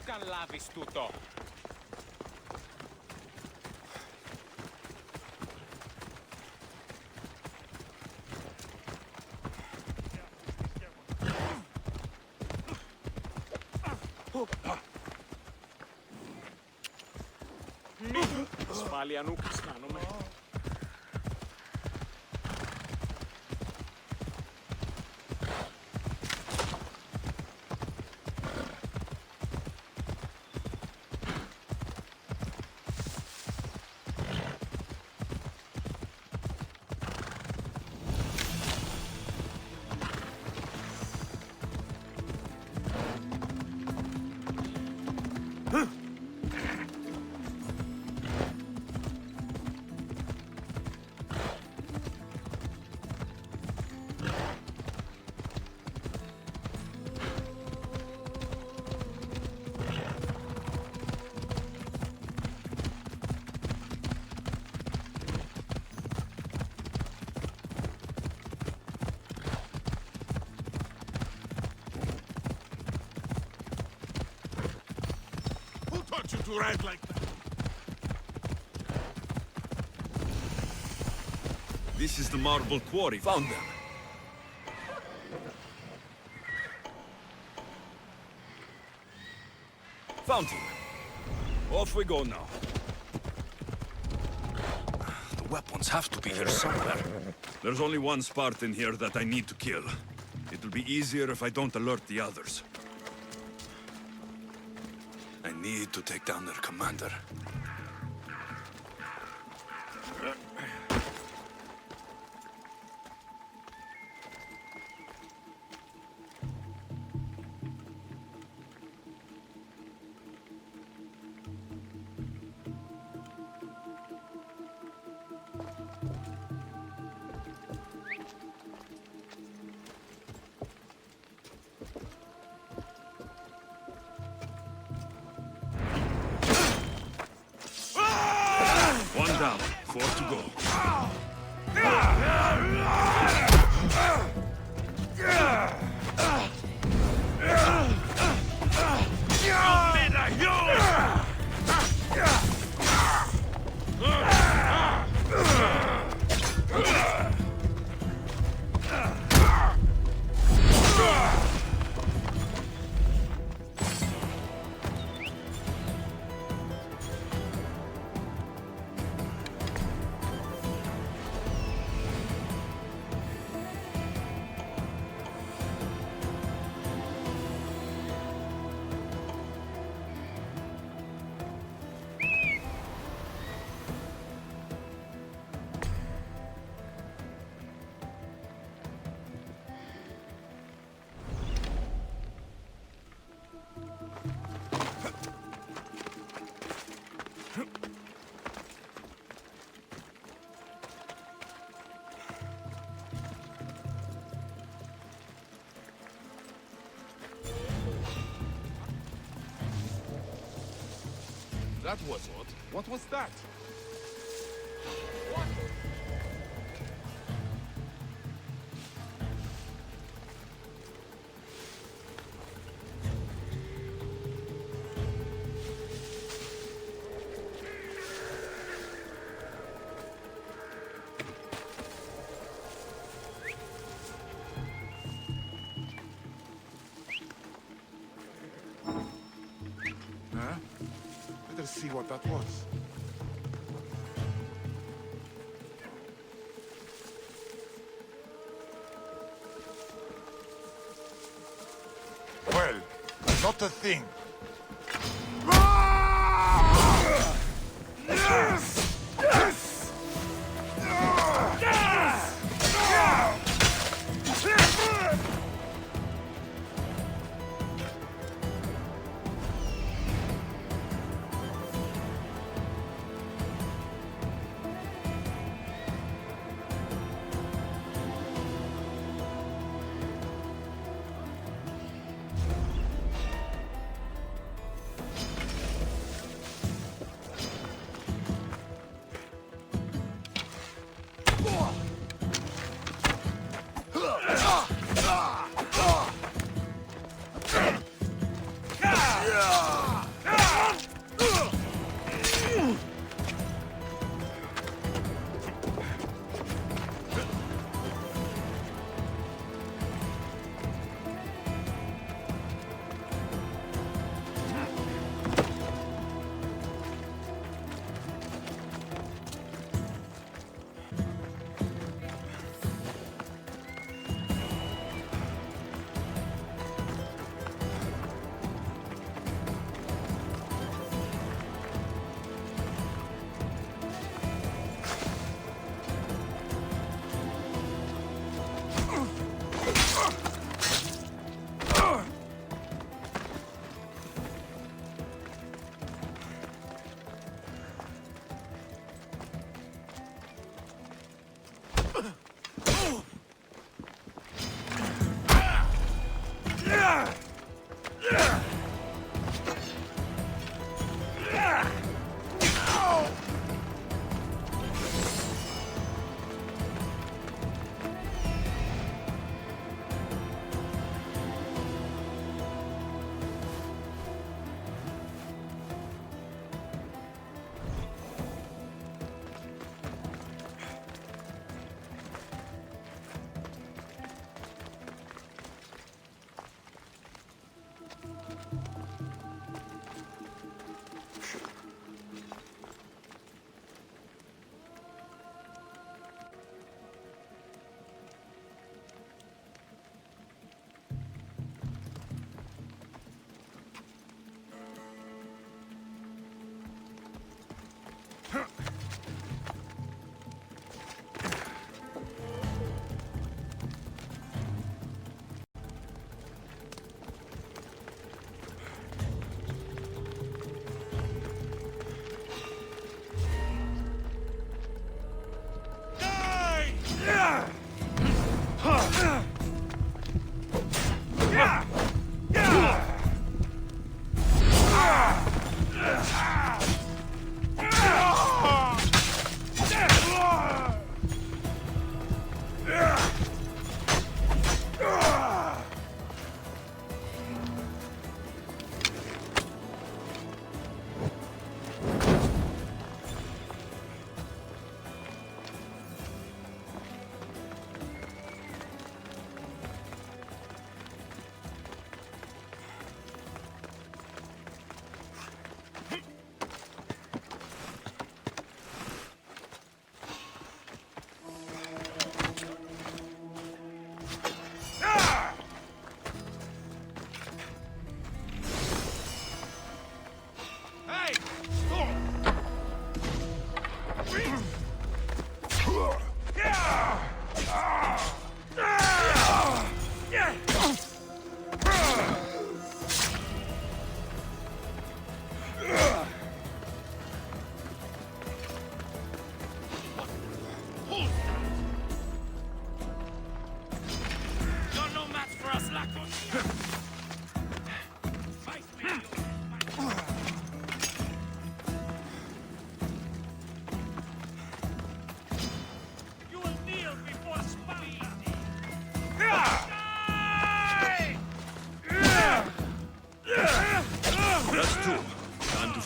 καν λάβεις τούτο. Μη ασφάλεια νου αισθάνομαι. You to ride like that. This is the marble quarry. Found them. Found him. Off we go now. The weapons have to be here somewhere. There's only one Spartan here that I need to kill. It'll be easier if I don't alert the others. I need to take down their commander. One down, 4 to go. That was odd. What was that? Huh? Better see what that was. Well, not a thing.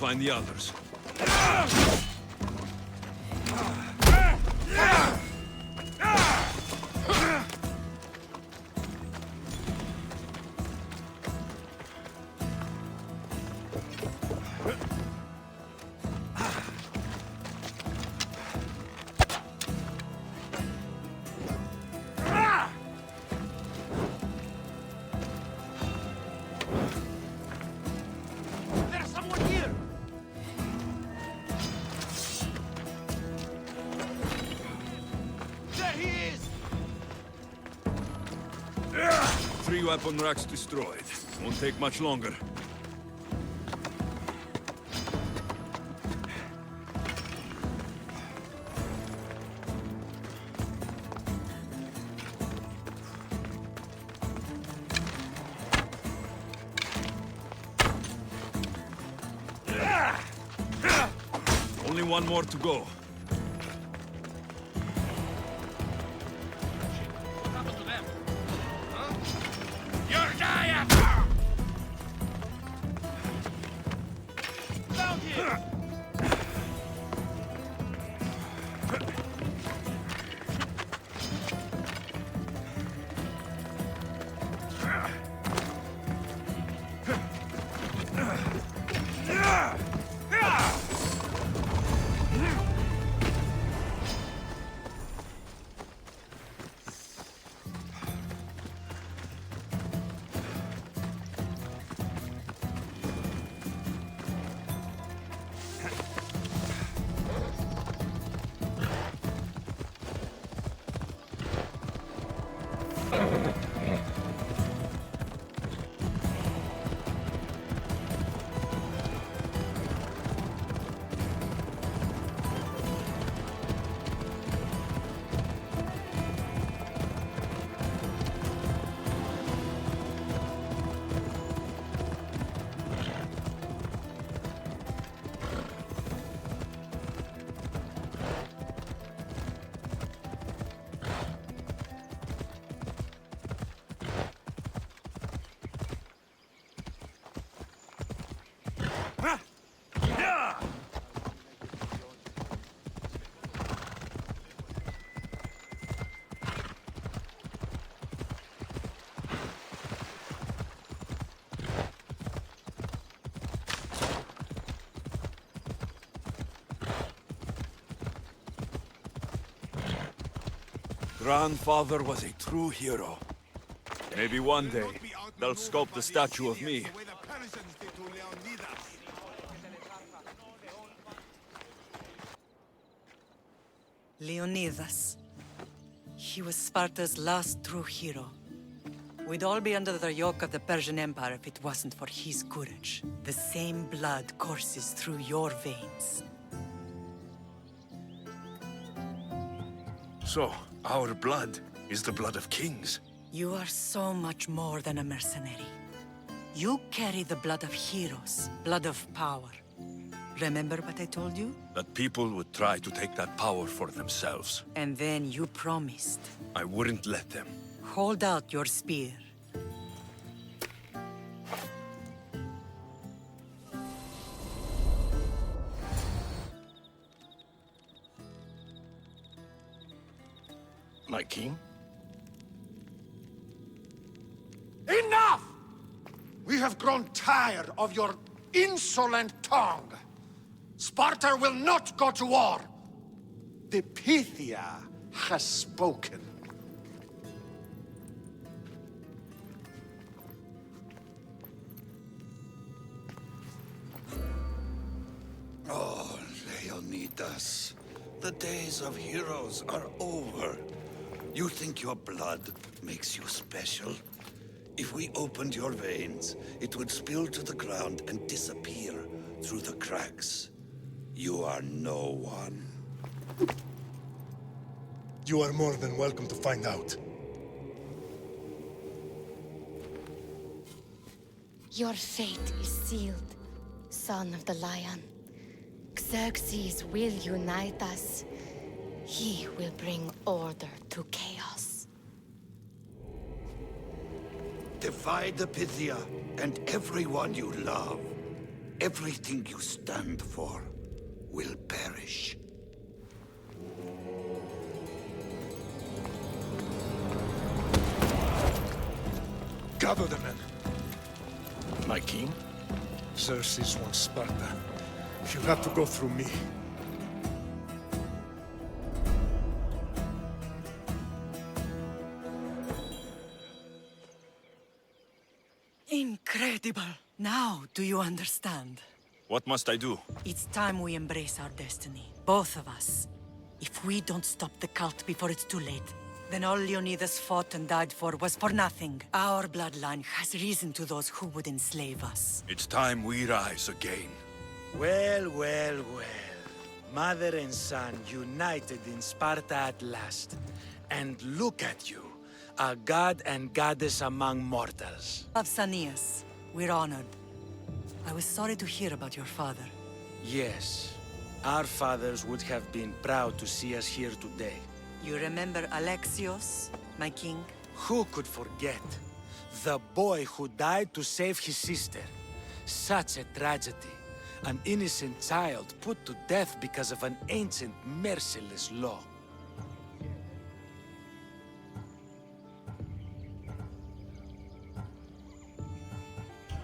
find the others. There's someone here! There he is! 3 weapon racks destroyed. Won't take much longer. Only one more to go. What happened to them? Huh? You're dying! Down here! Grandfather was a true hero. Maybe one day, they'll sculpt a statue of me. Leonidas. He was Sparta's last true hero. We'd all be under the yoke of the Persian Empire if it wasn't for his courage. The same blood courses through your veins. So, our blood is the blood of kings. You are so much more than a mercenary. You carry the blood of heroes, blood of power. Remember what I told you? That people would try to take that power for themselves. And then you promised. I wouldn't let them. Hold out your spear. My king? Enough! We have grown tired of your insolent tongue. Sparta will not go to war. The Pythia has spoken. Oh, Leonidas. The days of heroes are over. You think your blood makes you special? If we opened your veins, it would spill to the ground and disappear through the cracks. You are no one. You are more than welcome to find out. Your fate is sealed, son of the lion. Xerxes will unite us. He will bring order to chaos. Divide the Pythia and everyone you love. everything you stand for will perish. Gather the men. My king? Xerxes wants Sparta. She'll have to go through me. Incredible! Now do you understand? What must I do? It's time we embrace our destiny, both of us. If we don't stop the cult before it's too late, then all Leonidas fought and died for was for nothing. Our bloodline has reason to those who would enslave us. It's time we rise again. Well, well, well. Mother and son united in Sparta at last. And look at you, a god and goddess among mortals. Pausanias, we're honored. I was sorry to hear about your father. Yes, our fathers would have been proud to see us here today. You remember Alexios, my king? Who could forget? The boy who died to save his sister. Such a tragedy. An innocent child put to death because of an ancient, merciless law.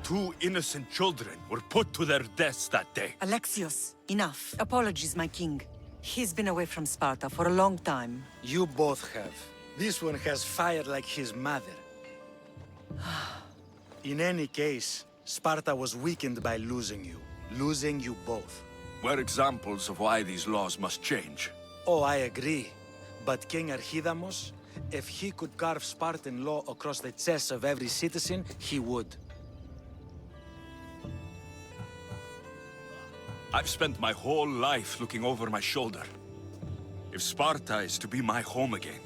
Two innocent children were put to their deaths that day. Alexios, enough. Apologies, my king. He's been away from Sparta for a long time. You both have. This one has fire like his mother. In any case, Sparta was weakened by losing you both. We're examples of why these laws must change. Oh, I agree. But King Archidamos, if he could carve Spartan law across the chests of every citizen, he would. I've spent my whole life looking over my shoulder. If Sparta is to be my home again,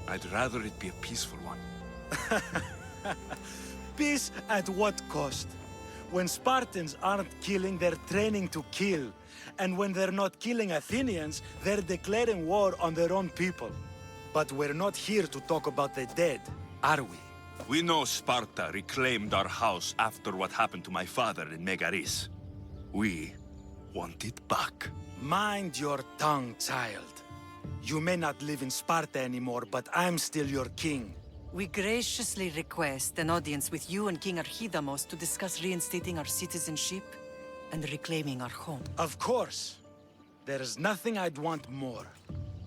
I'd rather it be a peaceful one. Peace at what cost? When Spartans aren't killing, they're training to kill. And when they're not killing Athenians, they're declaring war on their own people. But we're not here to talk about the dead, are we? We know Sparta reclaimed our house after what happened to my father in Megaris. We want it back. Mind your tongue, child. You may not live in Sparta anymore, but I'm still your king. We graciously request an audience with you and King Archidamos to discuss reinstating our citizenship and reclaiming our home. Of course. There's nothing I'd want more.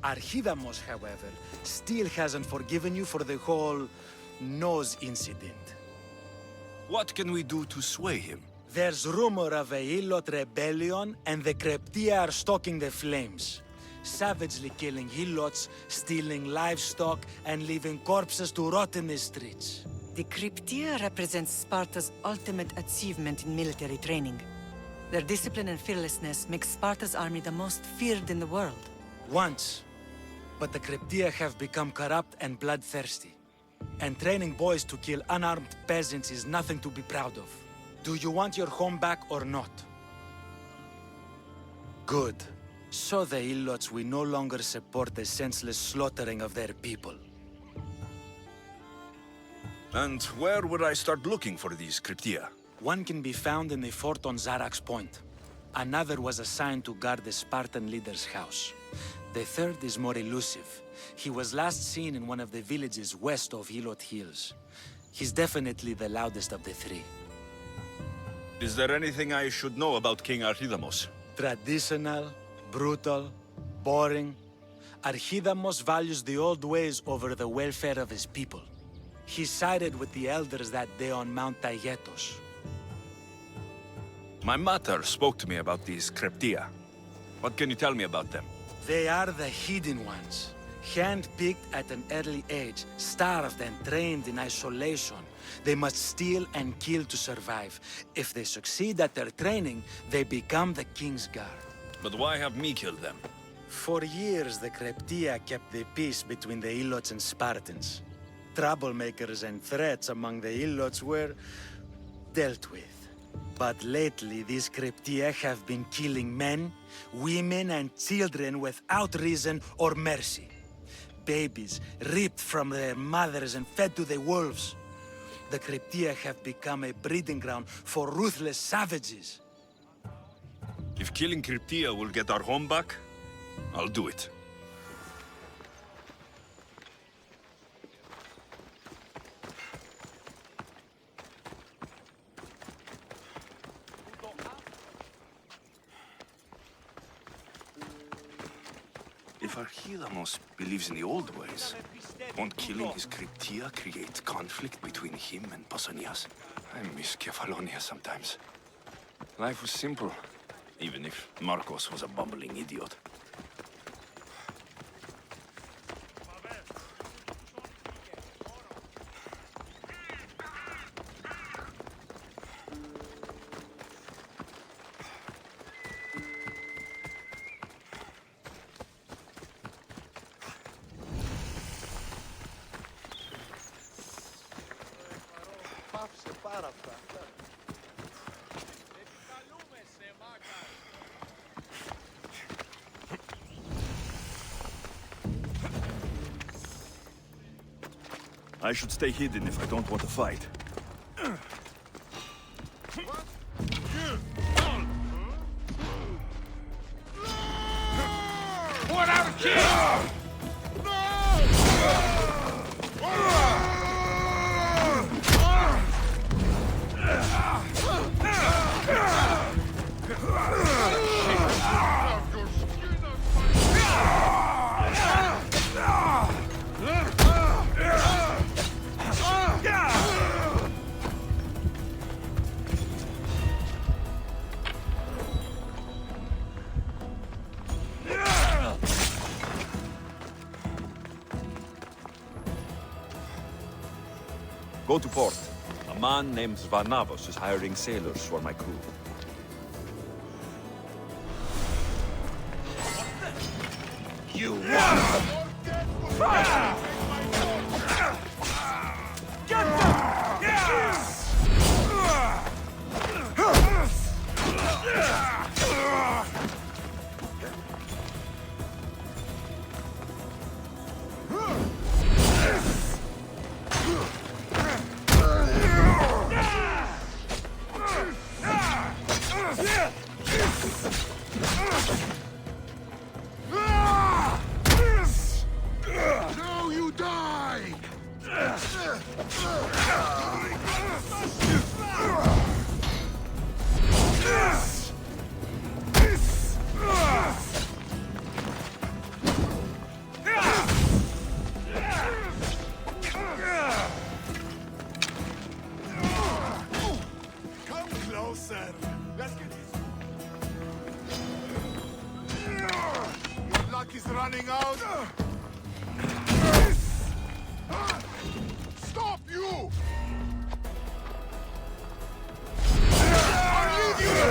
Archidamos, however, still hasn't forgiven you for the whole nose incident. What can we do to sway him? There's rumor of a Helot rebellion, and the Kreptia are stoking the flames. Savagely killing Helots, stealing livestock, and leaving corpses to rot in the streets. The Cryptia represents Sparta's ultimate achievement in military training. Their discipline and fearlessness make Sparta's army the most feared in the world. Once. But the Kreptia have become corrupt and bloodthirsty. And training boys to kill unarmed peasants is nothing to be proud of. Do you want your home back or not? Good. So the Ilots will no longer support the senseless slaughtering of their people. And where would I start looking for these Cryptia? One can be found in the fort on Zarak's Point. Another was assigned to guard the Spartan leader's house. The third is more elusive. He was last seen in one of the villages west of Helot Hills. He's definitely the loudest of the three. Is there anything I should know about King Archidamos? Traditional, brutal, boring. Archidamos values the old ways over the welfare of his people. He sided with the elders that day on Mount Taygetos. My mater spoke to me about these Cryptia. What can you tell me about them? They are the hidden ones. Hand-picked at an early age, starved and trained in isolation. They must steal and kill to survive. If they succeed at their training, they become the King's Guard. But why have me killed them? For years, the Cryptia kept the peace between the Ilots and Spartans. Troublemakers and threats among the Ilots were dealt with. But lately, these Cryptia have been killing men, women, and children without reason or mercy. Babies ripped from their mothers and fed to the wolves. The Cryptia have become a breeding ground for ruthless savages. If killing Cryptia will get our home back, I'll do it. If Archilamos believes in the old ways, won't killing his Cryptia create conflict between him and Pausanias? I miss Kefalonia sometimes. Life was simple, even if Marcos was a bumbling idiot. I should stay hidden if I don't want to fight. What out of kill! Go to port. A man named Varnavos is hiring sailors for my crew. You want Now you die! Come closer. Let's get this. Your luck is running out. Stop you! I'll leave you!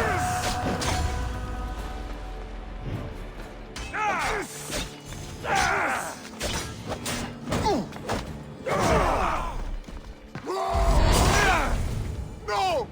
No!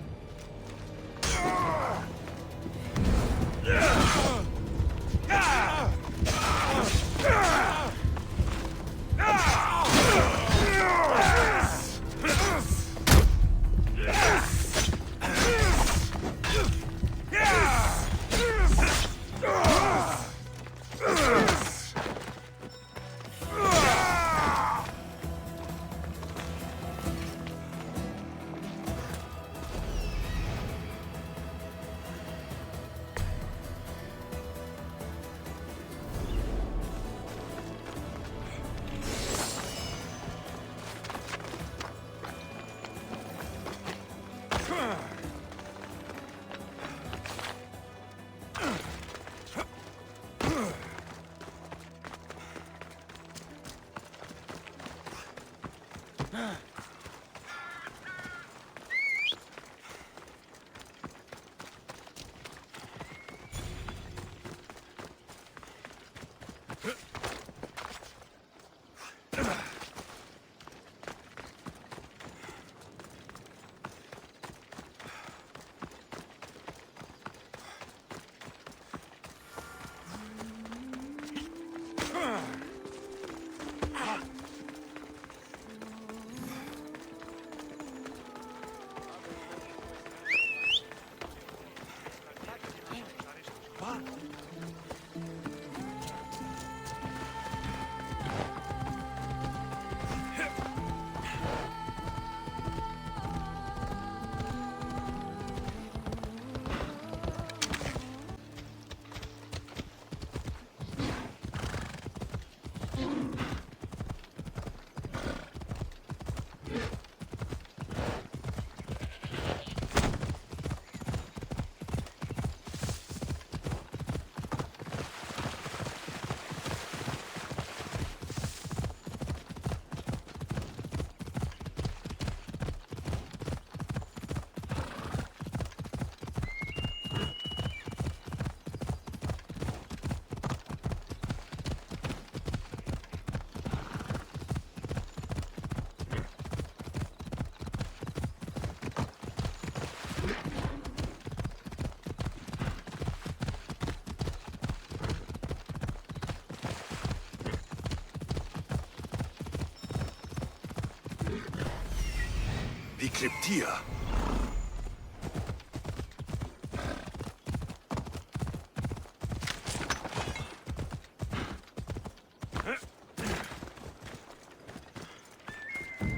The Cryptia.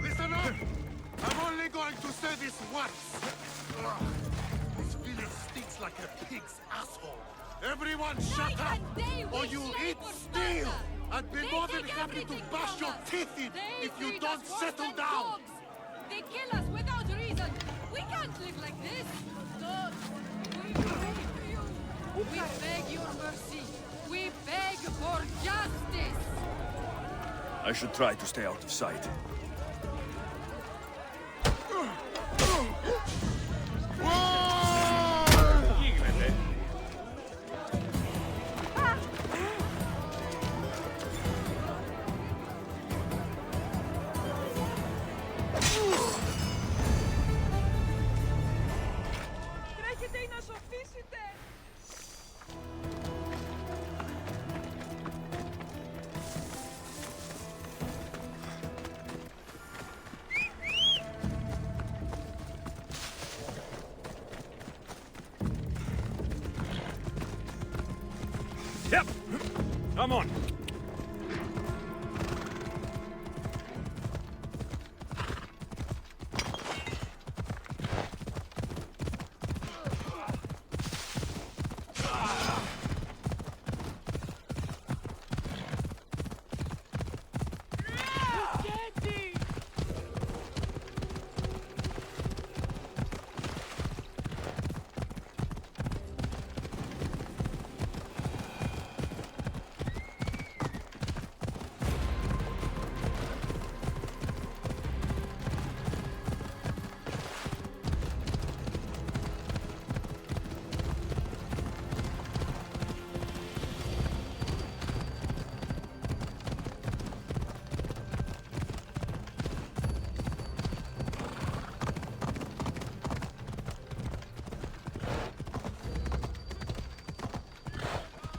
Listen up! I'm only going to say this once. Ugh. This village stinks like a pig's asshole. Everyone shut up! Or you'll eat steel! I'd be more than happy to bash your teeth in if you don't settle down! They kill us without reason! We can't live like this! Lord, we beg you! We beg your mercy! We beg for justice! I should try to stay out of sight. Yep. Come on.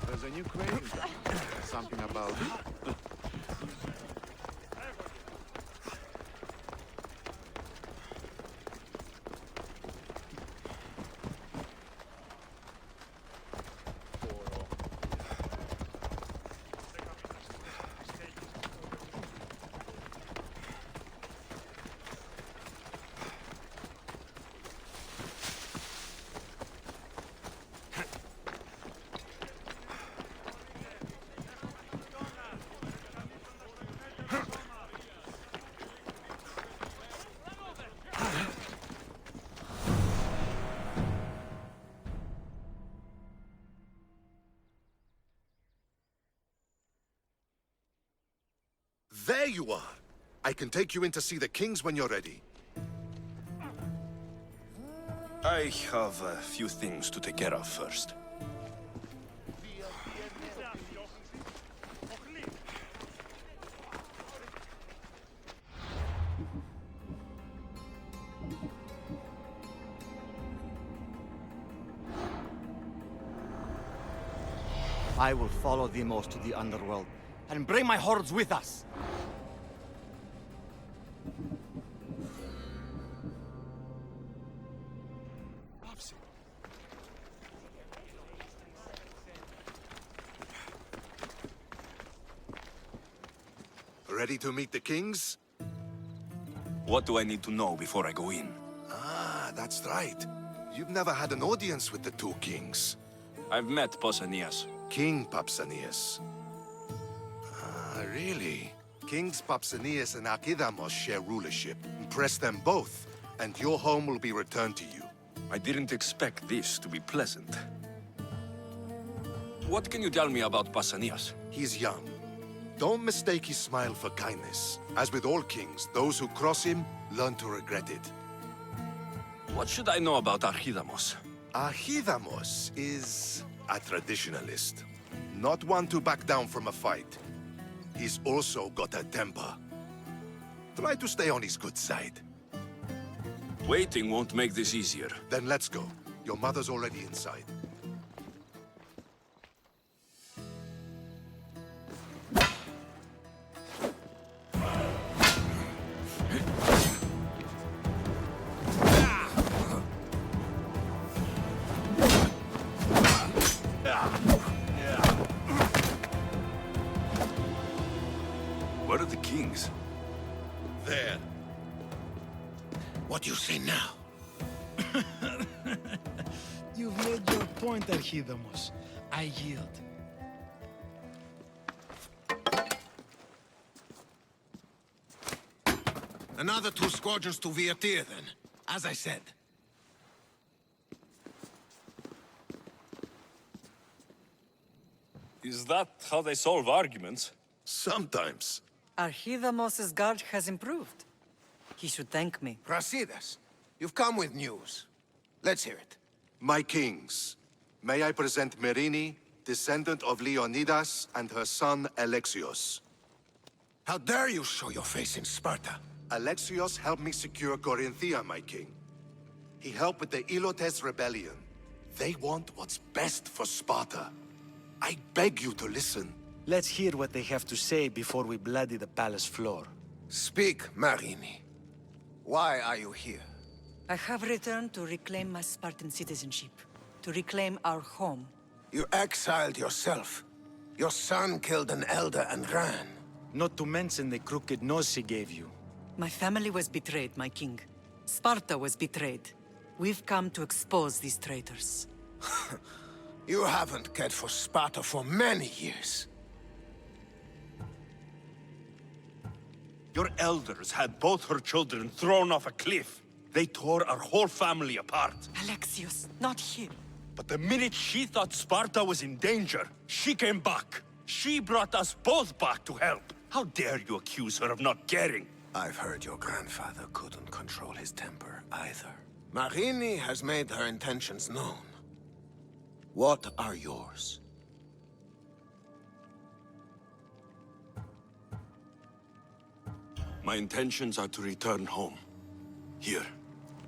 There's a new crane. Something about it. There you are! I can take you in to see the kings when you're ready. I have a few things to take care of first. I will follow Demos to the underworld and bring my hordes with us. Ready to meet the kings? What do I need to know before I go in? Ah, that's right. You've never had an audience with the two kings. I've met Pausanias. King Pausanias. Ah, really? Kings Pausanias and Archidamos share rulership. Impress them both, and your home will be returned to you. I didn't expect this to be pleasant. What can you tell me about Pausanias? He's young. Don't mistake his smile for kindness. As with all kings, those who cross him learn to regret it. What should I know about Archidamos? Archidamos is a traditionalist. Not one to back down from a fight. He's also got a temper. Try to stay on his good side. Waiting won't make this easier. Then let's go. Your mother's already inside. What do you say now? You've made your point, Archidamos. I yield. Another 2 squadrons to Viatir, then. As I said. Is that how they solve arguments? Sometimes. Archidamos's guard has improved. He should thank me. Brasidas, you've come with news. Let's hear it. My kings, may I present Merini, descendant of Leonidas, and her son Alexios. How dare you show your face in Sparta? Alexios helped me secure Corinthia, my king. He helped with the Ilotes rebellion. They want what's best for Sparta. I beg you to listen. Let's hear what they have to say before we bloody the palace floor. Speak, Marini. Why are you here? I have returned to reclaim my Spartan citizenship, to reclaim our home. You exiled yourself. Your son killed an elder and ran. Not to mention the crooked nose he gave you. My family was betrayed, my king. Sparta was betrayed. We've come to expose these traitors. You haven't cared for Sparta for many years. Your elders had both her children thrown off a cliff. They tore our whole family apart. Alexios, not here. But the minute she thought Sparta was in danger, she came back. She brought us both back to help. How dare you accuse her of not caring? I've heard your grandfather couldn't control his temper either. Marini has made her intentions known. What are yours? My intentions are to return home. Here,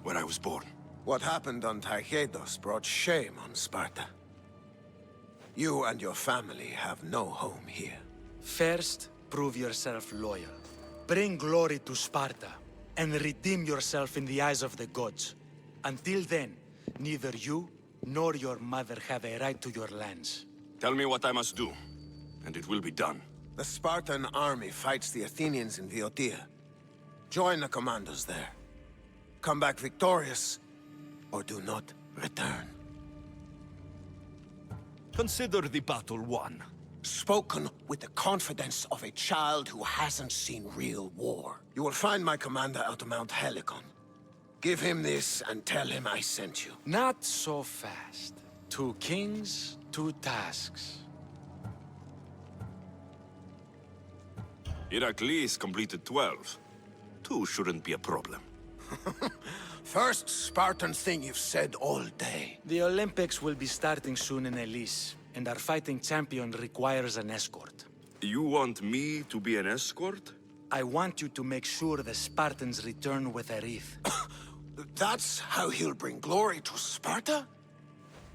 where I was born. What happened on Taygetos brought shame on Sparta. You and your family have no home here. First, prove yourself loyal. Bring glory to Sparta, and redeem yourself in the eyes of the gods. Until then, neither you nor your mother have a right to your lands. Tell me what I must do, and it will be done. The Spartan army fights the Athenians in Viotia. Join the commandos there. Come back victorious, or do not return. Consider the battle won. Spoken with the confidence of a child who hasn't seen real war. You will find my commander at Mount Helicon. Give him this and tell him I sent you. Not so fast. 2 kings, 2 tasks. Heracles completed 12. 2 shouldn't be a problem. First Spartan thing you've said all day. The Olympics will be starting soon in Elise, and our fighting champion requires an escort. You want me to be an escort? I want you to make sure the Spartans return with a wreath. That's how he'll bring glory to Sparta?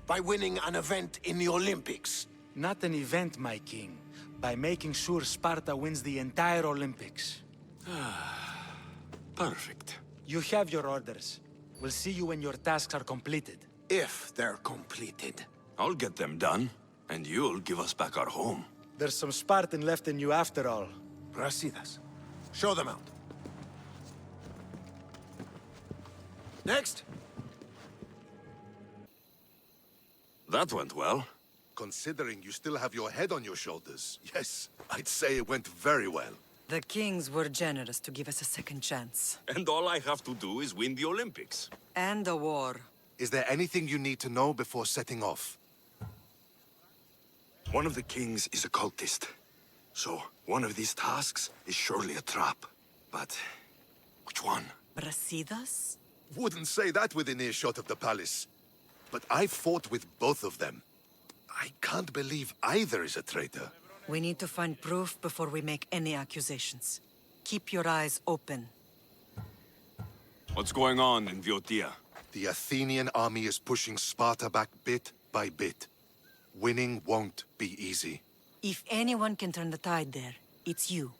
By winning an event in the Olympics? Not an event, my king. By making sure Sparta wins the entire Olympics. Perfect. You have your orders. We'll see you when your tasks are completed. If they're completed. I'll get them done, and you'll give us back our home. There's some Spartan left in you after all. Brasidas, show them out. Next. That went well. Considering you still have your head on your shoulders, yes, I'd say it went very well. The kings were generous to give us a second chance. And all I have to do is win the Olympics. And a war. Is there anything you need to know before setting off? One of the kings is a cultist. So, one of these tasks is surely a trap. But, which one? Brasidas? Wouldn't say that within earshot of the palace. But I've fought with both of them. I can't believe either is a traitor. We need to find proof before we make any accusations. Keep your eyes open. What's going on in Viotia? The Athenian army is pushing Sparta back bit by bit. Winning won't be easy. If anyone can turn the tide there, it's you.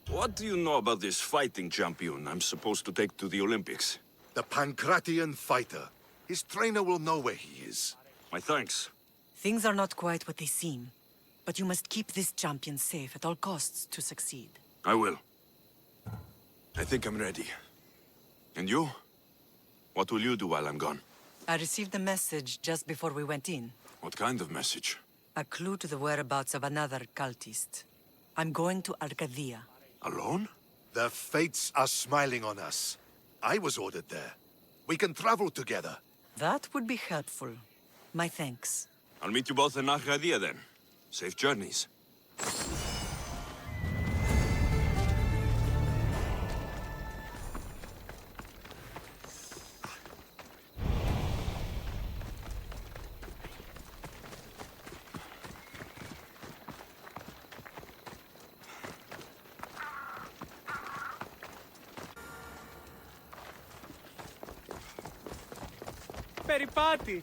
What do you know about this fighting champion I'm supposed to take to the Olympics? The Pancratian fighter. His trainer will know where he is. My thanks. Things are not quite what they seem. But you must keep this champion safe at all costs to succeed. I will. I think I'm ready. And you? What will you do while I'm gone? I received a message just before we went in. What kind of message? A clue to the whereabouts of another cultist. I'm going to Arcadia. Alone? The fates are smiling on us. I was ordered there. We can travel together. That would be helpful. My thanks. I'll meet you both in Arcadia then. Safe journeys. Περιπάτη!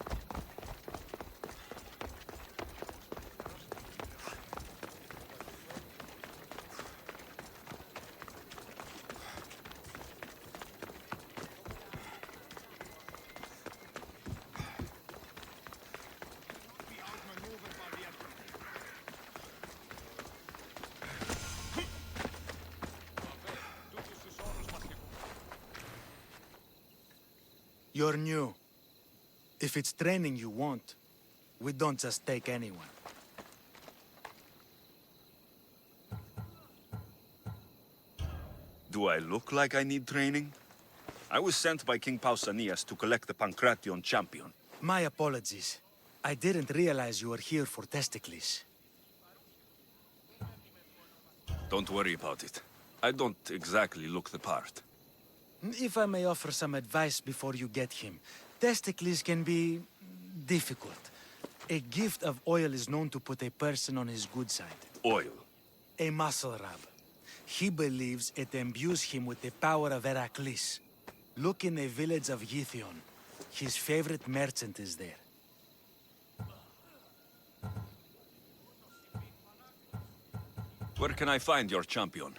You're new. If it's training you want, we don't just take anyone. Do I look like I need training? I was sent by King Pausanias to collect the Pancration champion. My apologies. I didn't realize you were here for Testicles. Don't worry about it. I don't exactly look the part. If I may offer some advice before you get him, Testicles can be difficult. A gift of oil is known to put a person on his good side. Oil? A muscle rub. He believes it imbues him with the power of Heracles. Look in the village of Yithion. His favorite merchant is there. Where can I find your champion?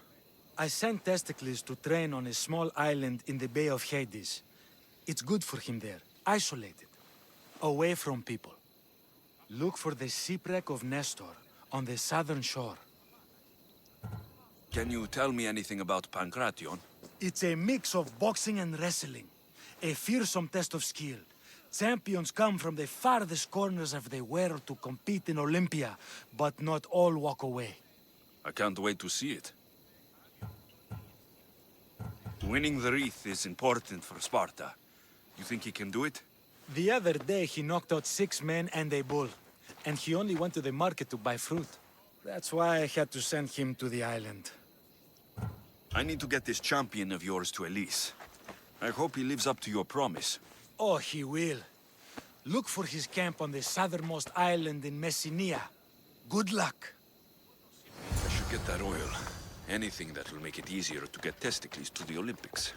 I sent Testicles to train on a small island in the Bay of Hades. It's good for him there, isolated, away from people. Look for the shipwreck of Nestor on the southern shore. Can you tell me anything about Pancration? It's a mix of boxing and wrestling. A fearsome test of skill. Champions come from the farthest corners of the world to compete in Olympia, but not all walk away. I can't wait to see it. Winning the wreath is important for Sparta. You think he can do it? The other day he knocked out 6 men and a bull. And he only went to the market to buy fruit. That's why I had to send him to the island. I need to get this champion of yours to Elise. I hope he lives up to your promise. Oh, he will. Look for his camp on the southernmost island in Messenia. Good luck. I should get that oil. Anything that will make it easier to get Testicles to the Olympics.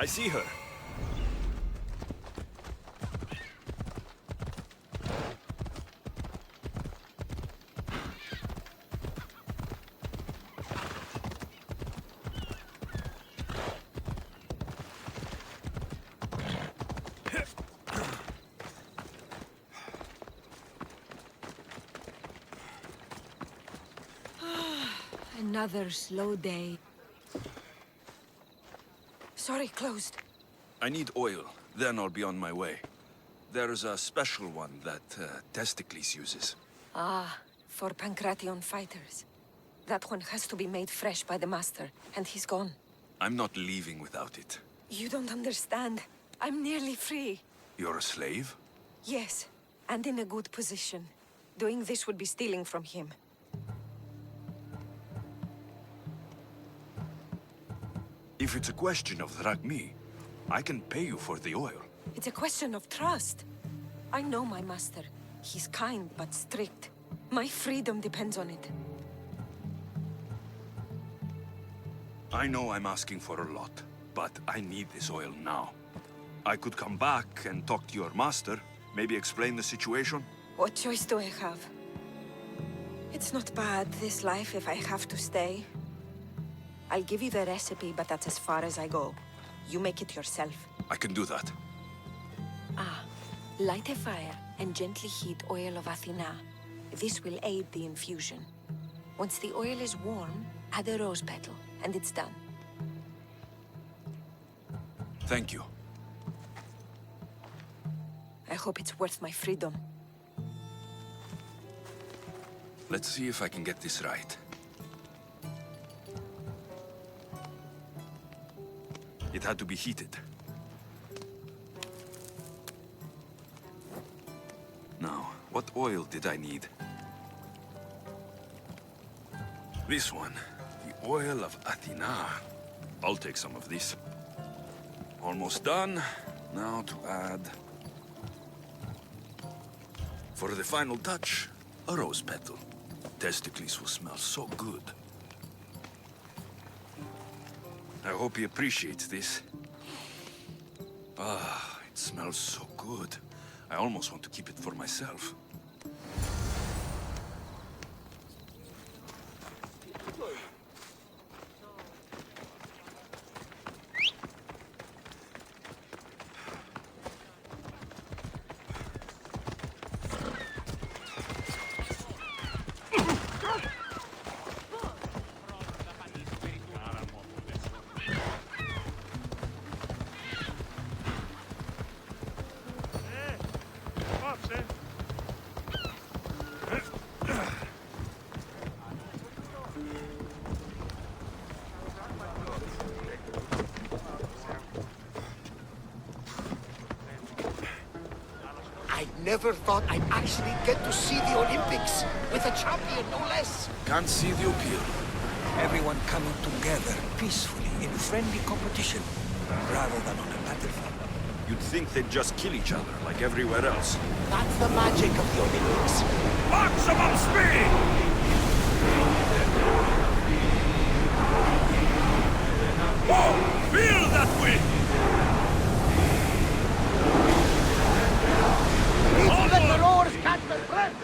I see her. Another slow day. Sorry, closed. I need oil, then I'll be on my way. There's a special one that Testicles uses. Ah, for Pancration fighters. That one has to be made fresh by the master, and he's gone. I'm not leaving without it. You don't understand. I'm nearly free. You're a slave? Yes, and in a good position. Doing this would be stealing from him. If it's a question of drachmi, I can pay you for the oil. It's a question of trust. I know my master. He's kind but strict. My freedom depends on it. I know I'm asking for a lot, but I need this oil now. I could come back and talk to your master, maybe explain the situation. What choice do I have? It's not bad, this life, if I have to stay. I'll give you the recipe, but that's as far as I go. You make it yourself. I can do that. Ah, light a fire and gently heat oil of Athena. This will aid the infusion. Once the oil is warm, add a rose petal, and it's done. Thank you. I hope it's worth my freedom. Let's see if I can get this right. It had to be heated. Now, what oil did I need? This one. The oil of Athena. I'll take some of this. Almost done. Now to add... For the final touch, a rose petal. Testicles will smell so good. I hope he appreciates this. Ah, it smells so good. I almost want to keep it for myself. I never thought I'd actually get to see the Olympics with a champion, no less. Can't see the appeal. Everyone coming together peacefully in friendly competition, rather than on a battlefield. You'd think they'd just kill each other, like everywhere else. That's the magic of the Olympics. Maximum speed! Whoa! Feel that wind! Let the roars catch their breath!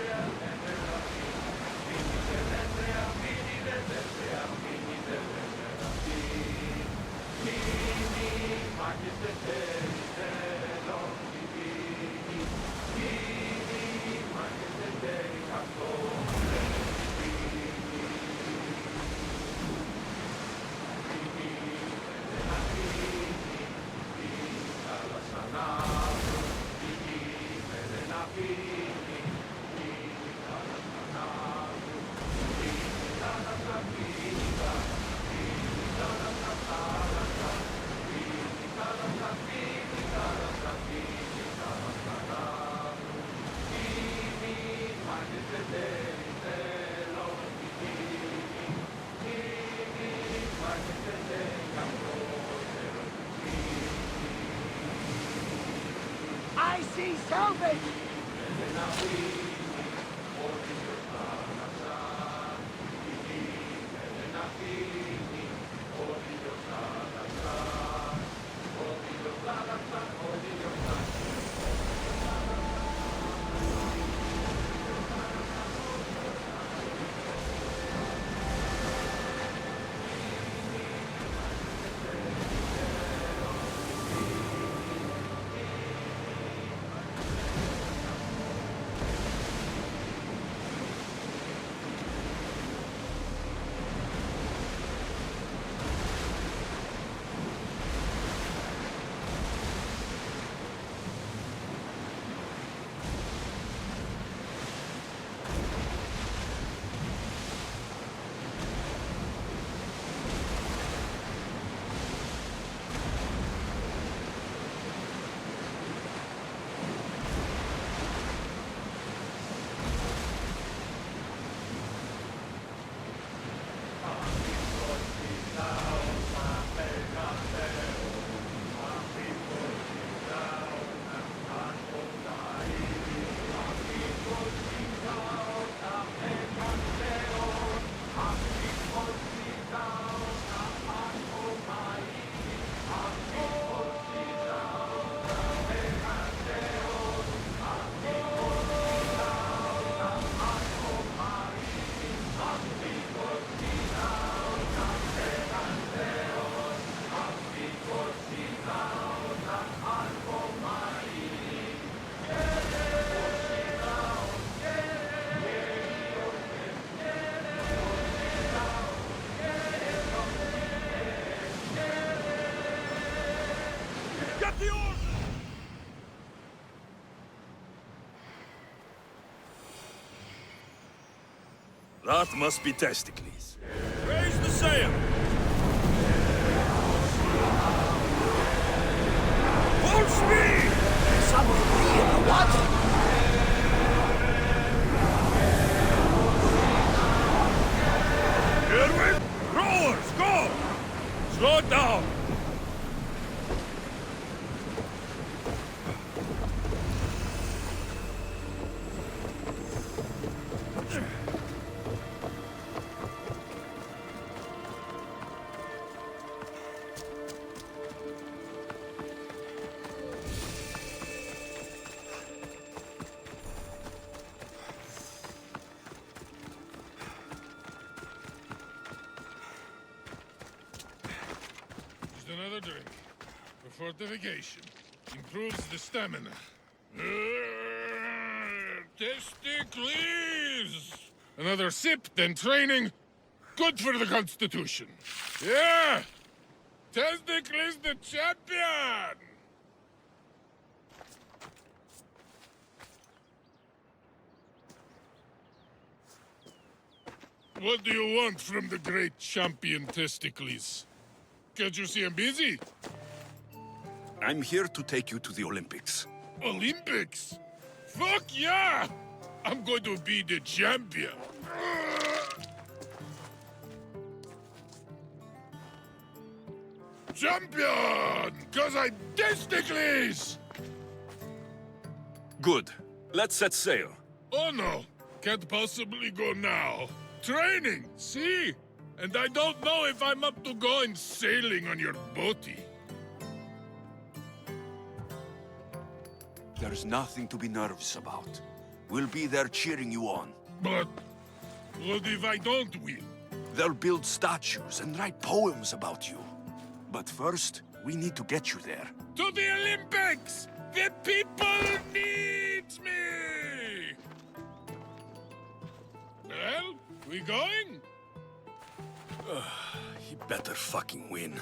I see salvage! That must be Testicles. Raise the sail! Full speed! Someone be in the water! Here we... Rowers, go! Slow it down! Just another drink. For fortification. Improves the stamina. Testicles! Another sip, then training. Good for the Constitution. Yeah! Testicles the champion! What do you want from the great champion Testicles? Can't you see I'm busy? I'm here to take you to the Olympics. Olympics? Fuck yeah! I'm going to be the champion. Champion! Cause I'm Testicles! Good. Let's set sail. Oh no, can't possibly go now. Training, see? And I don't know if I'm up to going sailing on your boaty. There's nothing to be nervous about. We'll be there cheering you on. But what if I don't win? They'll build statues and write poems about you. But first, we need to get you there. To the Olympics! The people needs me! Well, we going? He better fucking win.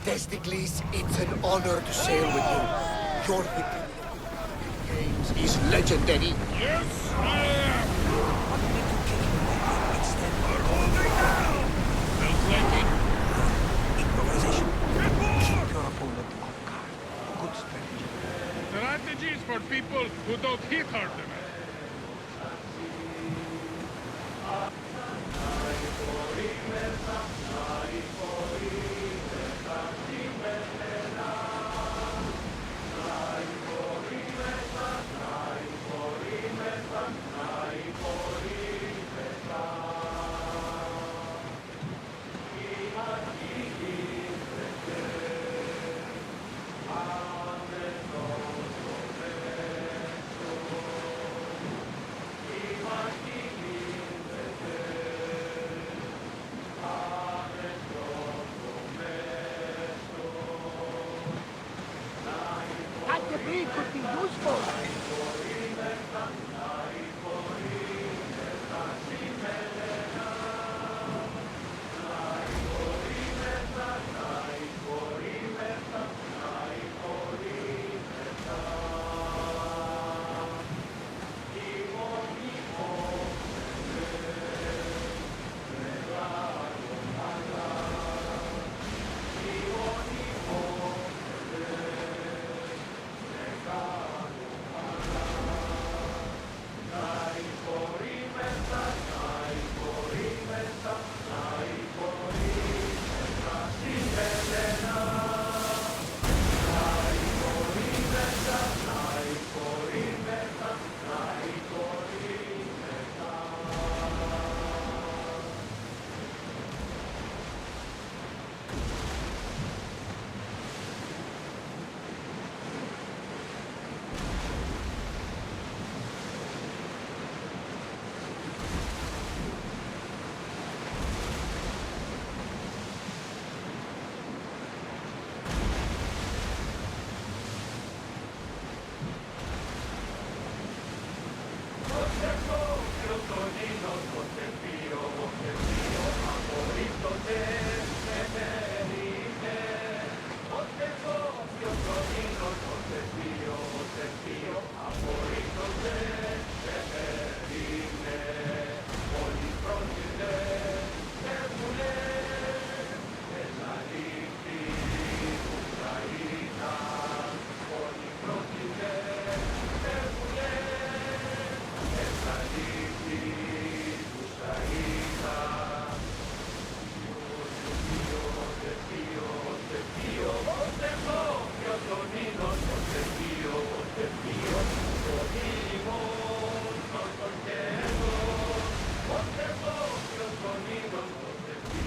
Testicles, it's an honor to sail with you. Your victory at the Games is legendary. Yes, I am! What made you kick him instead? We're holding down! Felt like it. Improvisation. Keep your opponent off guard. Good strategy. Strategies for people who don't hit hard enough.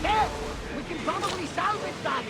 Yes! We can probably salvage that!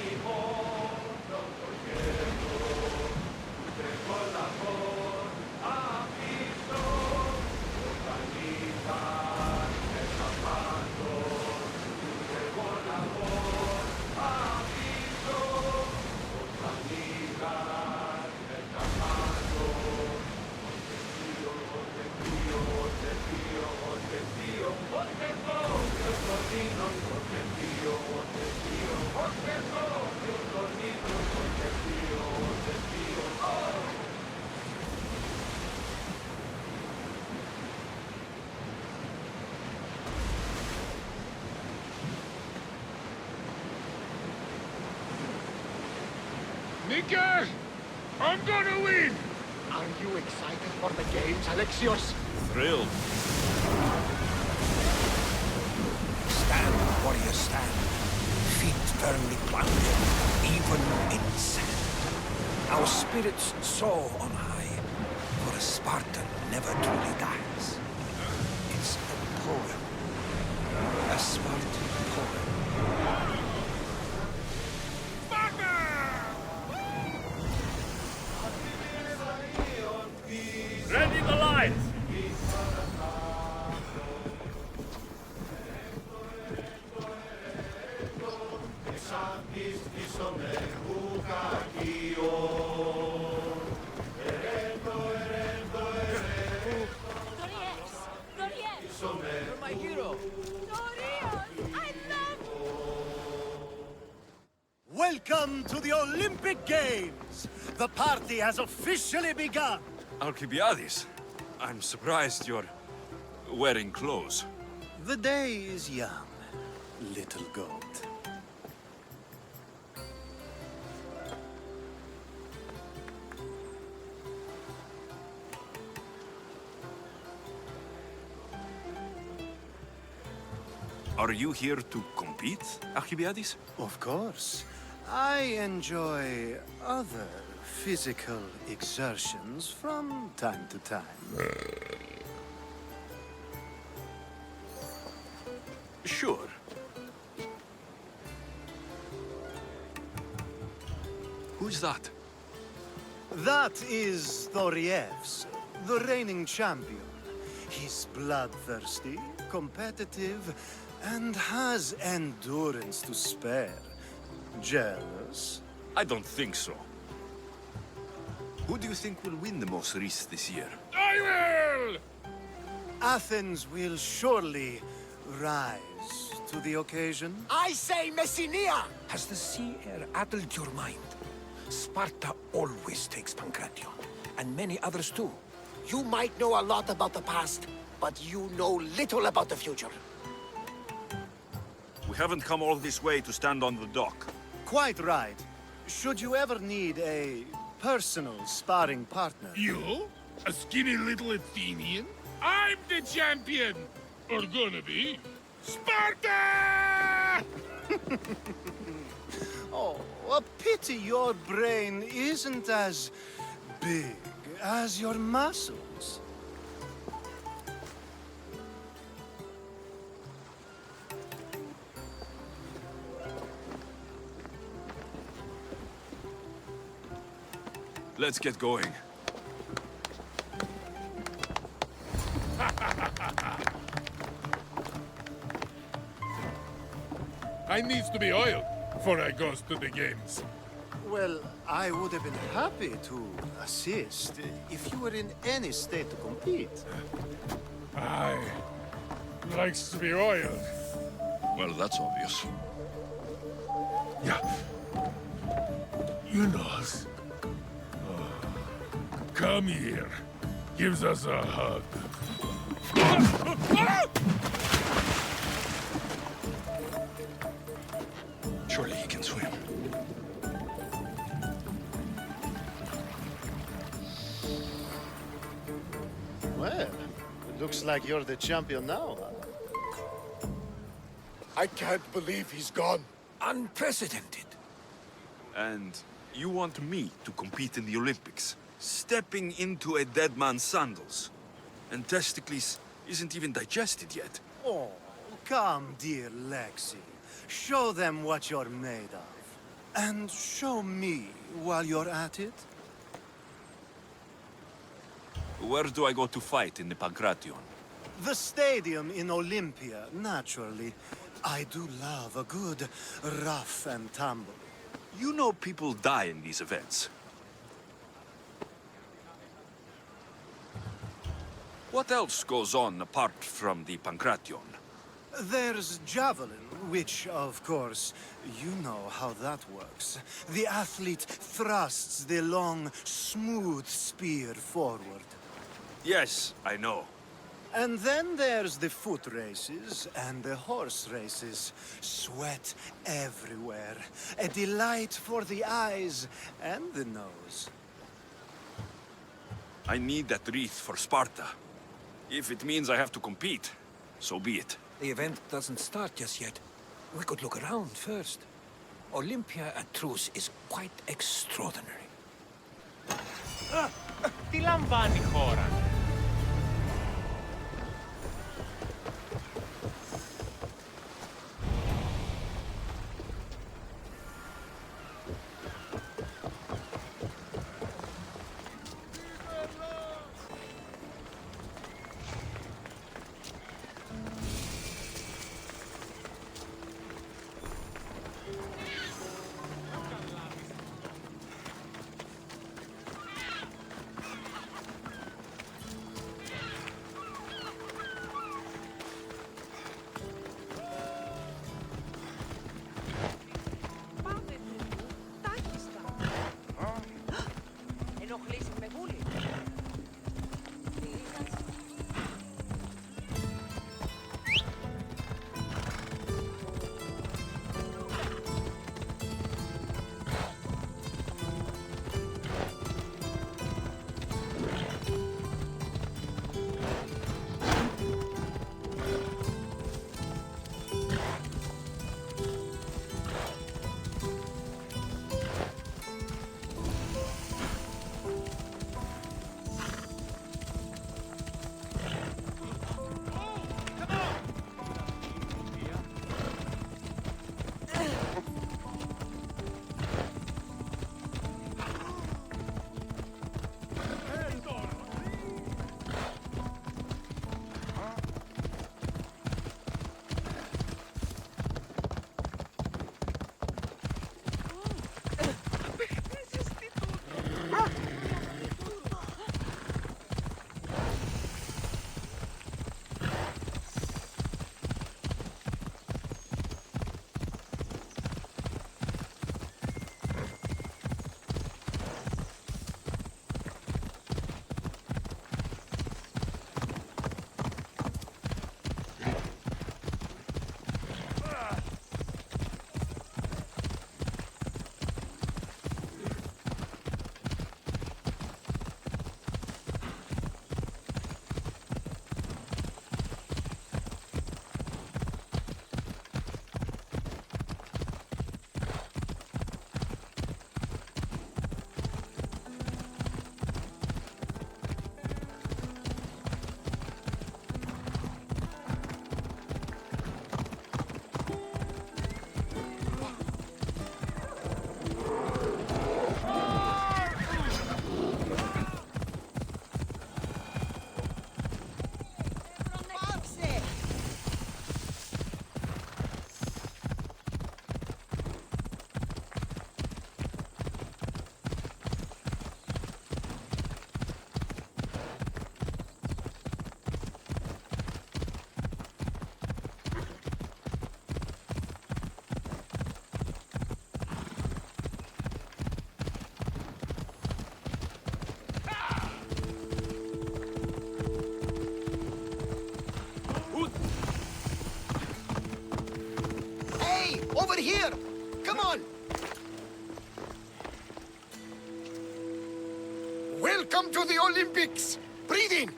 Nika! I'm gonna win! Are you excited for the games, Alexios? Thrilled. Stand, warrior, stand. Feet firmly planted, even in sand. Our spirits soar on high, for a Spartan never truly dies. It's a poem. A Spartan poem. Ready the lights! You're my hero! I love Welcome to the Olympic Games! The party has officially begun! Alcibiades, I'm surprised you're wearing clothes. The day is young, little goat. Are you here to compete, Alcibiades? Of course. I enjoy other physical exertions from time to time. Sure. Who's that? That is Thoriev's, the reigning champion. He's bloodthirsty, competitive, and has endurance to spare. Jealous? I don't think so. Who do you think will win the most race this year? I will! Athens will surely rise to the occasion. I say Messinia! Has the sea air addled your mind? Sparta always takes Pancration, and many others too. You might know a lot about the past, but you know little about the future. We haven't come all this way to stand on the dock. Quite right. Should you ever need a personal sparring partner... You? A skinny little Athenian? I'm the champion! Or gonna be. Sparta! Oh, a pity your brain isn't as big as your muscles. Let's get going. I needs to be oiled before I goes to the games. Well, I would have been happy to assist if you were in any state to compete. Aye. likes to be oiled. Well, that's obvious. Yeah. You know us. Oh. Come here. Gives us a hug. Surely he can swim. Well, it looks like you're the champion now, huh? I can't believe he's gone. Unprecedented. And you want me to compete in the Olympics? Stepping into a dead man's sandals. And Testicles isn't even digested yet. Oh, come, dear Lexi. Show them what you're made of. And show me while you're at it. Where do I go to fight in the Pancration? The stadium in Olympia, naturally. I do love a good rough and tumble. You know people die in these events. What else goes on apart from the Pancration? There's javelin, which, of course, you know how that works. The athlete thrusts the long, smooth spear forward. Yes, I know. And then there's the foot races and the horse races. Sweat everywhere. A delight for the eyes and the nose. I need that wreath for Sparta. If it means I have to compete, so be it. The event doesn't start just yet. We could look around first. Olympia at truce is quite extraordinary. Τι λαμβάνει η χώρα? here! Come on! Welcome to the Olympics! Breathe in!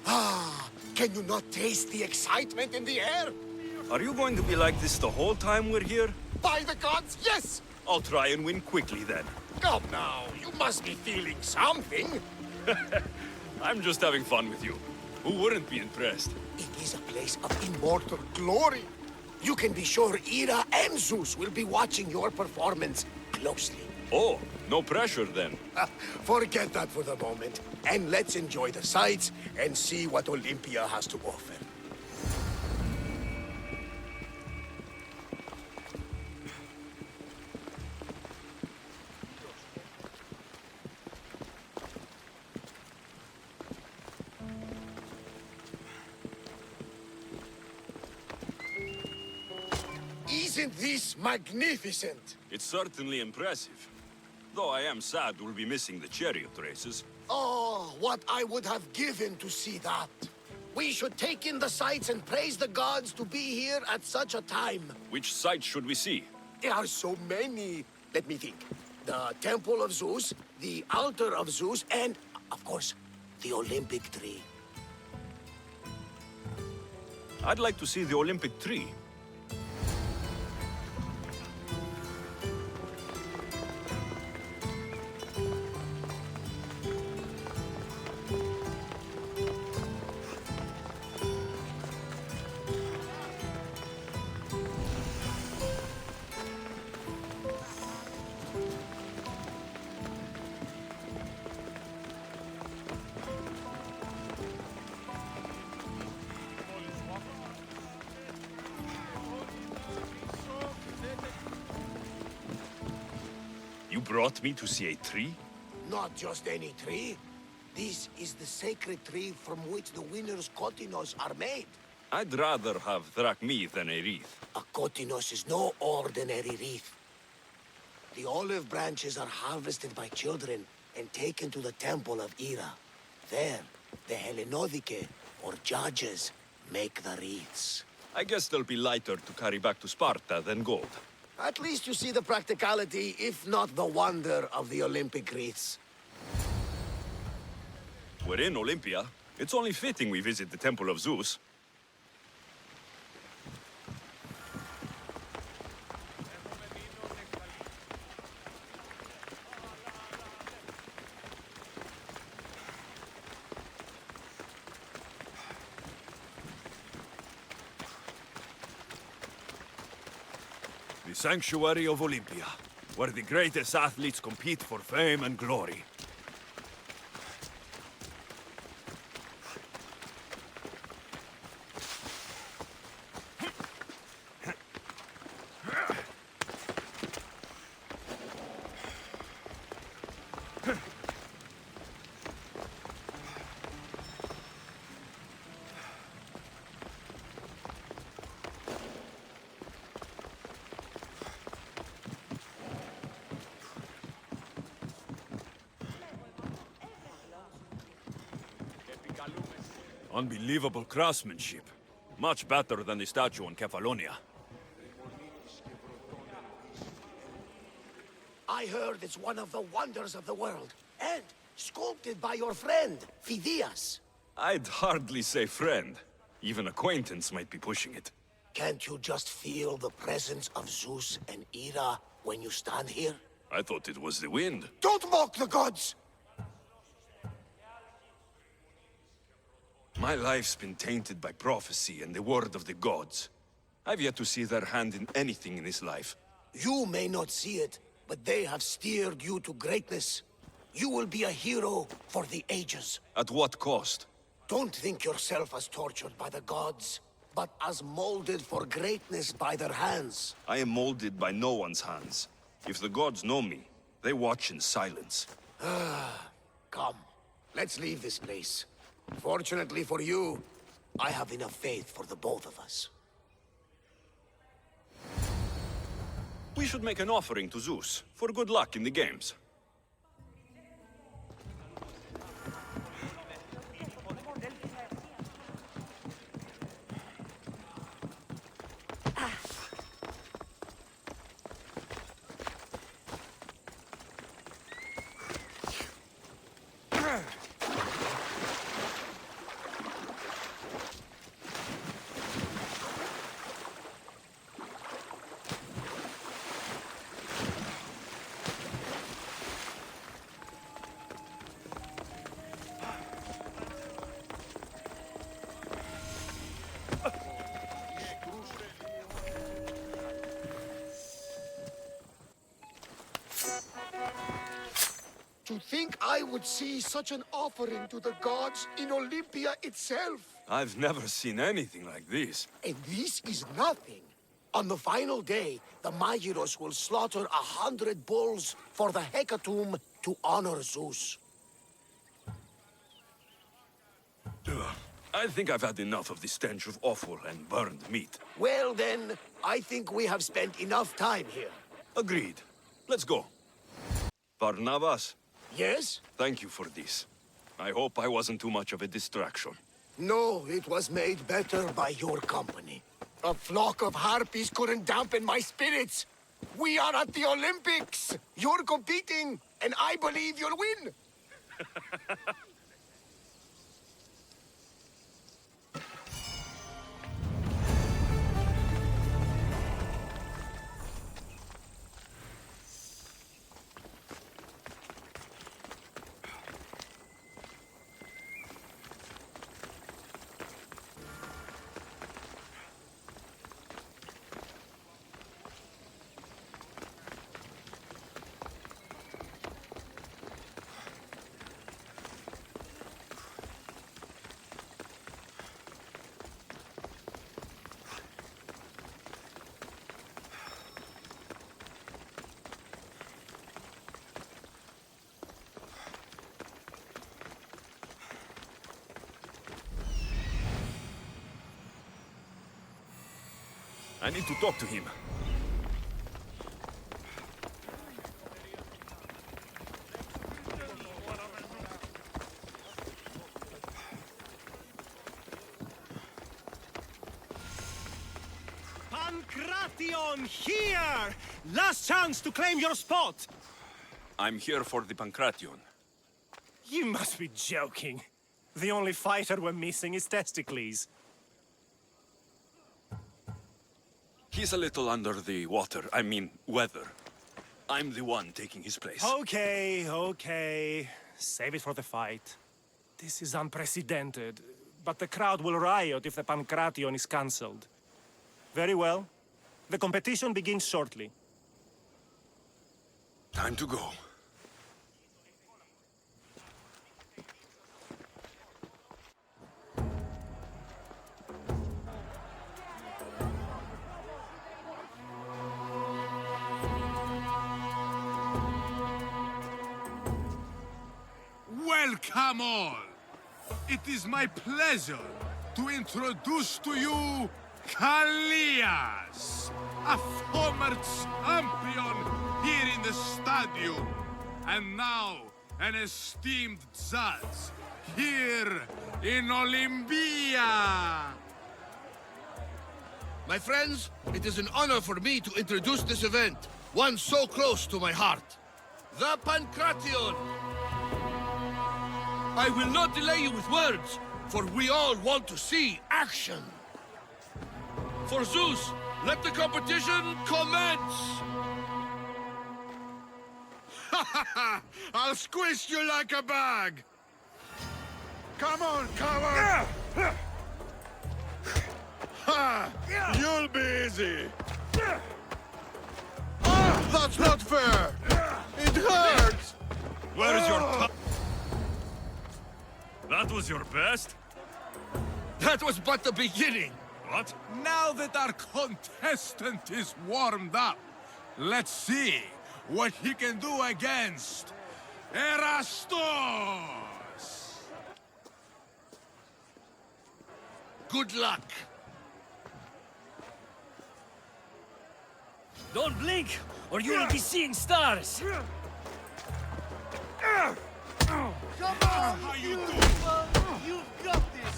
Ah, can you not taste the excitement in the air? Are you going to be like this the whole time we're here? By the gods, yes! I'll try and win quickly then. Come now, you must be feeling something. I'm just having fun with you. Who wouldn't be impressed? It is a place of immortal glory. You can be sure Ira and Zeus will be watching your performance closely. Oh, no pressure then. Forget that for the moment, and let's enjoy the sights and see what Olympia has to offer. Isn't this magnificent? It's certainly impressive. Though I am sad we'll be missing the chariot races. Oh, what I would have given to see that. We should take in the sights and praise the gods to be here at such a time. Which sights should we see? There are so many. Let me think. The Temple of Zeus, the Altar of Zeus, and, of course, the Olympic tree. I'd like to see the Olympic tree. You brought me to see a tree? Not just any tree. This is the sacred tree from which the winner's kotinos are made. I'd rather have drachmi than a wreath. A kotinos is no ordinary wreath. The olive branches are harvested by children and taken to the temple of Ira. There, the Hellenodike, or judges, make the wreaths. I guess they'll be lighter to carry back to Sparta than gold. At least you see the practicality, if not the wonder, of the Olympic wreaths. We're in Olympia. It's only fitting we visit the Temple of Zeus. The sanctuary of Olympia, where the greatest athletes compete for fame and glory. Unbelievable craftsmanship. Much better than the statue in Kefalonia. I heard it's one of the wonders of the world, and sculpted by your friend, Phidias. I'd hardly say friend. Even acquaintance might be pushing it. Can't you just feel the presence of Zeus and Ira when you stand here? I thought it was the wind. Don't mock the gods! My life's been tainted by prophecy and the word of the gods. I've yet to see their hand in anything in this life. You may not see it, but they have steered you to greatness. You will be a hero for the ages. At what cost? Don't think yourself as tortured by the gods, but as molded for greatness by their hands. I am molded by no one's hands. If the gods know me, they watch in silence. Come, let's leave this place. Fortunately for you, I have enough faith for the both of us. We should make an offering to Zeus, for good luck in the games. think I would see such an offering to the gods in Olympia itself. I've never seen anything like this. And this is nothing. On the final day, the Magiros will slaughter 100 bulls for the hecatomb to honor Zeus. I think I've had enough of the stench of offal and burned meat. Well then, I think we have spent enough time here. Agreed. Let's go. Barnabas, Yes? thank you for this. I hope I wasn't too much of a distraction. No, it was made better by your company. A flock of harpies couldn't dampen my spirits. We are at the Olympics. You're competing, and I believe you'll win. I need to talk to him. Pancration, here! Last chance to claim your spot! I'm here for the Pancration. You must be joking. The only fighter we're missing is Testicles. He's a little under the water. I mean, weather. I'm the one taking his place. Okay, okay. Save it for the fight. This is unprecedented, but the crowd will riot if the Pancration is cancelled. Very well. The competition begins shortly. Time to go. Welcome all! It is my pleasure to introduce to you Callias, a former champion here in the stadium, and now an esteemed judge here in Olympia. My friends, it is an honor for me to introduce this event, one so close to my heart. The Pancration! I will not delay you with words, for we all want to see action. For Zeus, let the competition commence! I'll squish you like a bag! Come on, coward! Ha! You'll be easy! That's not fair! It hurts! Where's your tongue? That was your best? That was but the beginning! What? Now that our contestant is warmed up, let's see what he can do against Erastos! Good luck! Don't blink, or you will be seeing stars! Come on, how you do? You've got this!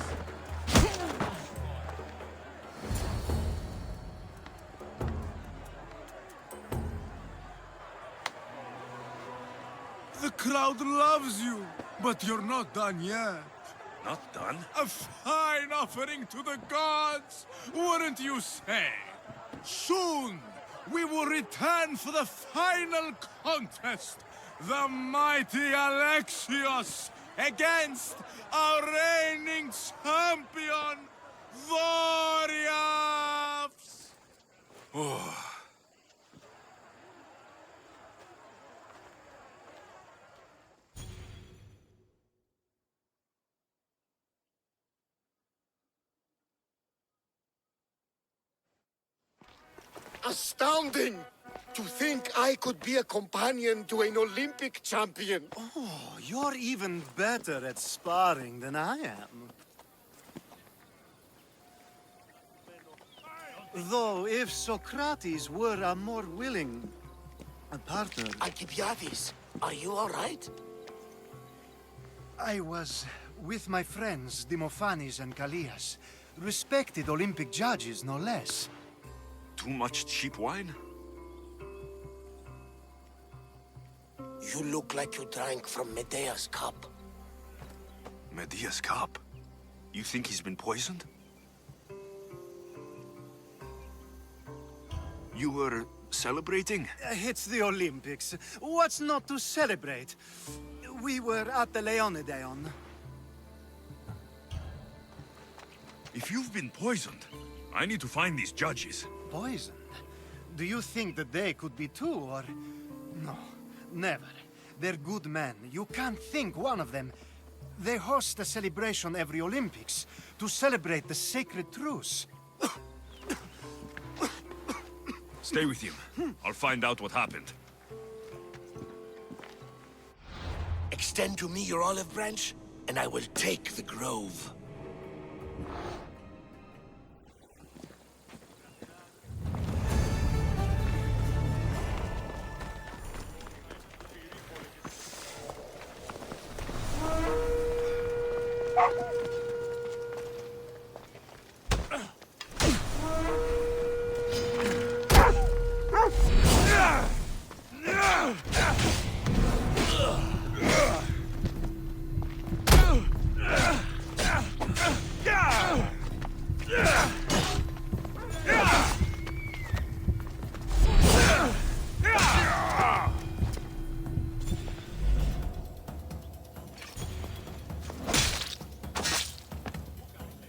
The crowd loves you, but you're not done yet. Not done? A fine offering to the gods, wouldn't you say? Soon, we will return for the final contest. The mighty Alexios against our reigning champion, Doriaths! Oh. Astounding! To think I could be a companion to an Olympic champion. Oh, you're even better at sparring than I am. Though, if Socrates were a more willing partner... Alcibiades, are you all right? I was with my friends, Demophanes and Callias. Respected Olympic judges, no less. Too much cheap wine? You look like you drank from Medea's cup. Medea's cup? You think he's been poisoned? You were celebrating? It's the Olympics. What's not to celebrate? We were at the Leonideon. If you've been poisoned, I need to find these judges. Poisoned? Do you think that they could be too, or... No, never. They're good men. You can't think one of them. They host a celebration every Olympics to celebrate the sacred truce. Stay with him. I'll find out what happened. Extend to me your olive branch, and I will take the grove.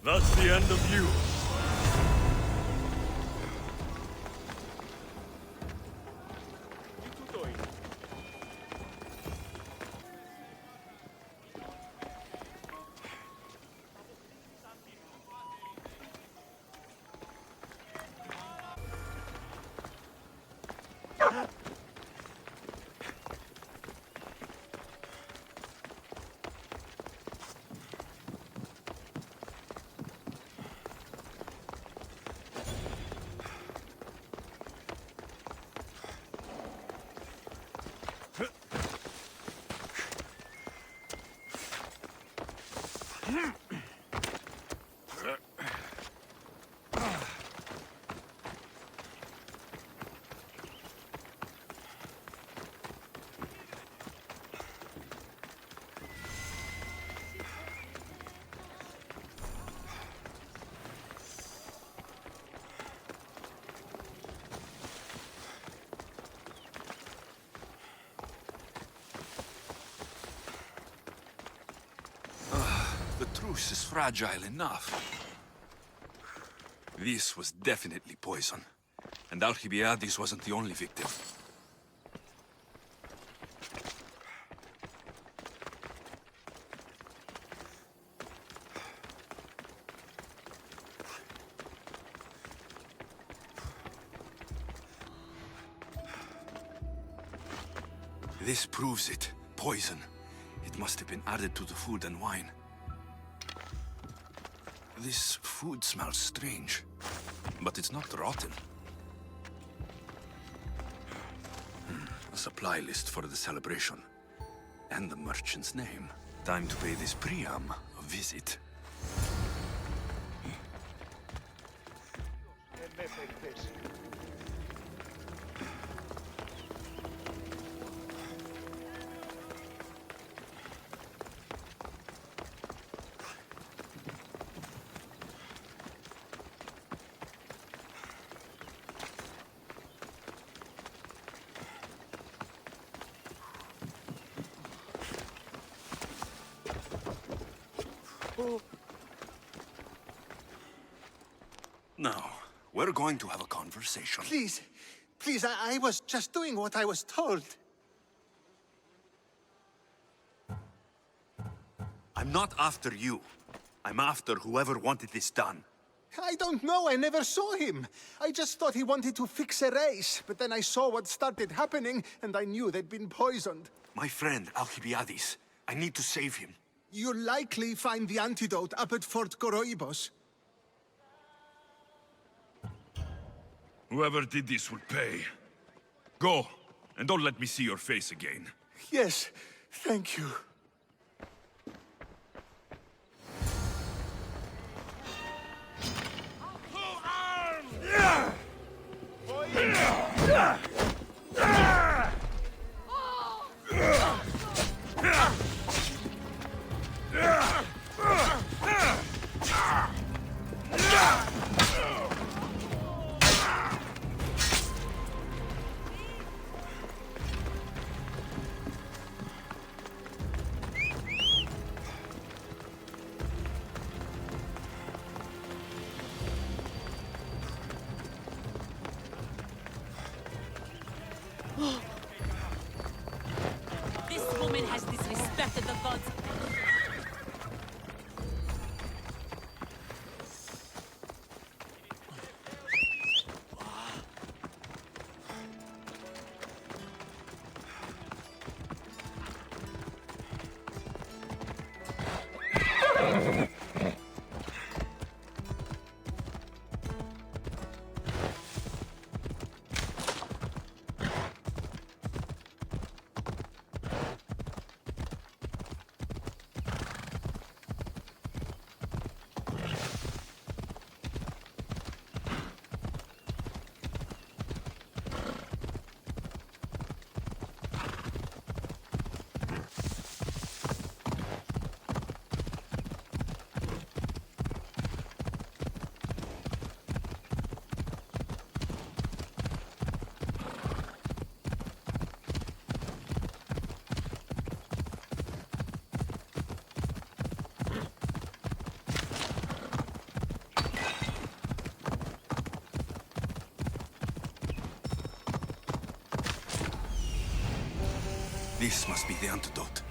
That's the end of you. The truce is fragile enough. This was definitely poison. And Alcibiades wasn't the only victim. This proves it. Poison. It must have been added to the food and wine. This food smells strange, but it's not rotten. A supply list for the celebration. And the merchant's name. Time to pay this Priam a visit. Now, we're going to have a conversation. Please, please, I was just doing what I was told. I'm not after you. I'm after whoever wanted this done. I don't know. I never saw him. I just thought he wanted to fix a race, but then I saw what started happening, and I knew they'd been poisoned. My friend, Alcibiades. I need to save him. You'll likely find the antidote up at Fort Coroibos. Whoever did this will pay. Go, and don't let me see your face again. Yes, thank you. This woman has disrespected the gods. This must be the antidote.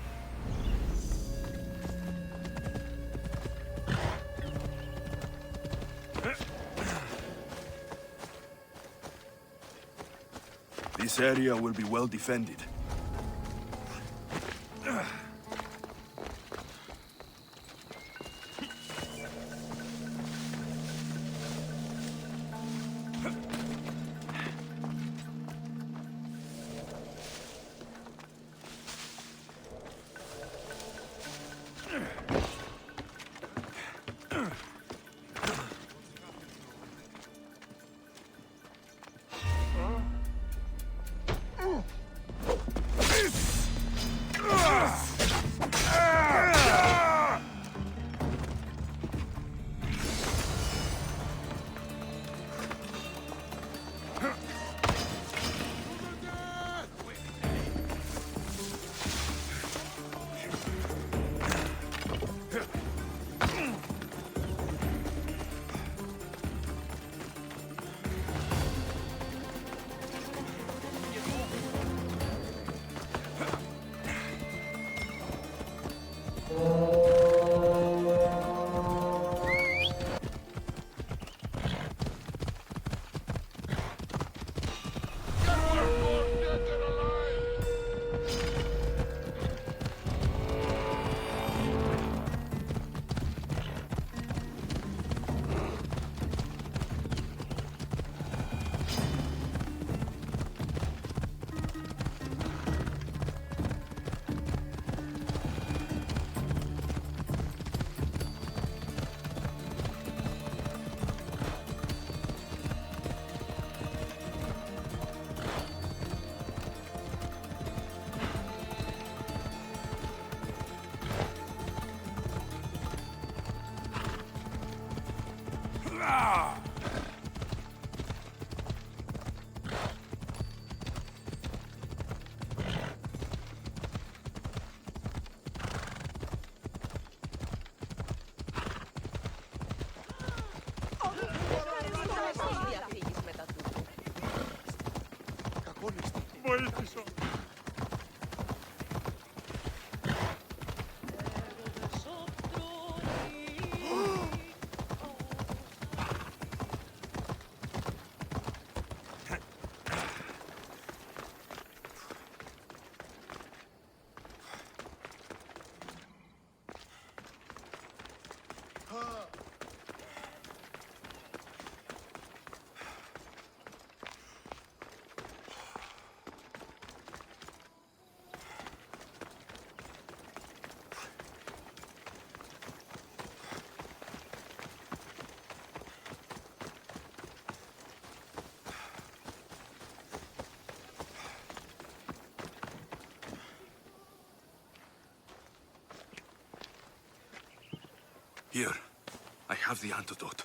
This area will be well defended. Here, I have the antidote.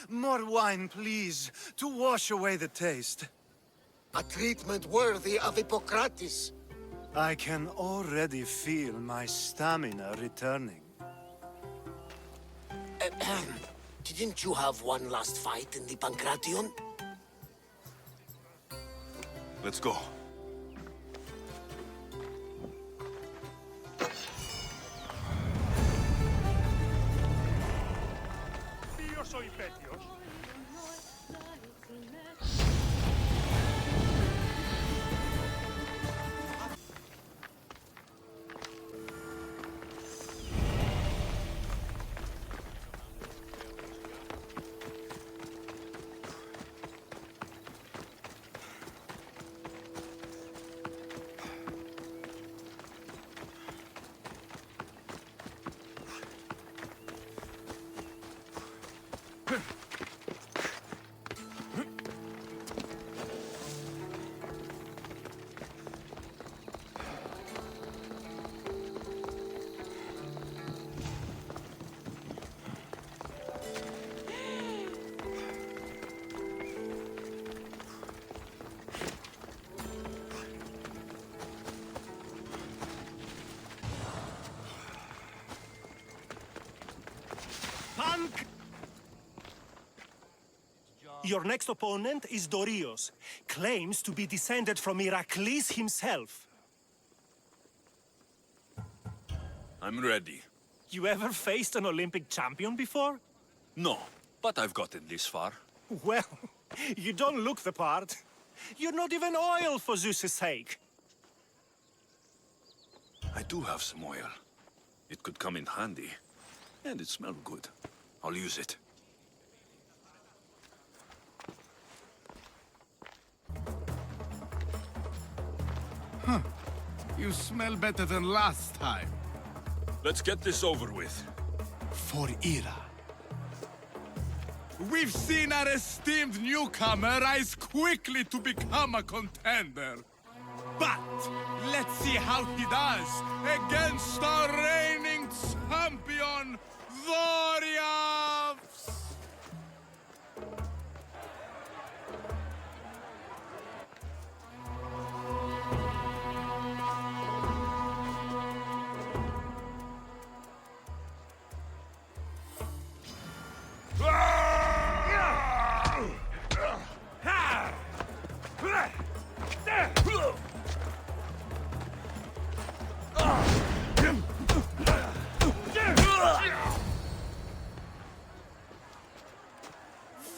More wine, please, to wash away the taste. A treatment worthy of Hippocrates. I can already feel my stamina returning. Didn't you have one last fight in the Pancration? Let's go. Ποιος ο υπέτειος? Your next opponent is Dorios. Claims to be descended from Heracles himself. I'm ready. You ever faced an Olympic champion before? No, but I've gotten this far. Well, you don't look the part. You're not even oil for Zeus's sake. I do have some oil. It could come in handy. And it smells good. I'll use it. Huh. You smell better than last time. Let's get this over with. For Ira. We've seen our esteemed newcomer rise quickly to become a contender. But let's see how he does against our reigning champion, Dorios!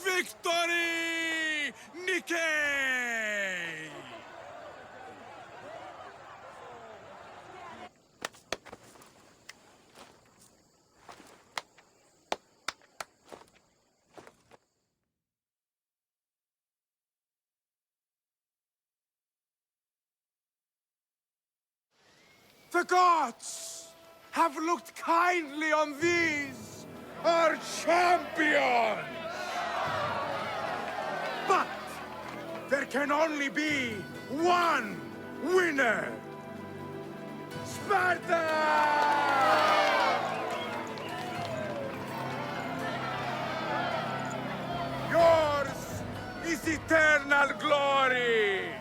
Victory! Nikkei! The gods have looked kindly on these, our champions! But there can only be one winner! Sparta! Yours is eternal glory!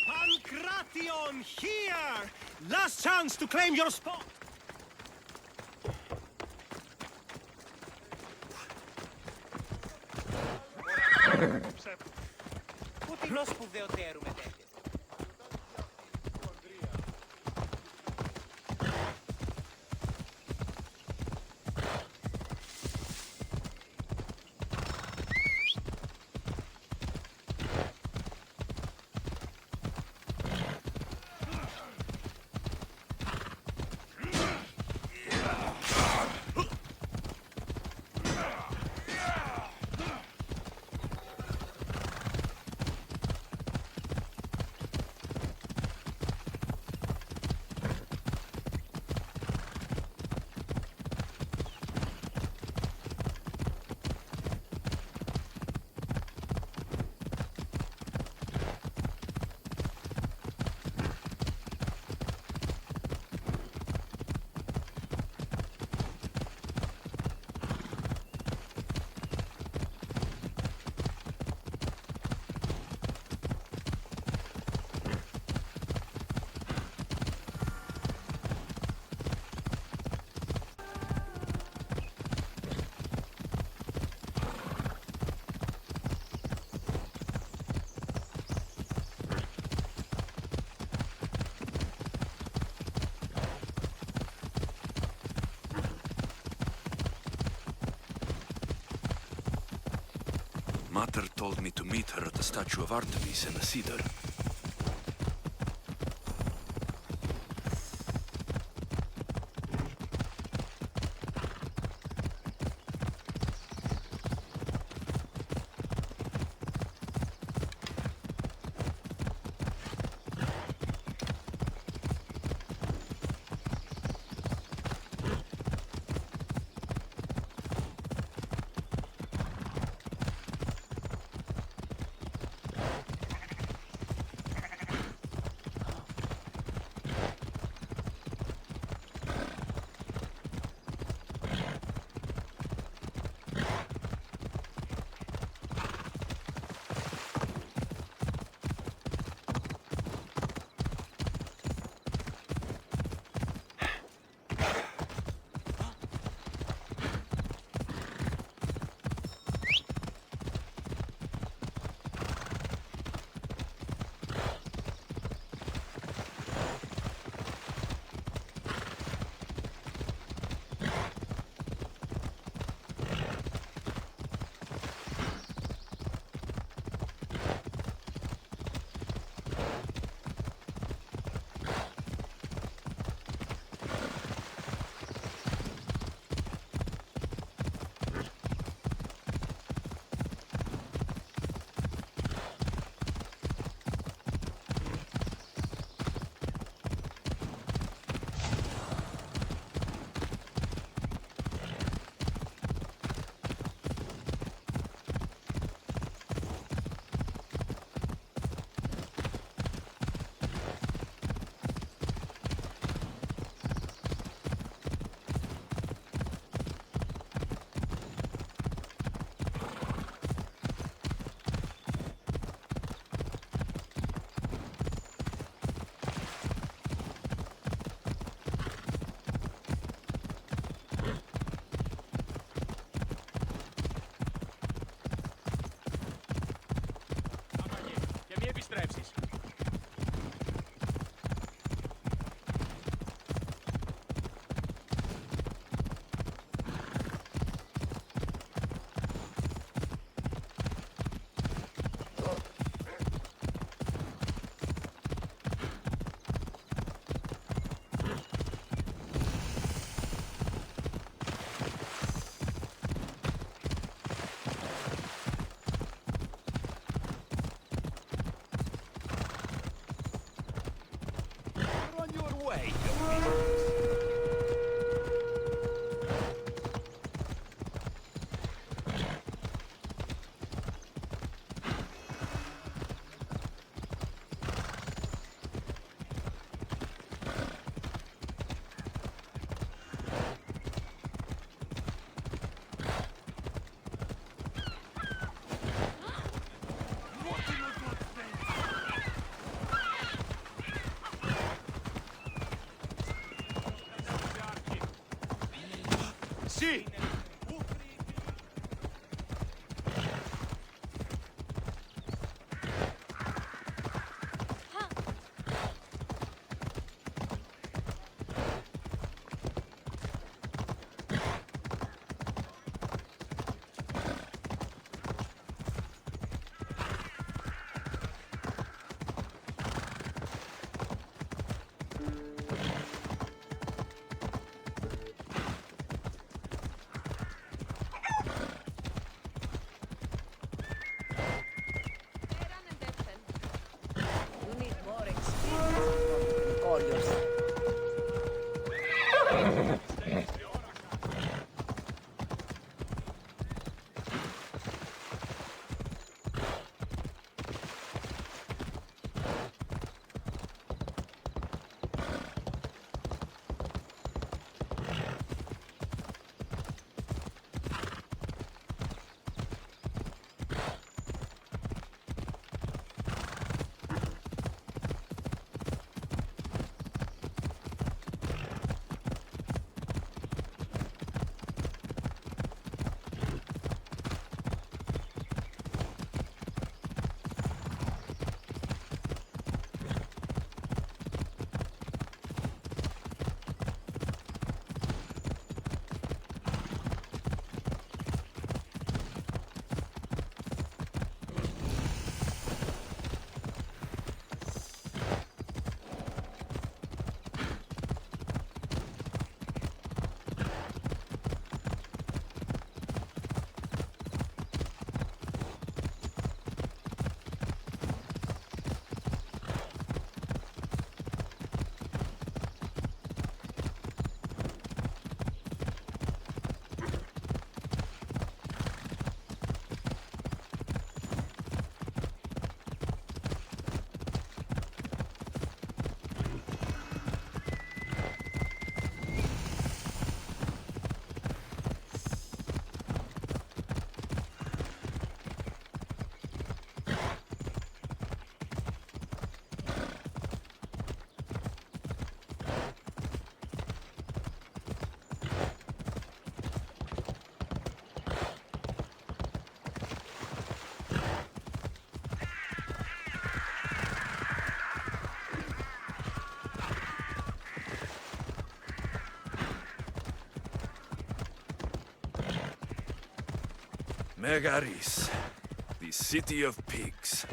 Pancration, here! Last chance to claim your spot! Πού την ως σπουδαιοτέρου μετέχετε. Mater told me to meet her at the statue of Artemis in the cedar. επιστρέψεις. Sì! Megaris, the city of pigs.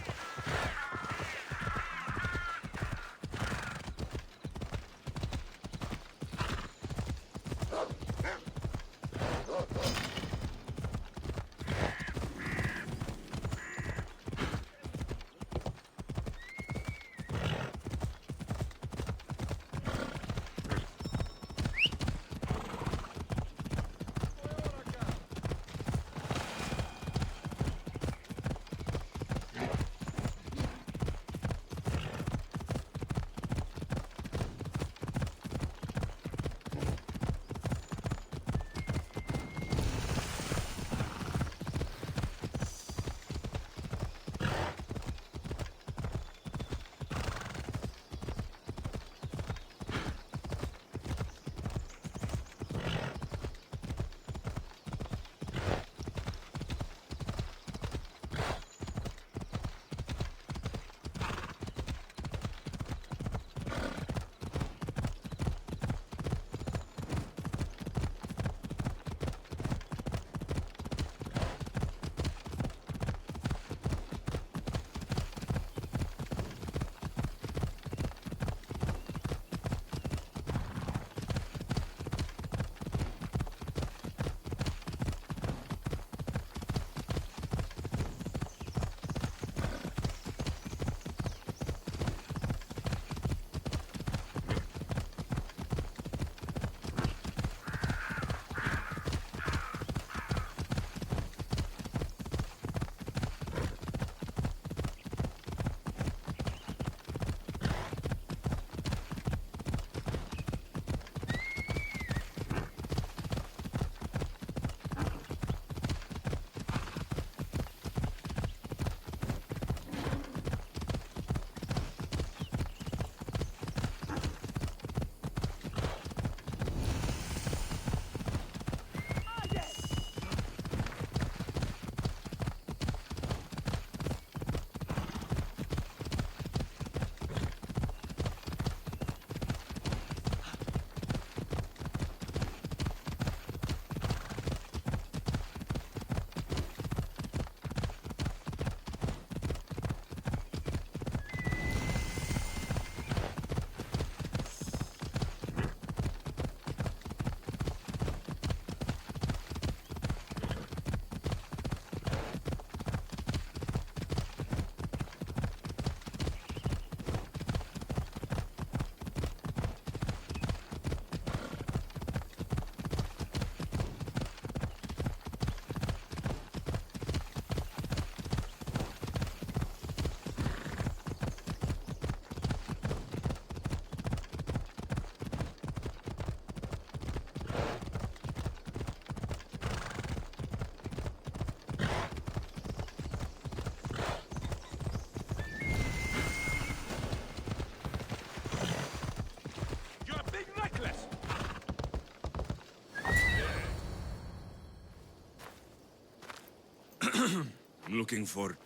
I'm looking for...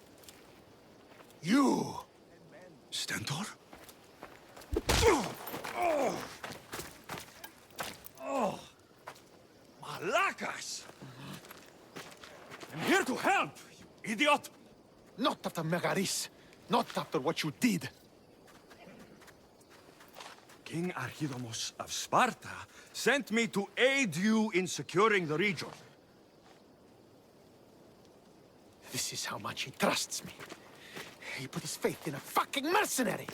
You! Stentor? Malacas! I'm here to help, you idiot! Not after Megaris. Not after what you did. King Archidamos of Sparta sent me to aid you in securing the region. This is how much he trusts me. He put his faith in a fucking mercenary!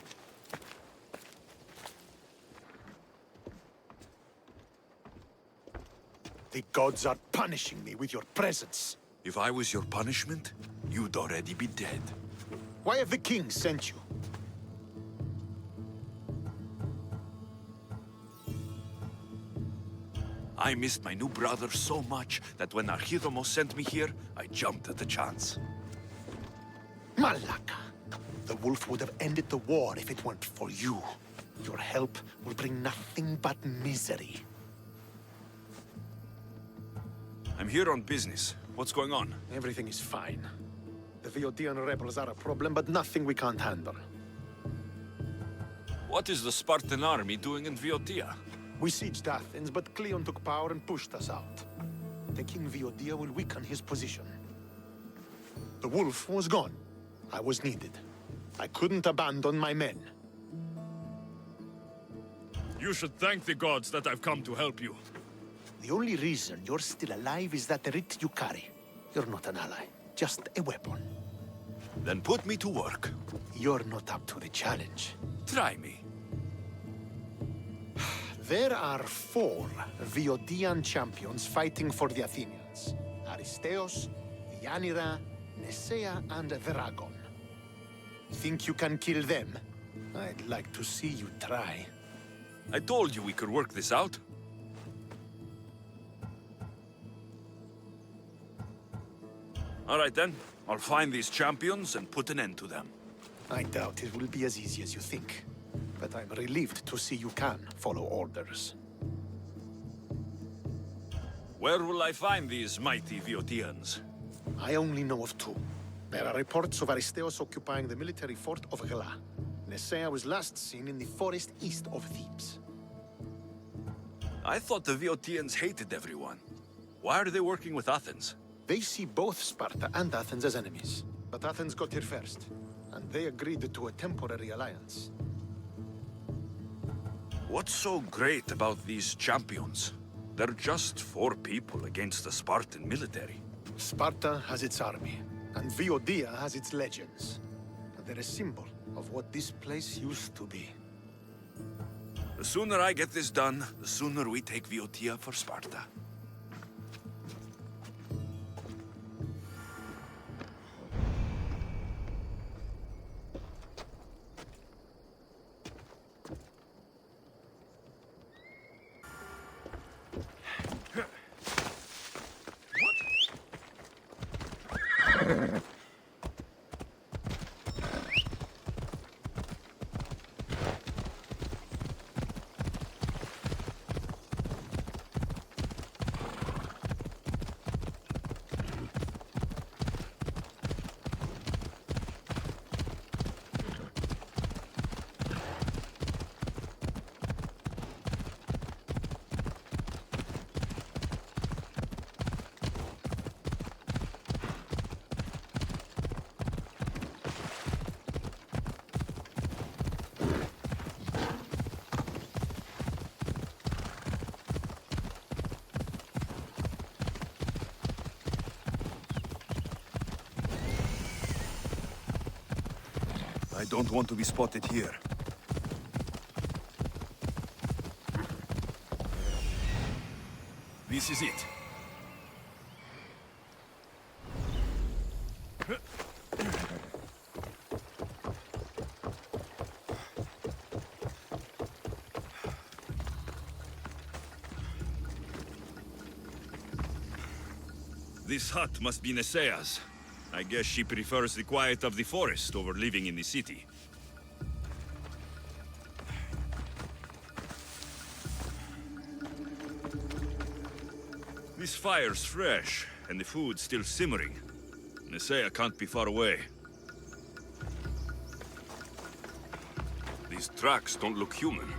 The gods are punishing me with your presence. If I was your punishment, you'd already be dead. Why have the kings sent you? I missed my new brother so much that when Archidamos sent me here, I jumped at the chance. Malaka! The wolf would have ended the war if it weren't for you. Your help will bring nothing but misery. I'm here on business. What's going on? Everything is fine. The Viodian rebels are a problem, but nothing we can't handle. What is the Spartan army doing in Viotia? We sieged Athens, but Cleon took power and pushed us out. Taking Viotia will weaken his position. The wolf was gone. I was needed. I couldn't abandon my men. You should thank the gods that I've come to help you. The only reason you're still alive is that writ you carry. You're not an ally, just a weapon. Then put me to work. You're not up to the challenge. Try me. There are 4 Viodian champions fighting for the Athenians. Aristeos, Yanira, Nesea, and Veragon. Think you can kill them? I'd like to see you try. I told you we could work this out. All right then. I'll find these champions and put an end to them. I doubt it will be as easy as you think. But I'm relieved to see you can follow orders. Where will I find these mighty Viodians? I only know of 2. There are reports of Aristeos occupying the military fort of Gela. Nesea was last seen in the forest east of Thebes. I thought the Viodians hated everyone. Why are they working with Athens? They see both Sparta and Athens as enemies. But Athens got here first, and they agreed to a temporary alliance. What's so great about these champions? They're just 4 people against the Spartan military. Sparta has its army, and Viodia has its legends. They're a symbol of what this place used to be. The sooner I get this done, the sooner we take Viotia for Sparta. I don't want to be spotted here. This is it. This hut must be Nesea's. I guess she prefers the quiet of the forest over living in the city. This fire's fresh, and the food's still simmering. Nesea can't be far away. These tracks don't look human.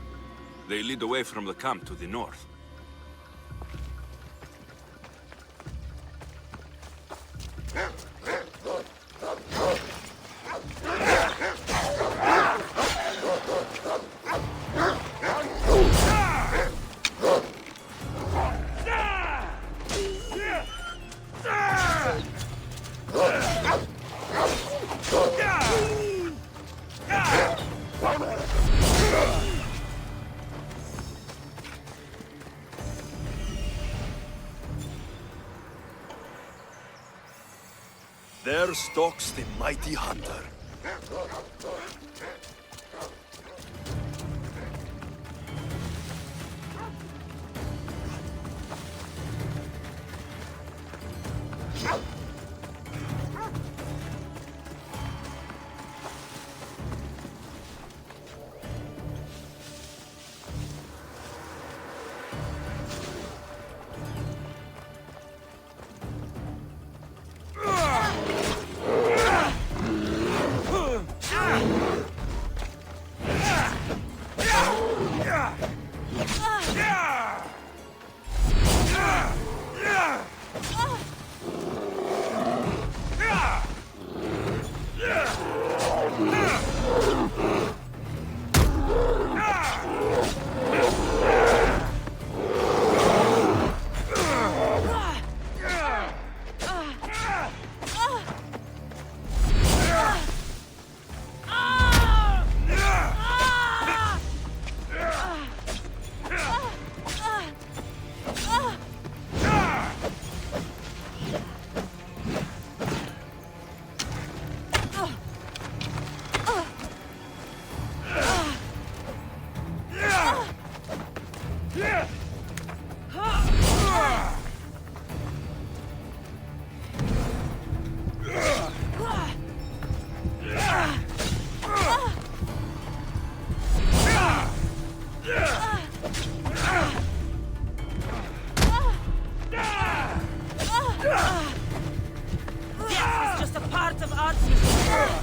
They lead away from the camp to the north. There stalks the mighty hunter. a part of Artemis.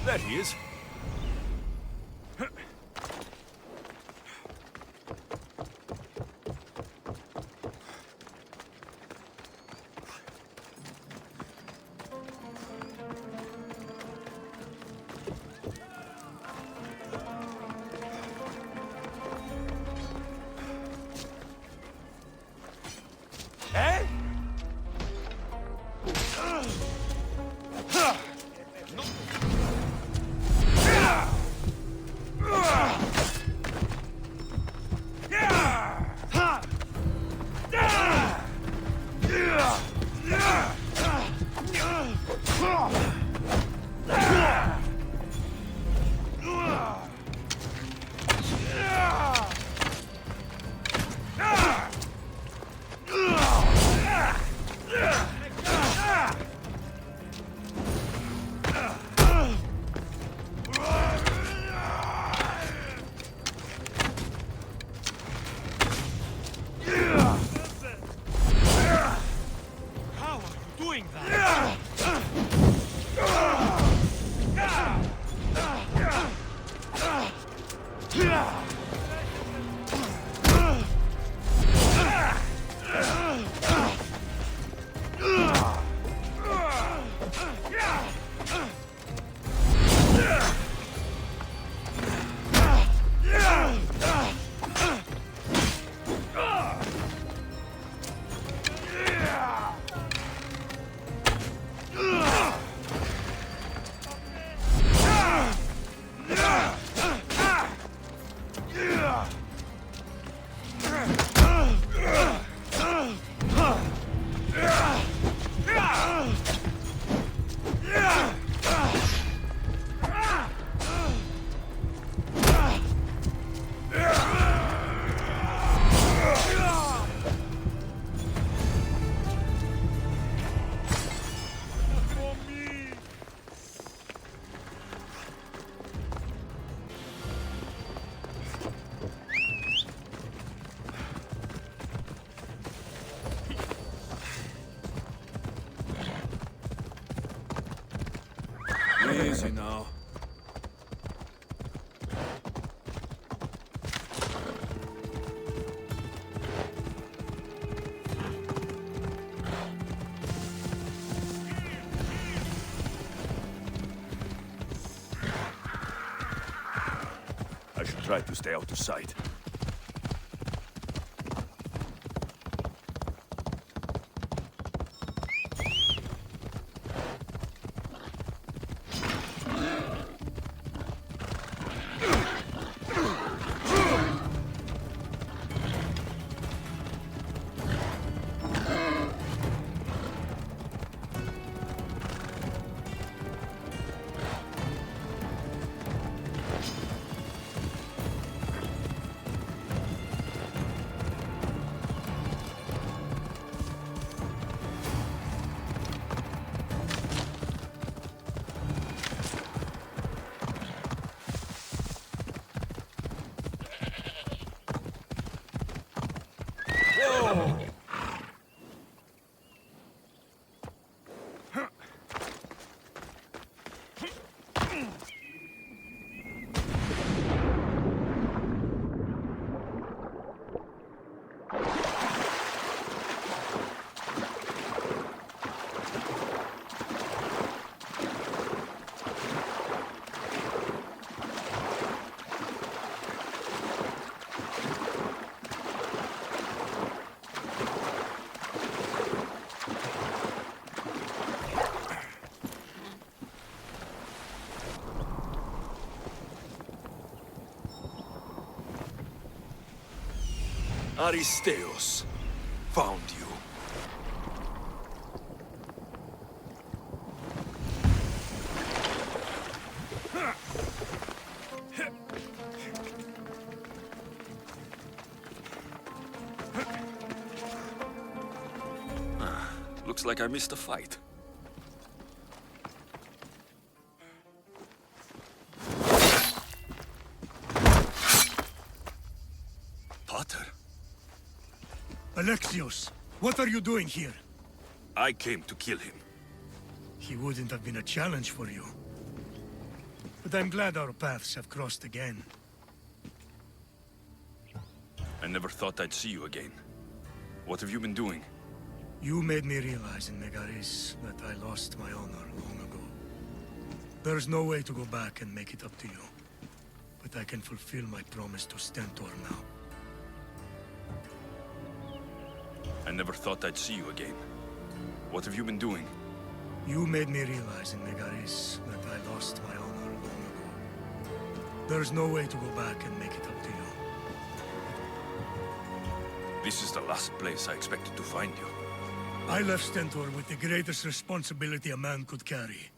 There he is. Eh? Easy now. I should try to stay out of sight. Aristeos found you. Looks like I missed a fight. Potter? Alexios, what are you doing here? I came to kill him. He wouldn't have been a challenge for you. But I'm glad our paths have crossed again. I never thought I'd see you again. What have you been doing? You made me realize in Megaris that I lost my honor long ago. There's no way to go back and make it up to you. But I can fulfill my promise to Stentor now. I never thought I'd see you again. What have you been doing? You made me realize in Megaris that I lost my honor long ago. There's no way to go back and make it up to you. This is the last place I expected to find you. I left Stentor with the greatest responsibility a man could carry.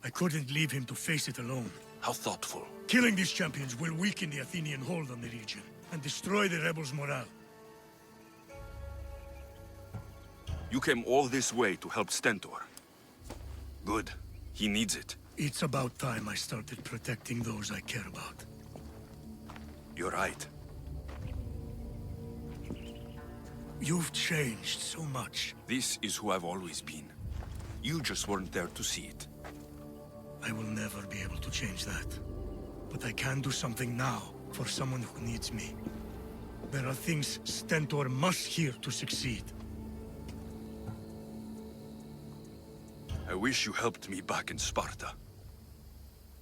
I couldn't leave him to face it alone. How thoughtful. Killing these champions will weaken the Athenian hold on the region and destroy the rebels' morale. You came all this way to help Stentor. Good. He needs it. It's about time I started protecting those I care about. You're right. You've changed so much. This is who I've always been. You just weren't there to see it. I will never be able to change that. But I can do something now for someone who needs me. There are things Stentor must hear to succeed. I wish you helped me back in Sparta.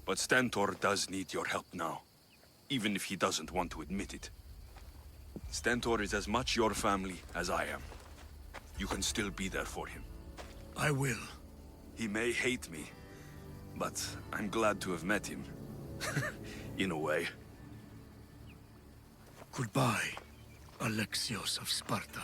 But Stentor does need your help now, even if he doesn't want to admit it. Stentor is as much your family as I am. You can still be there for him. I will. He may hate me, but I'm glad to have met him. In a way. Goodbye, Alexios of Sparta.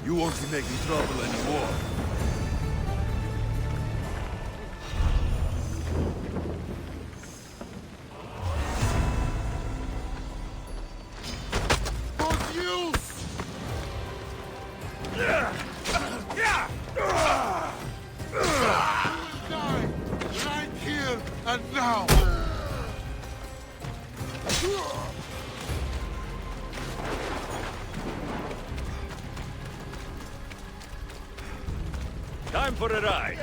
You won't be making trouble anymore. Good news! Die right here and now! Time for a ride.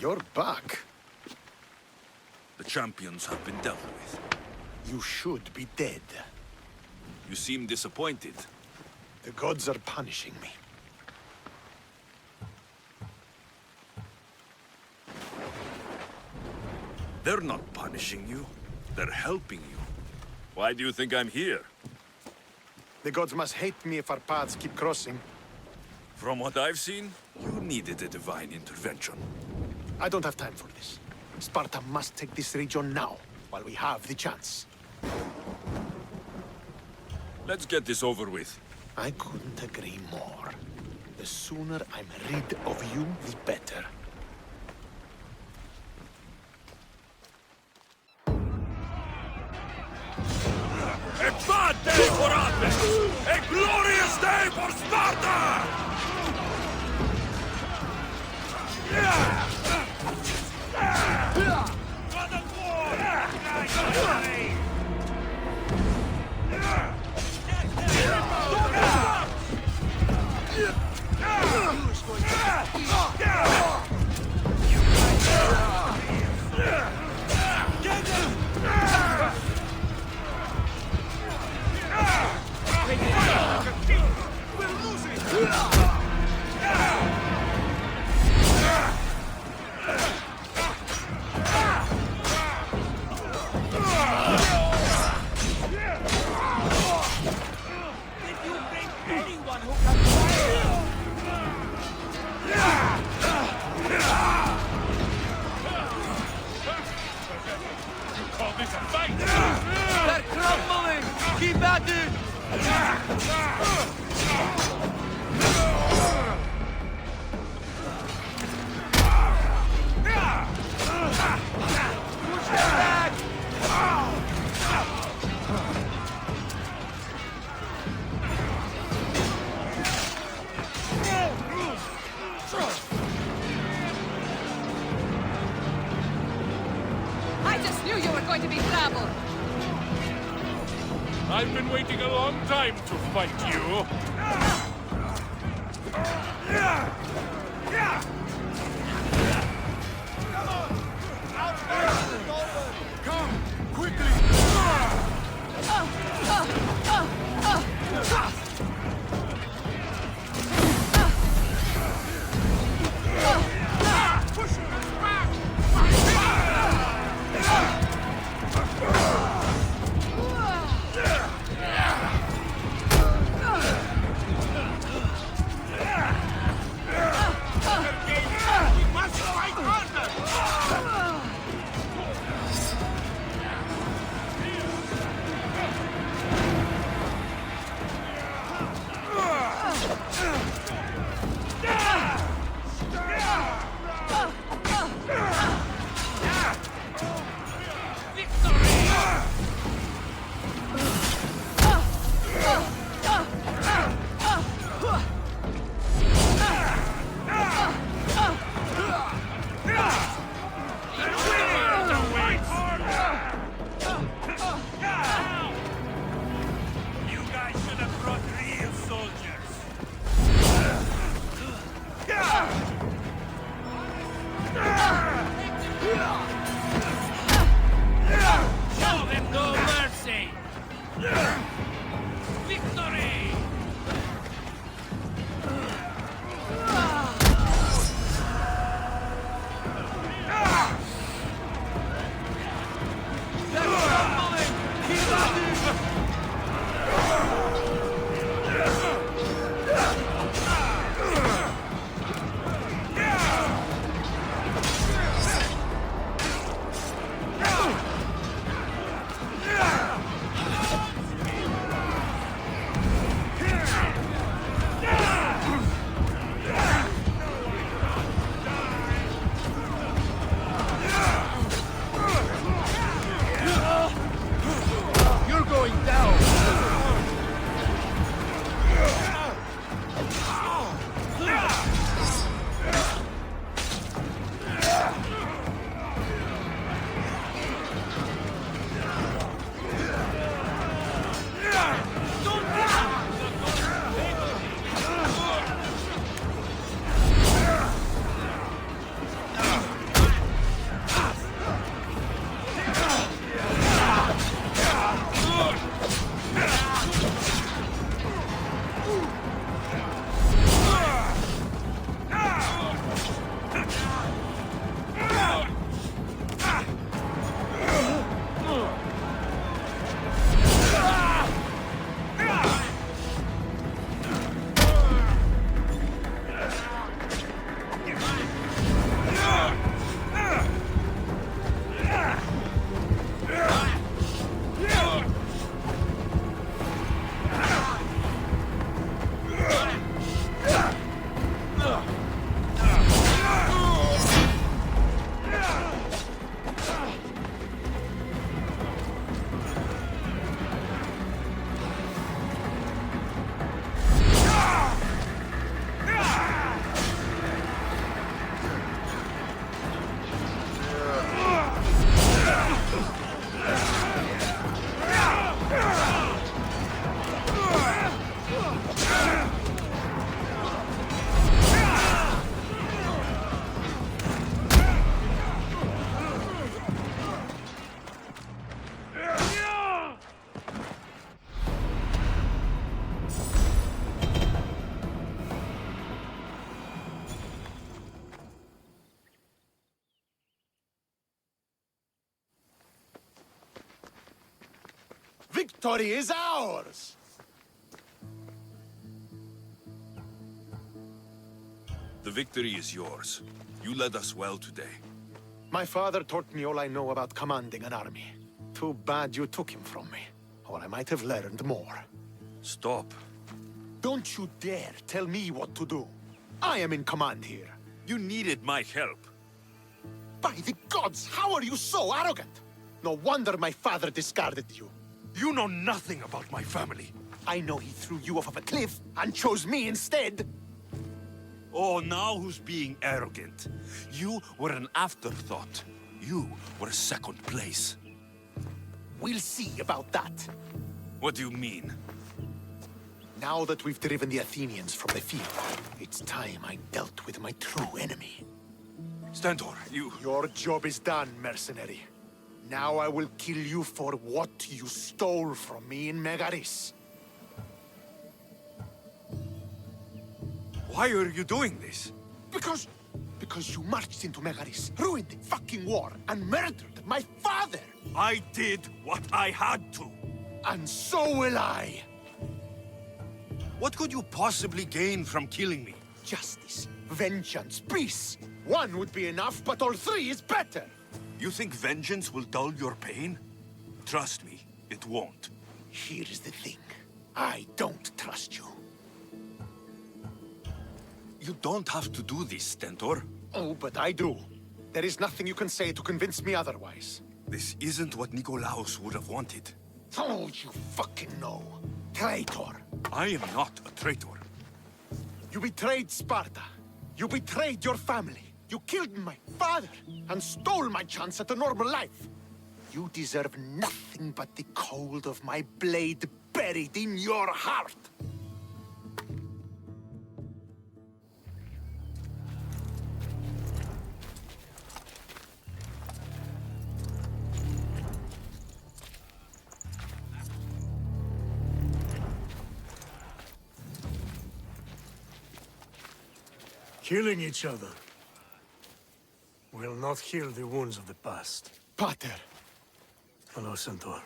You're back. The champions have been dealt with. You should be dead. You seem disappointed. The gods are punishing me. They're not punishing you. They're helping you. Why do you think I'm here? The gods must hate me if our paths keep crossing. From what I've seen, you needed a divine intervention. I don't have time for this. Sparta must take this region now, while we have the chance. Let's get this over with. I couldn't agree more. The sooner I'm rid of you, the better. A bad day for Athens! A glorious day for Sparta! They're crumbling! Keep at it! Push them back! I just knew you were going to be trouble. I've been waiting a long time to fight you. Come, quickly! Push him back! victory is ours! The victory is yours. You led us well today. My father taught me all I know about commanding an army. Too bad you took him from me, or I might have learned more. Stop. Don't you dare tell me what to do. I am in command here. You needed my help. By the gods, how are you so arrogant? No wonder my father discarded you. You know nothing about my family. I know he threw you off of a cliff and chose me instead. Oh, now who's being arrogant? You were an afterthought. You were second place. We'll see about that. What do you mean? Now that we've driven the Athenians from the field, it's time I dealt with my true enemy. Stentor, you... Your job is done, mercenary. Now I will kill you for what you stole from me in Megaris. Why are you doing this? Because you marched into Megaris, ruined the fucking war, and murdered my father! I did what I had to. And so will I! What could you possibly gain from killing me? Justice, vengeance, peace. One would be enough, but all three is better. You think vengeance will dull your pain? Trust me, it won't. Here's the thing. I don't trust you. You don't have to do this, Stentor. Oh, but I do. There is nothing you can say to convince me otherwise. This isn't what Nikolaos would have wanted. Oh, you fucking know. Traitor. I am not a traitor. You betrayed Sparta. You betrayed your family. You killed my father and stole my chance at a normal life. You deserve nothing but the cold of my blade buried in your heart. Killing each other will not heal the wounds of the past. Pater! Hello, Centaur.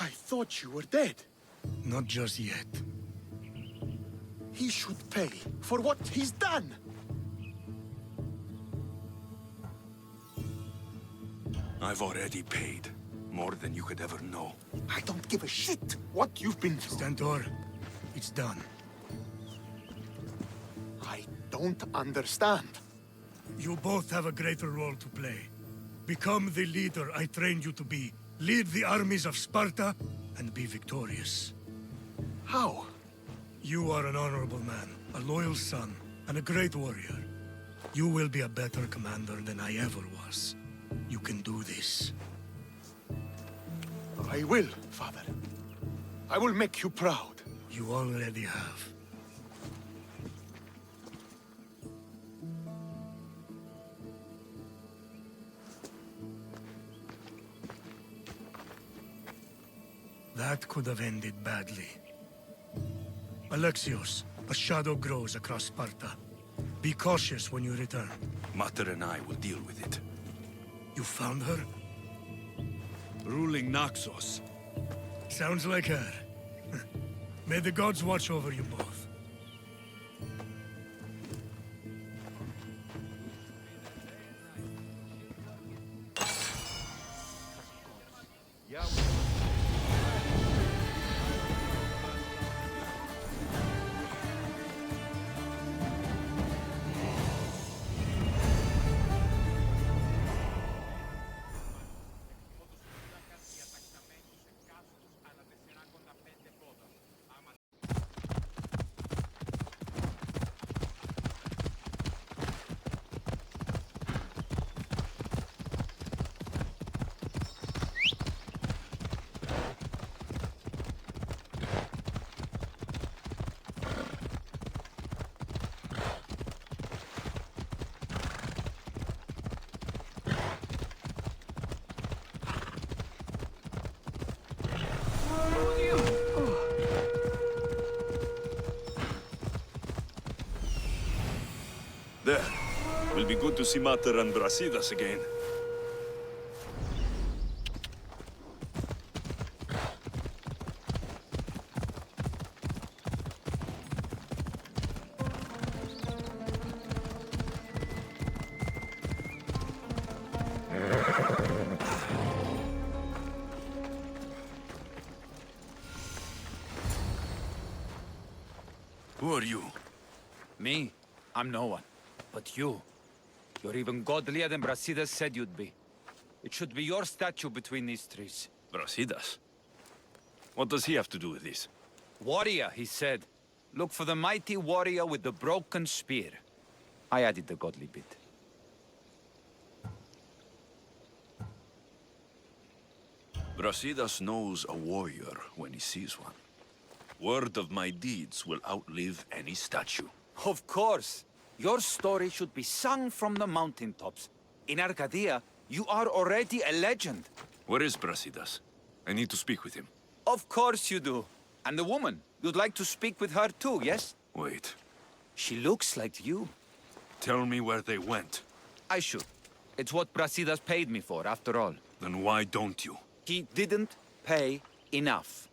I thought you were dead. Not just yet. He should pay for what he's done. I've already paid. More than you could ever know. I don't give a shit what you've been through. Stentor, it's done. I don't understand. You both have a greater role to play. Become the leader I trained you to be. Lead the armies of Sparta and be victorious. How? You are an honorable man, a loyal son, and a great warrior. You will be a better commander than I ever was. You can do this. I will, Father. I will make you proud. You already have. That could have ended badly. Alexios, a shadow grows across Sparta. Be cautious when you return. Mater and I will deal with it. You found her? Ruling Naxos. Sounds like her. May the gods watch over you both. There. Will be good to see Mater and Brasidas again. Who are you? Me? I'm no one. But you. You're even godlier than Brasidas said you'd be. It should be your statue between these trees. Brasidas? What does he have to do with this? Warrior, he said. Look for the mighty warrior with the broken spear. I added the godly bit. Brasidas knows a warrior when he sees one. Word of my deeds will outlive any statue. Of course. Your story should be sung from the mountaintops. In Arcadia, you are already a legend. Where is Brasidas? I need to speak with him. Of course you do. And the woman, you'd like to speak with her too, yes? Wait. She looks like you. Tell me where they went. I should. It's what Brasidas paid me for, after all. Then why don't you? He didn't pay enough.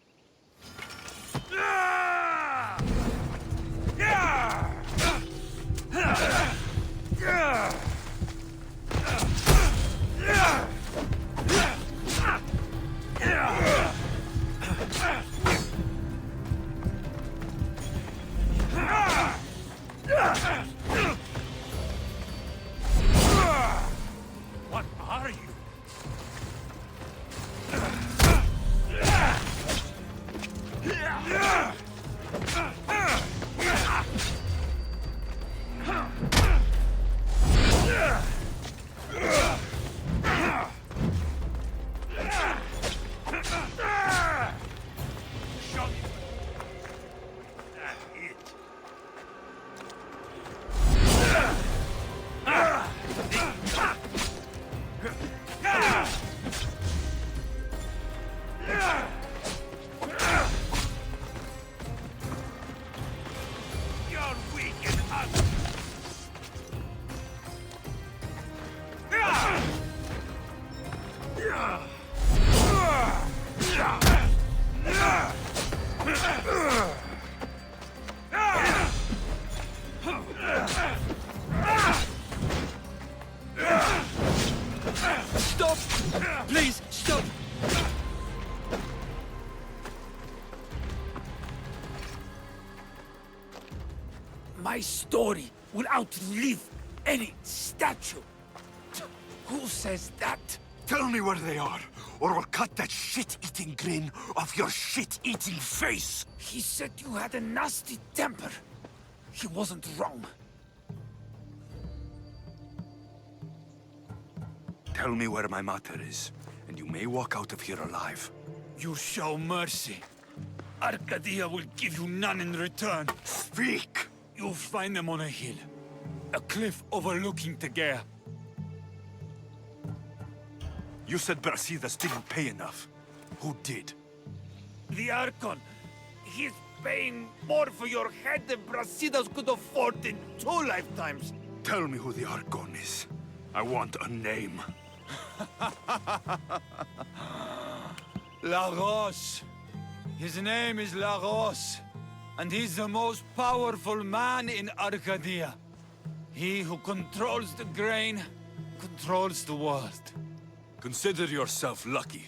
What are you? Stop! Please, stop! My story will outlive any statue. Who says that? Tell me where they are, or we'll cut that shit-eating grin off your shit-eating face! He said you had a nasty temper. He wasn't wrong. Tell me where my mater is, and you may walk out of here alive. You show mercy. Arcadia will give you none in return. Speak! You'll find them on a hill. A cliff overlooking Tegea. You said Brasidas didn't pay enough. Who did? The Archon. He's paying more for your head than Brasidas could afford in 2 lifetimes. Tell me who the Archon is. I want a name. Lagos. His name is Lagos. And he's the most powerful man in Arcadia. He who controls the grain, controls the world. Consider yourself lucky.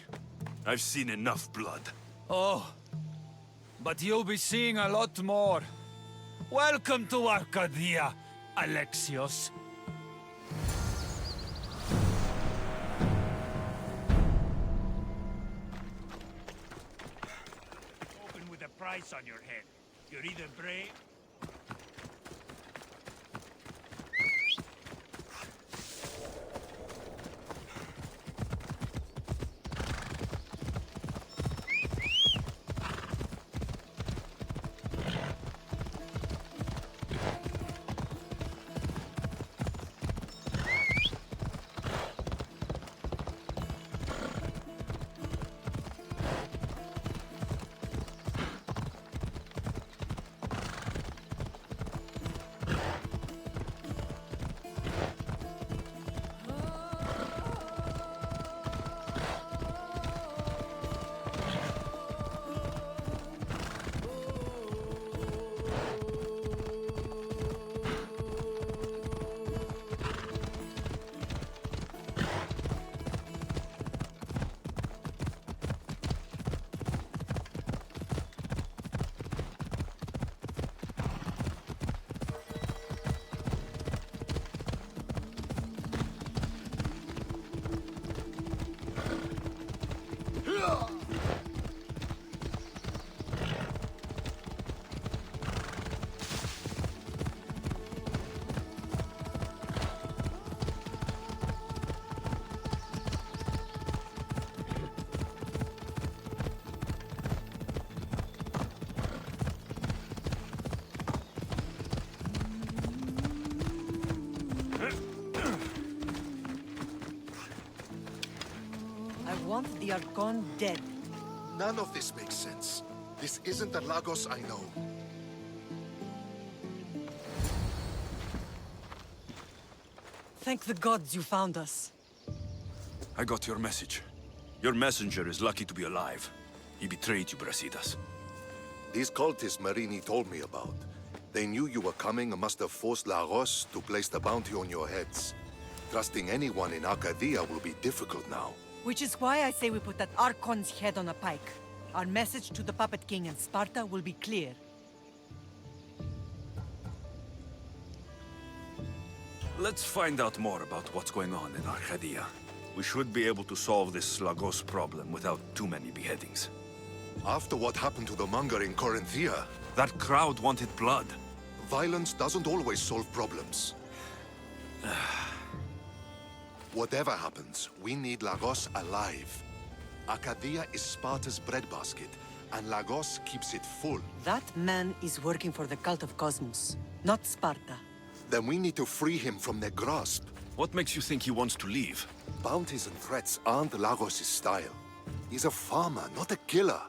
I've seen enough blood. Oh, but you'll be seeing a lot more. Welcome to Arcadia, Alexios. Open with a price on your head. You're either brave... I want the Archon dead. None of this makes sense. This isn't the Lagos I know. Thank the gods you found us. I got your message. Your messenger is lucky to be alive. He betrayed you, Brasidas. These cultists Marini told me about. They knew you were coming and must have forced Lagos to place the bounty on your heads. Trusting anyone in Arcadia will be difficult now. Which is why I say we put that Archon's head on a pike. Our message to the Puppet King and Sparta will be clear. Let's find out more about what's going on in Arcadia. We should be able to solve this Lagos problem without too many beheadings. After what happened to the monger in Corinthia... That crowd wanted blood. Violence doesn't always solve problems. Whatever happens, we need Lagos alive. Arcadia is Sparta's breadbasket, and Lagos keeps it full. That man is working for the cult of Cosmos, not Sparta. Then we need to free him from their grasp. What makes you think he wants to leave? Bounties and threats aren't Lagos' style. He's a farmer, not a killer.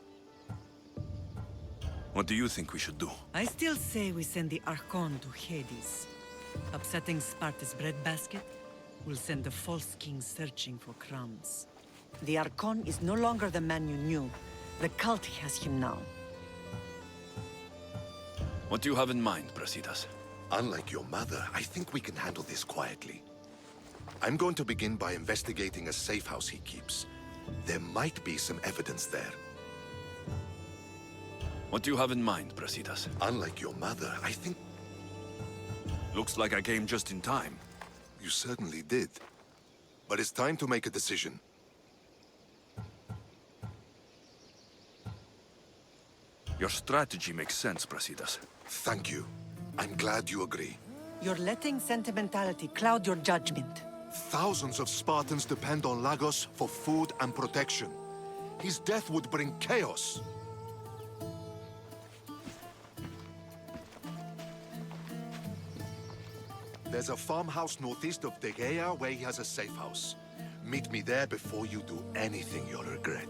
What do you think we should do? I still say we send the Archon to Hades. Upsetting Sparta's breadbasket will send the false king searching for crumbs. The Archon is no longer the man you knew. The cult has him now. What do you have in mind, Brasidas? Unlike your mother, I think we can handle this quietly. I'm going to begin by investigating a safe house he keeps. There might be some evidence there. What do you have in mind, Brasidas? Unlike your mother, I think... Looks like I came just in time. You certainly did. But it's time to make a decision. Your strategy makes sense, Brasidas. Thank you. I'm glad you agree. You're letting sentimentality cloud your judgment. Thousands of Spartans depend on Lagos for food and protection. His death would bring chaos. There's a farmhouse northeast of Tegea where he has a safe house. Meet me there before you do anything you'll regret.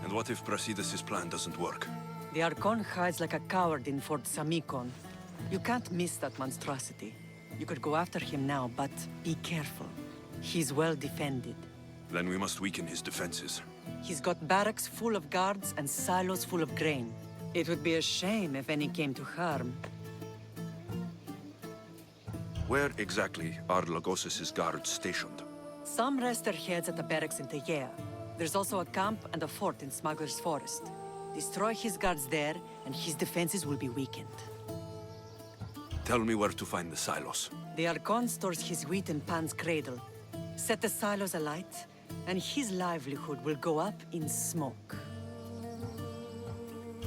And what if Brasidas' plan doesn't work? The Archon hides like a coward in Fort Samikon. You can't miss that monstrosity. You could go after him now, but be careful. He's well defended. Then we must weaken his defenses. He's got barracks full of guards and silos full of grain. It would be a shame if any came to harm. Where exactly are Lagos' guards stationed? Some rest their heads at the barracks in Tegea. There's also a camp and a fort in Smuggler's Forest. Destroy his guards there, and his defenses will be weakened. Tell me where to find the silos. The Archon stores his wheat in Pan's cradle. Set the silos alight, and his livelihood will go up in smoke.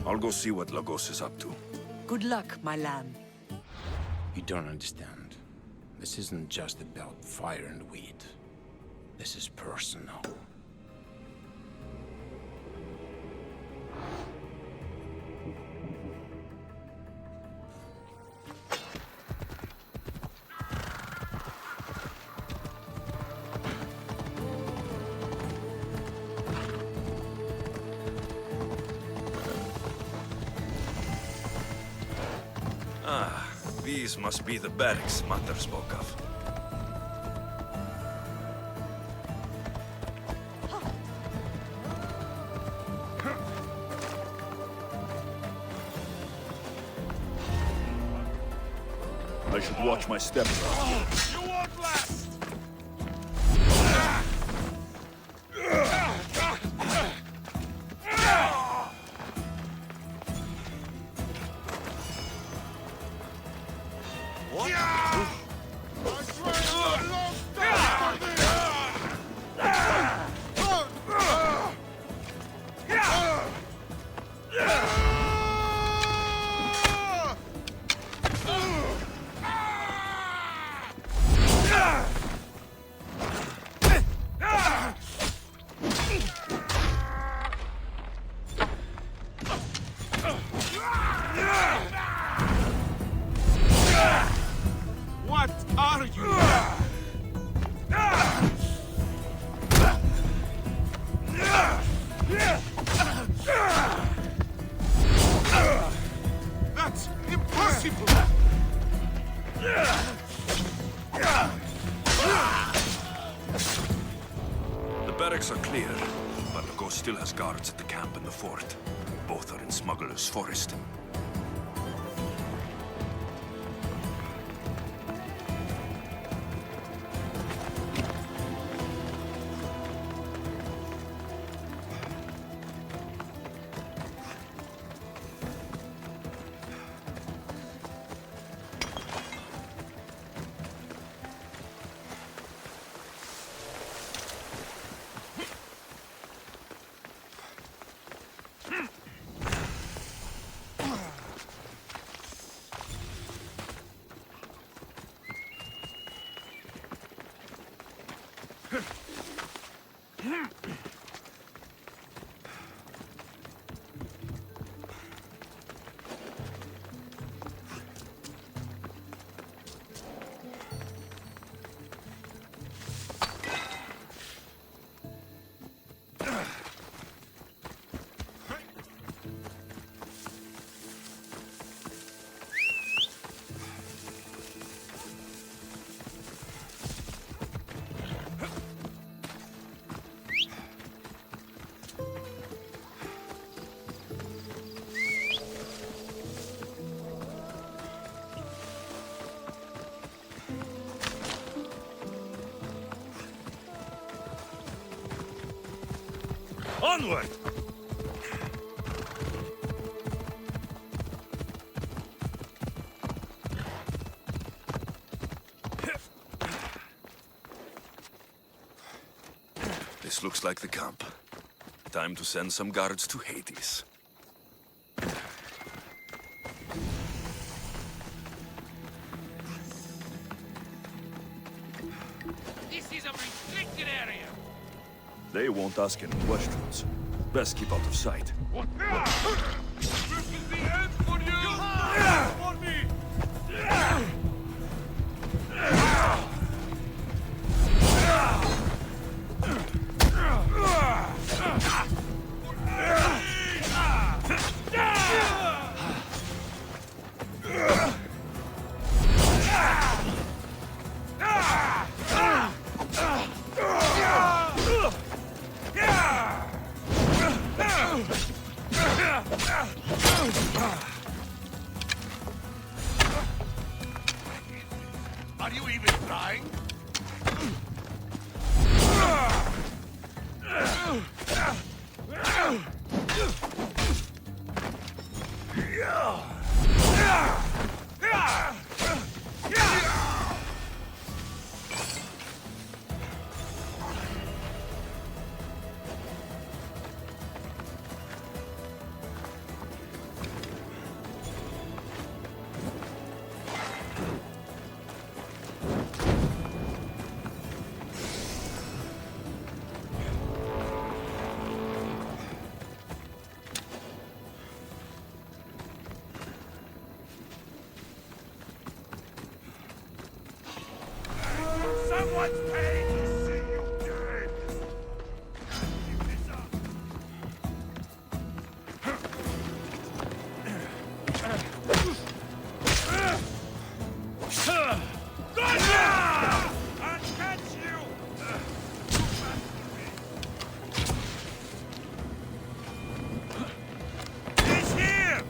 I'll go see what Lagos is up to. Good luck, my lamb. You don't understand. This isn't just about fire and weed. This is personal. These must be the barracks Mater spoke of. I should watch my step. You won't last! What are you? That's impossible! The barracks are clear, but the ghost still has guards at the camp and the fort. Both are in Smuggler's Forest. Onward! This looks like the camp. Time to send some guards to Hades. This is a restricted area! They won't ask any questions. Best keep out of sight. This is the end for you! For me! Are you even trying? Someone's paid to see you dead! Gotcha! I'll catch you! He's here!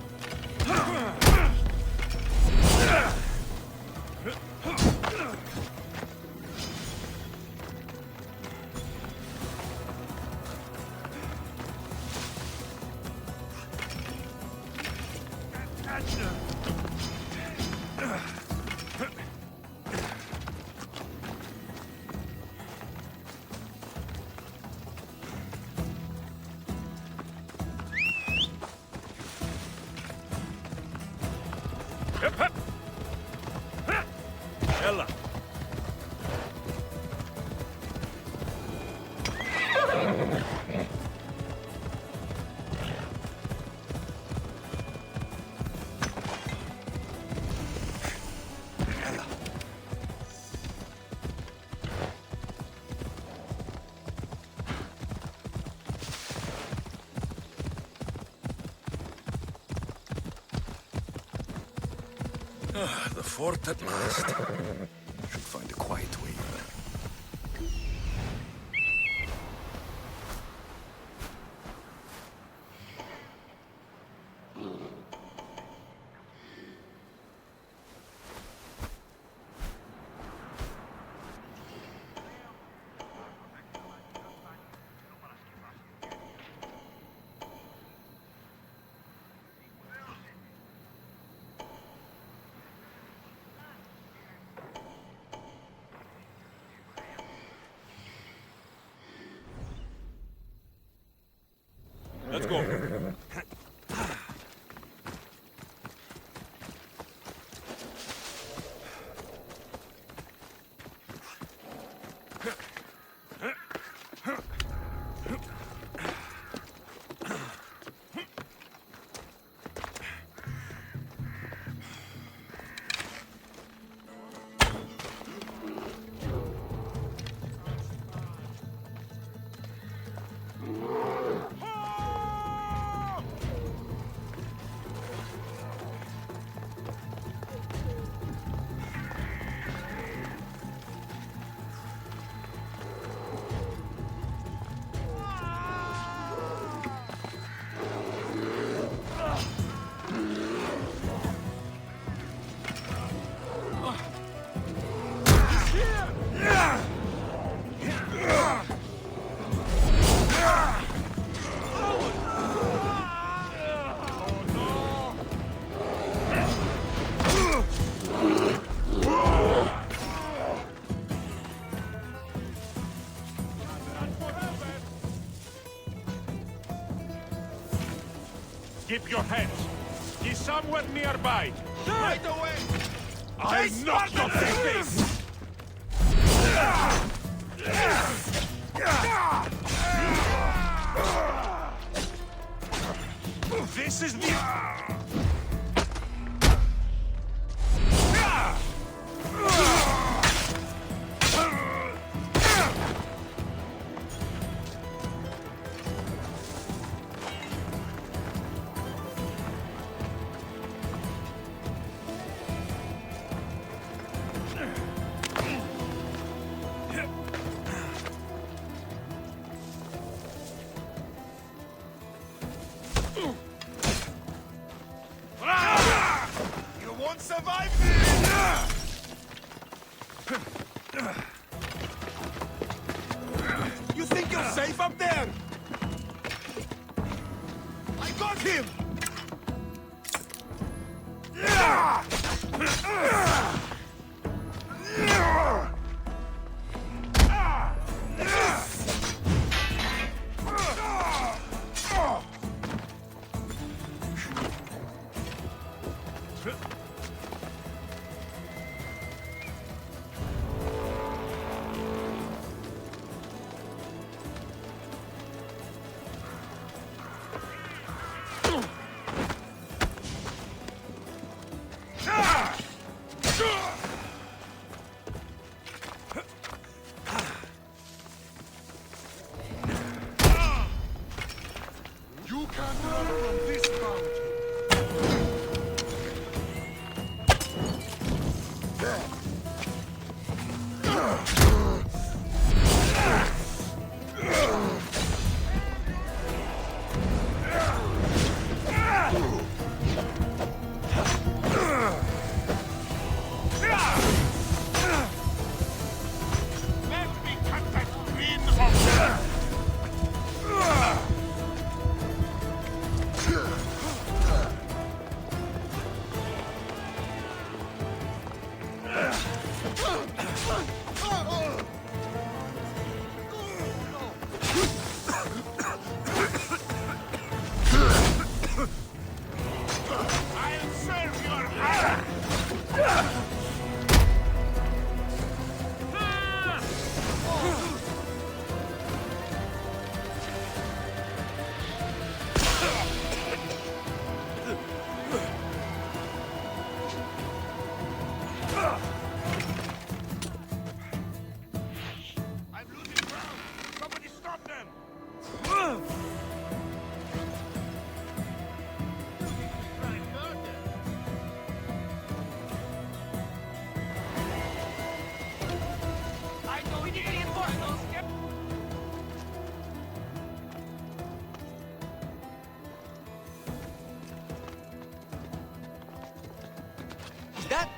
Ella! The fort at last. Should find a quiet way in. Let's go. Keep your hands. He's somewhere nearby. Right away! I'll knock your face! This is the... You won't survive this! You think you're safe up there? I got him! You can't run from this bounty. Let me cut that green off! I'll serve your hand! that?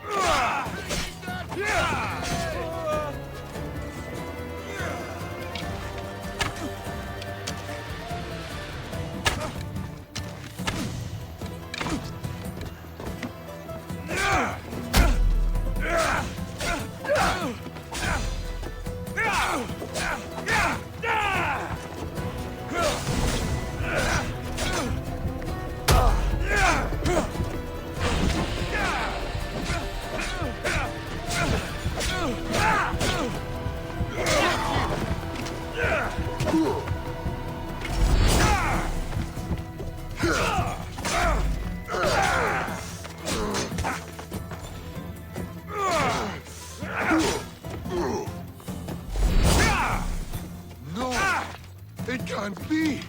No! It can't be!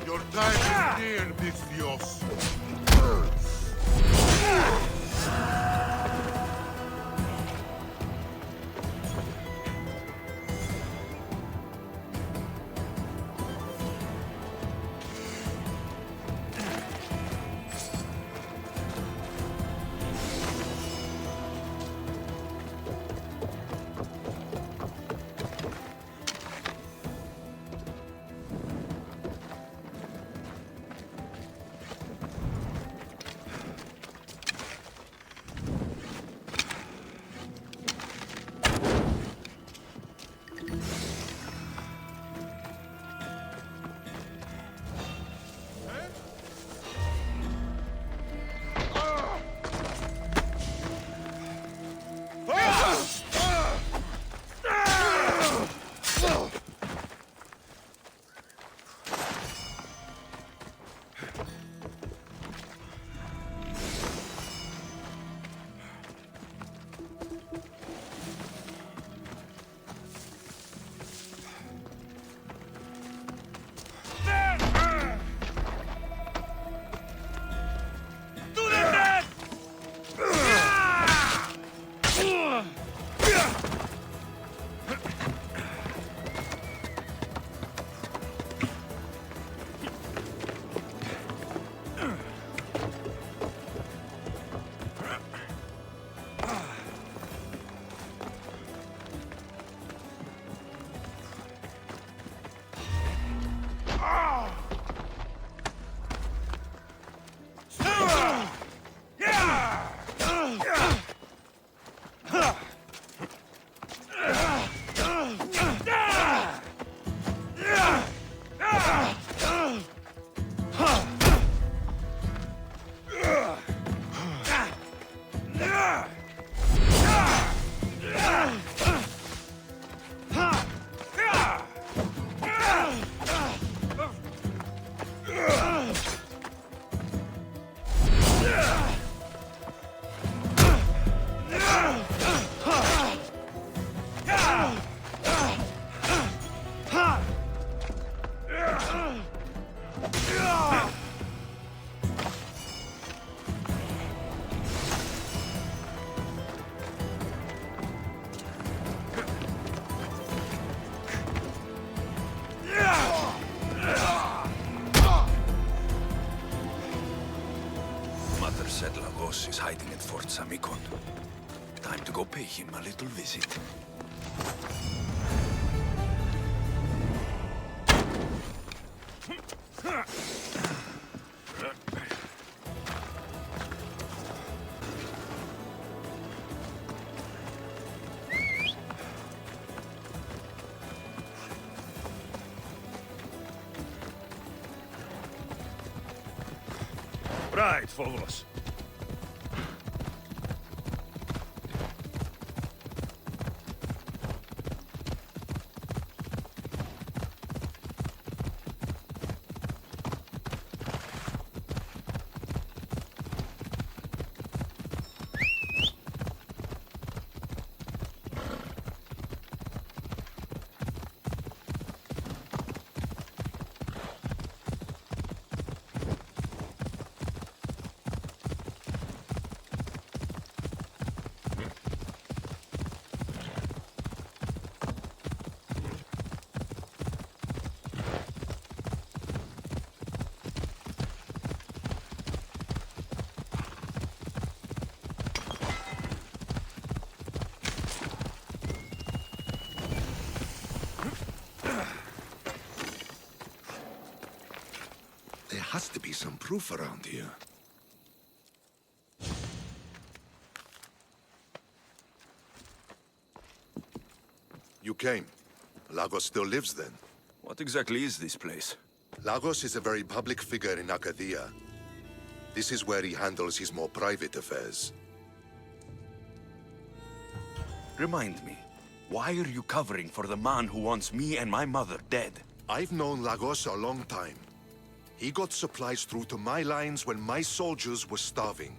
Your time is near, Vizios. Mother said Lagos is hiding at Fort Samikon. Time to go pay him a little visit. Right, Phobos. has to be some proof around here. You came. Lagos still lives then? What exactly is this place? Lagos is a very public figure in Arcadia. This is where he handles his more private affairs. Remind me, why are you covering for the man who wants me and my mother dead? I've known Lagos a long time. He got supplies through to my lines when my soldiers were starving.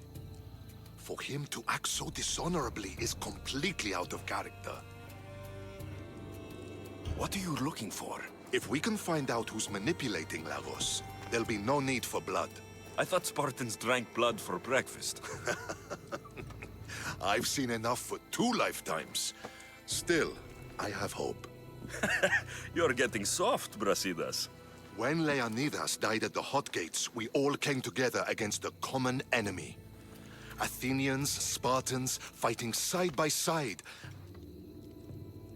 For him to act so dishonorably is completely out of character. What are you looking for? If we can find out who's manipulating Lagos, there'll be no need for blood. I thought Spartans drank blood for breakfast. I've seen enough for 2 lifetimes. Still, I have hope. You're getting soft, Brasidas. When Leonidas died at the Hot Gates, we all came together against a common enemy. Athenians, Spartans, fighting side by side.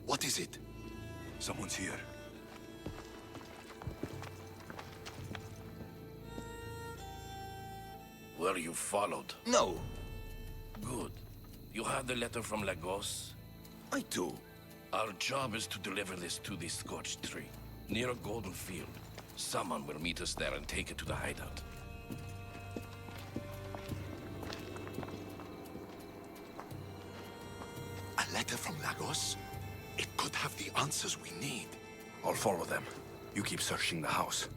What is it? Someone's here. Were you followed? No. Good. You have the letter from Lagos? I do. Our job is to deliver this to the scorched tree, near a golden field. Someone will meet us there and take it to the hideout. A letter from Lagos? It could have the answers we need. I'll follow them. You keep searching the house.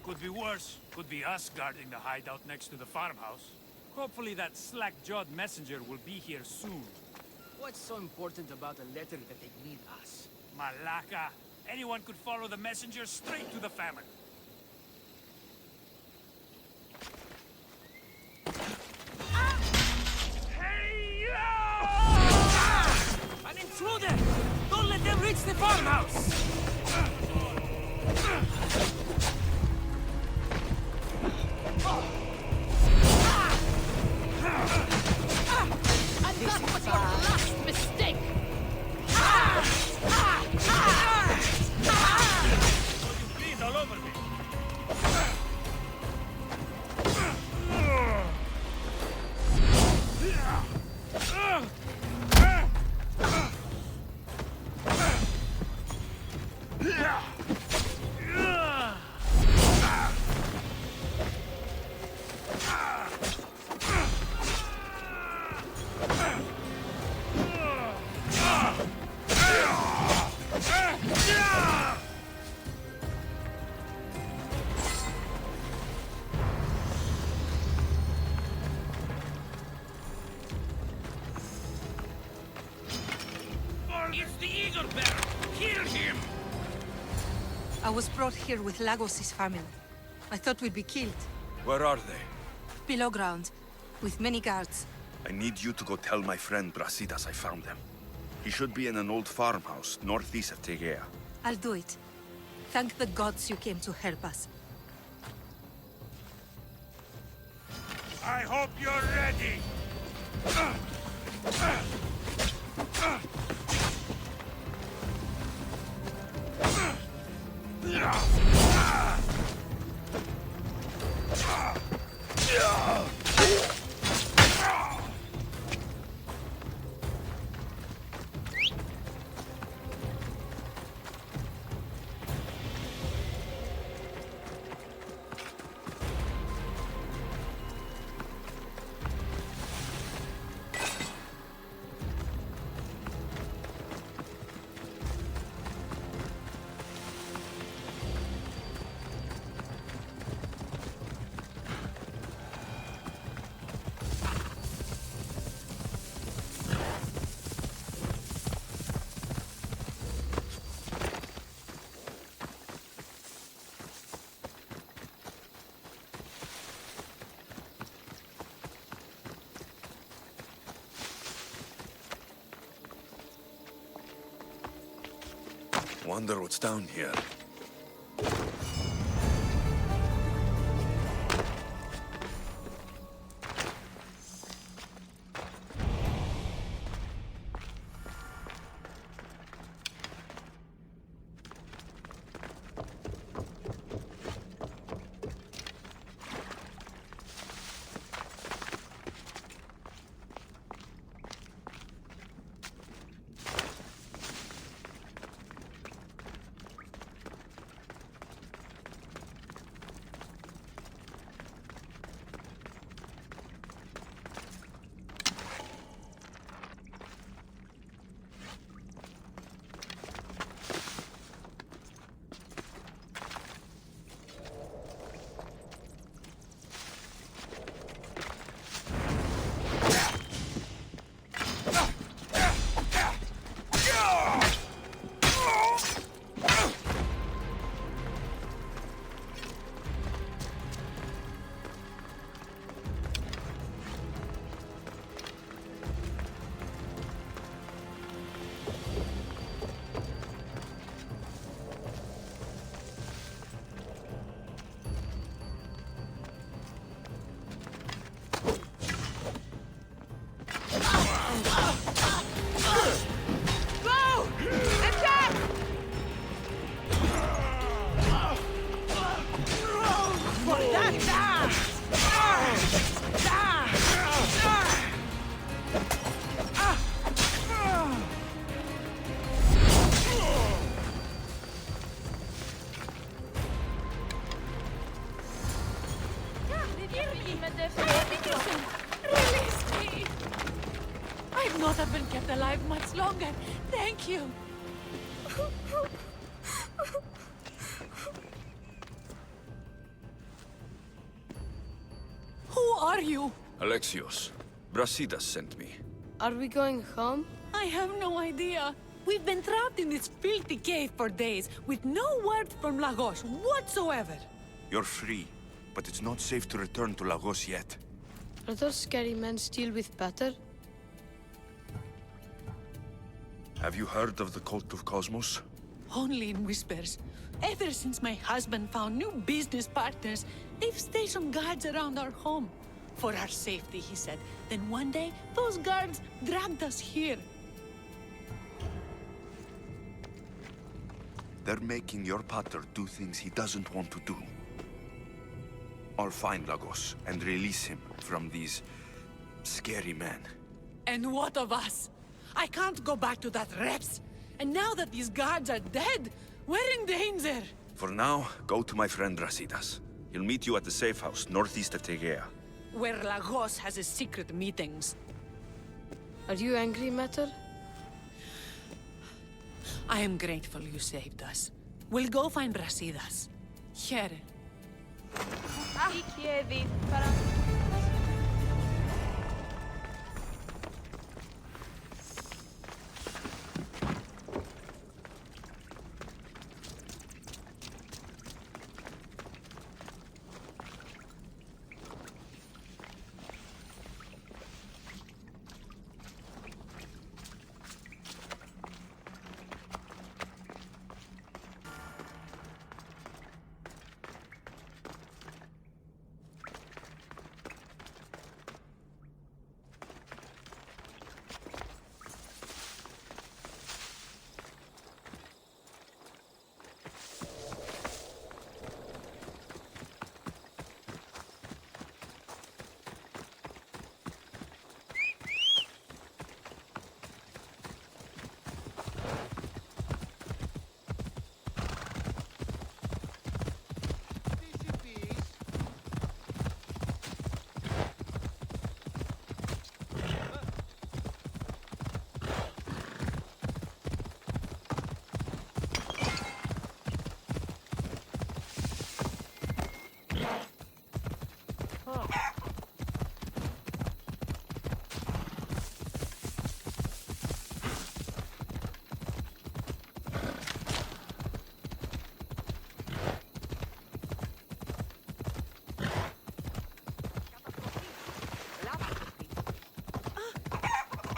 Could be worse. Could be us guarding the hideout next to the farmhouse. Hopefully that slack-jawed messenger will be here soon. What's so important about a letter that they need us? Malaka! Anyone could follow the messenger straight to the famine. An intruder! Don't let them reach the farmhouse! And that was your last mistake! You bleed all over me. It's the Eagle Bearer! Kill him! I was brought here with Lagos' family. I thought we'd be killed. Where are they? Below ground, with many guards. I need you to go tell my friend Brasidas I found them. He should be in an old farmhouse northeast of Tegea. I'll do it. Thank the gods you came to help us. I hope you're ready! Wonder what's down here. Release me! I've not have been kept alive much longer. Thank you. Who are you? Alexios. Brasidas sent me. Are we going home? I have no idea. We've been trapped in this filthy cave for days, with no word from Lagos whatsoever. You're free, but it's not safe to return to Lagos yet. Are those scary men still with Pater? Have you heard of the Cult of Cosmos? Only in whispers. Ever since my husband found new business partners, they've stationed guards around our home. For our safety, he said. Then one day, those guards dragged us here. They're making your Pater do things he doesn't want to do. I'll find Lagos and release him from these scary men. And what of us? I can't go back to that Reps. And now that these guards are dead, we're in danger. For now, go to my friend Brasidas. He'll meet you at the safe house northeast of Tegea. Where Lagos has his secret meetings. Are you angry, Mater? I am grateful you saved us. We'll go find Brasidas. Here.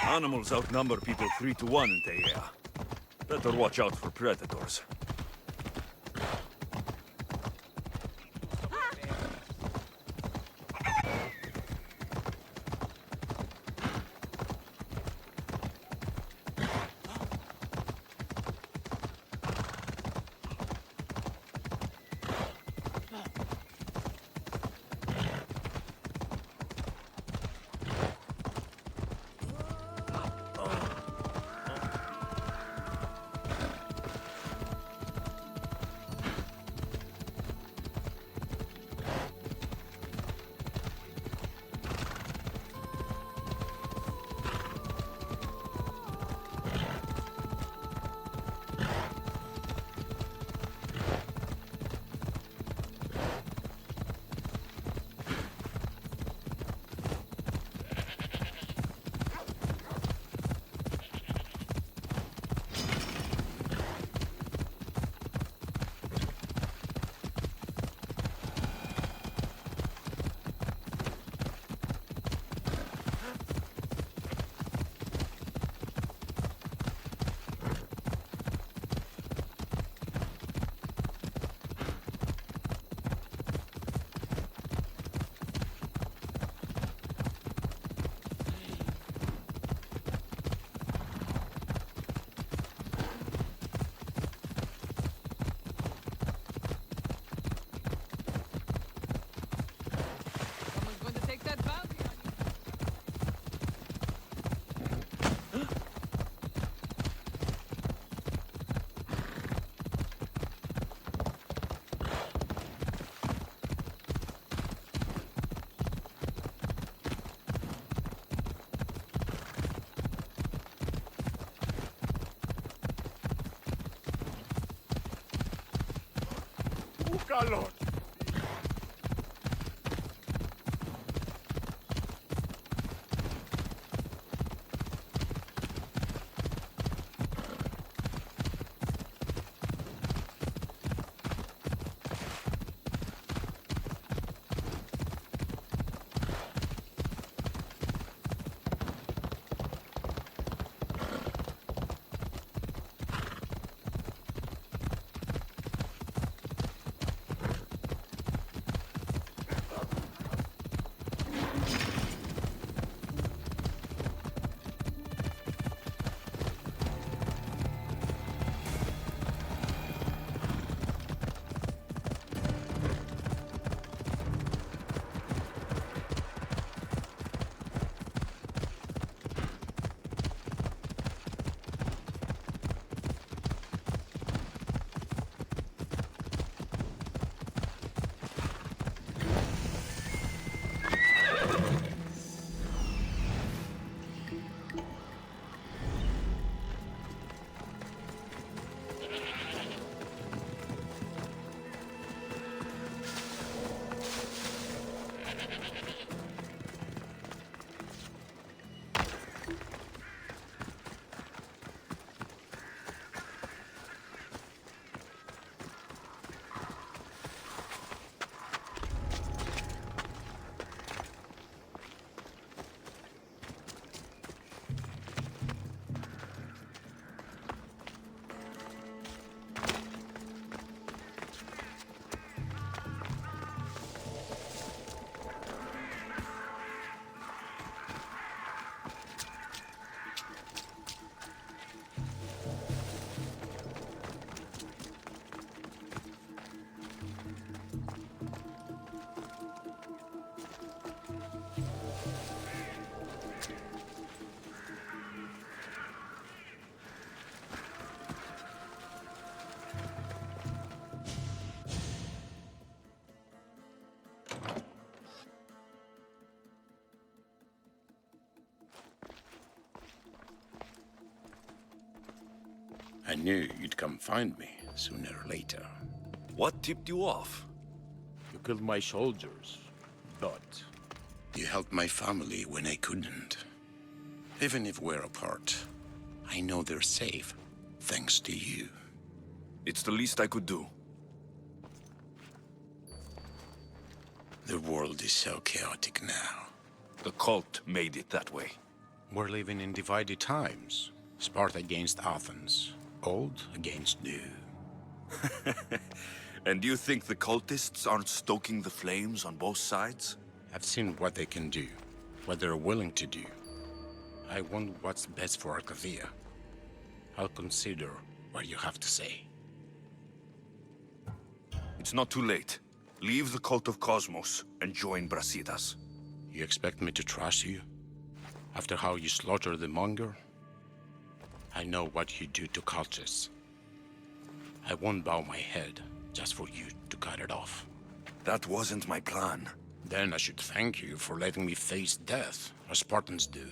Animals outnumber people 3 to 1 in Tegea. Better watch out for predators. Someone's going to take that bounty on you. Calor. I knew you'd come find me sooner or later. What tipped you off? You killed my soldiers, but... You helped my family when I couldn't. Even if we're apart, I know they're safe, thanks to you. It's the least I could do. The world is so chaotic now. The cult made it that way. We're living in divided times. Sparta against Athens, Old against new. And you think the cultists aren't stoking the flames on both sides? I've seen what they can do, what they're willing to do. I want what's best for Arcadia. I'll consider what you have to say. It's not too late. Leave the cult of Cosmos and join Brasidas. You expect me to trust you? After how you slaughtered the monger? I know what you do to cultists. I won't bow my head just for you to cut it off. That wasn't my plan. Then I should thank you for letting me face death, as Spartans do.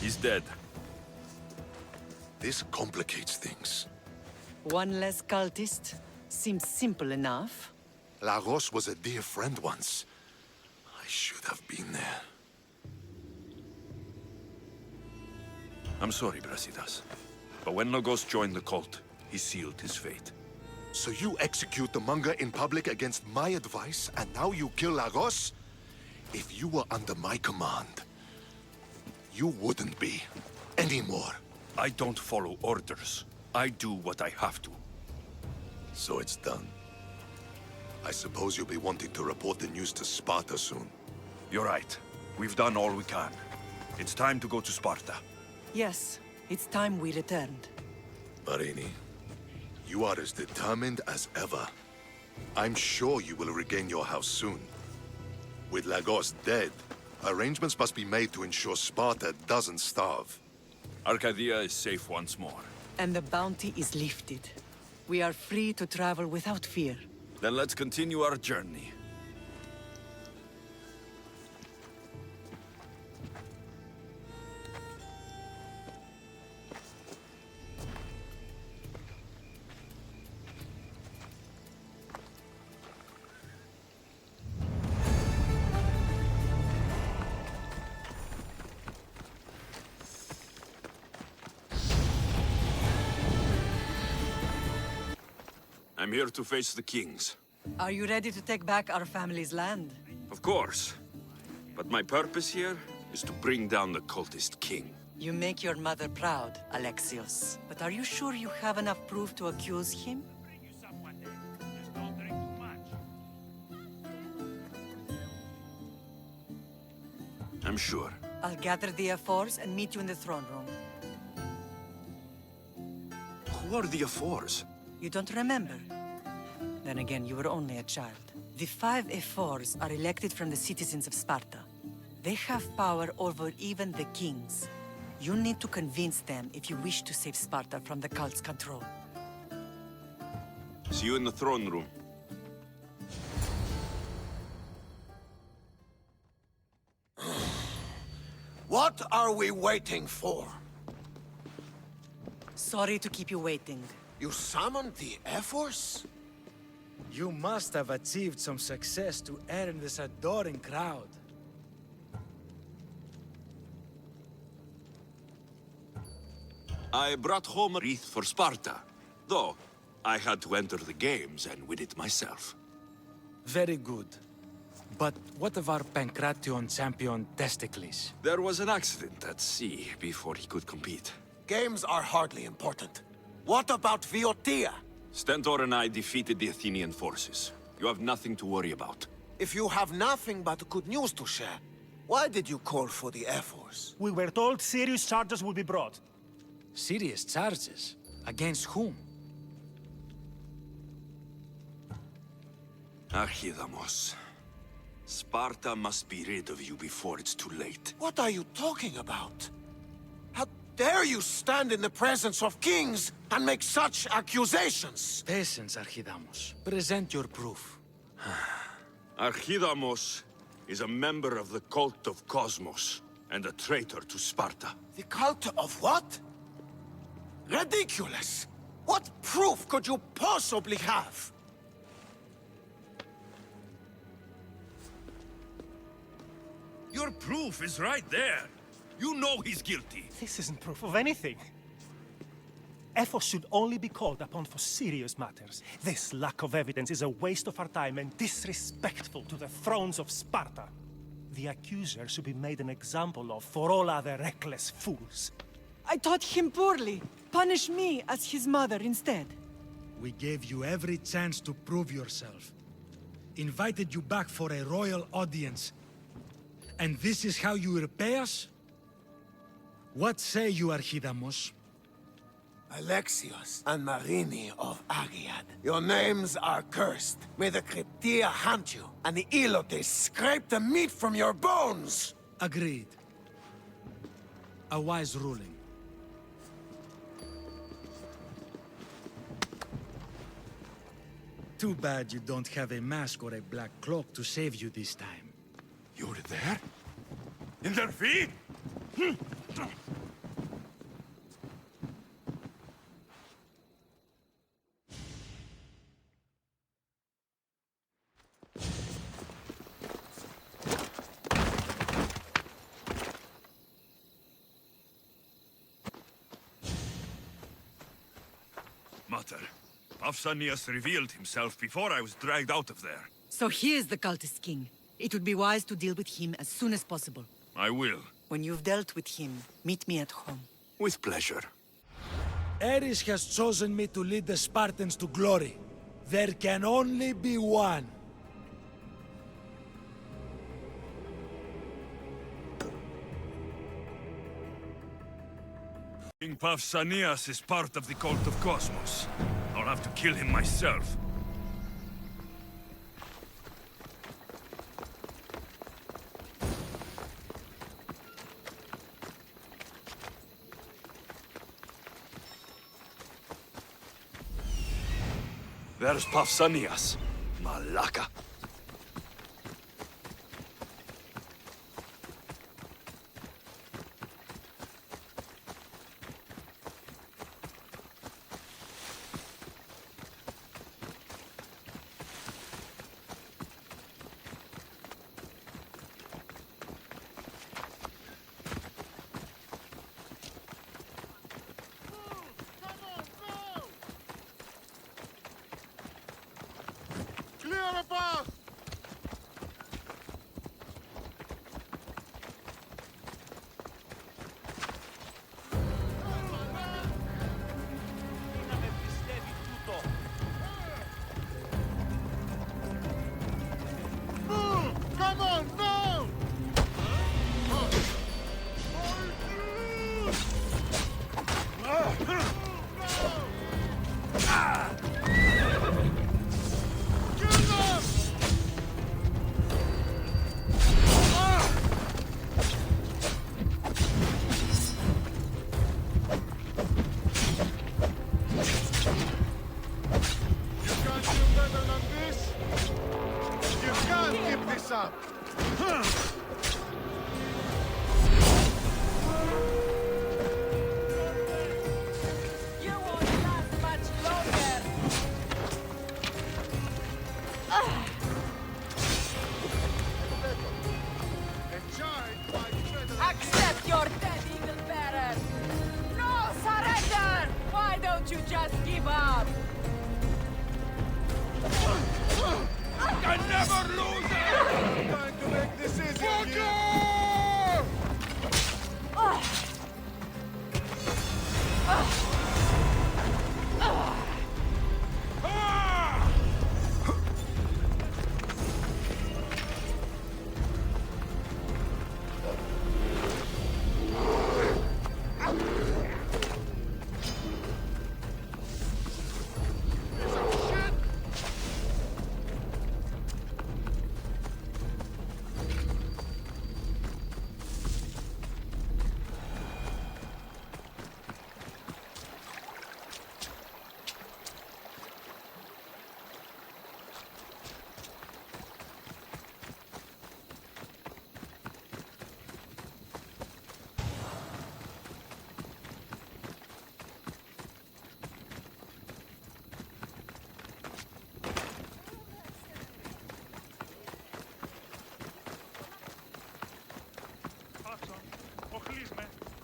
He's dead. This complicates things. One less cultist? Seems simple enough. Lagos was a dear friend once. I should have been there. I'm sorry, Brasidas. But when Lagos joined the cult, he sealed his fate. So you execute the Manga in public against my advice, and now you kill Lagos? If you were under my command, you wouldn't be anymore. I don't follow orders. I do what I have to. So it's done. I suppose you'll be wanting to report the news to Sparta soon. You're right. We've done all we can. It's time to go to Sparta. Yes, it's time we returned. Marini, you are as determined as ever. I'm sure you will regain your house soon. With Lagos dead, arrangements must be made to ensure Sparta doesn't starve. Arcadia is safe once more. And the bounty is lifted. We are free to travel without fear. Then let's continue our journey. I'm here to face the kings. Are you ready to take back our family's land? Of course. But my purpose here is to bring down the cultist king. You make your mother proud, Alexios. But are you sure you have enough proof to accuse him? I'm sure. I'll gather the F4s and meet you in the throne room. Who are the F4s? You don't remember? Then again, you were only a child. The 5 F4s are elected from the citizens of Sparta. They have power over even the kings. You need to convince them if you wish to save Sparta from the cult's control. See you in the throne room. What are we waiting for? Sorry to keep you waiting. You summoned the Air Force? You must have achieved some success to earn this adoring crowd. I brought home a wreath for Sparta, though I had to enter the games and win it myself. Very good. But what of our Pancration champion Testicles? There was an accident at sea before he could compete. Games are hardly important. What about Viotia? Stentor and I defeated the Athenian forces. You have nothing to worry about. If you have nothing but good news to share, why did you call for the Air Force? We were told serious charges would be brought. Serious charges? Against whom? Archidamos. Sparta must be rid of you before it's too late. What are you talking about? How dare you stand in the presence of kings and make such accusations? Patience, Archidamos. Present your proof. Archidamos is a member of the cult of Cosmos and a traitor to Sparta. The cult of what? Ridiculous! What proof could you possibly have? Your proof is right there. You know he's guilty. This isn't proof of anything. Ephos should only be called upon for serious matters. This lack of evidence is a waste of our time and disrespectful to the thrones of Sparta. The accuser should be made an example of for all other reckless fools. I taught him poorly. Punish me as his mother instead. We gave you every chance to prove yourself. Invited you back for a royal audience. And this is how you repay us? What say you, Archidamos? Alexios and Marini of Agiad, your names are cursed. May the Cryptia hunt you, and the Elotes scrape the meat from your bones! Agreed. A wise ruling. Too bad you don't have a mask or a black cloak to save you this time. You were there? In their feet? Mater, Pausanias revealed himself before I was dragged out of there. So he is the cultist king. It would be wise to deal with him as soon as possible. I will. When you've dealt with him, meet me at home. With pleasure. Ares has chosen me to lead the Spartans to glory. There can only be one. King Pausanias is part of the cult of Cosmos. I'll have to kill him myself. There's Pausanias. Malaka. Clear above! don't you just give up? I never lose it! Time to make decisions here.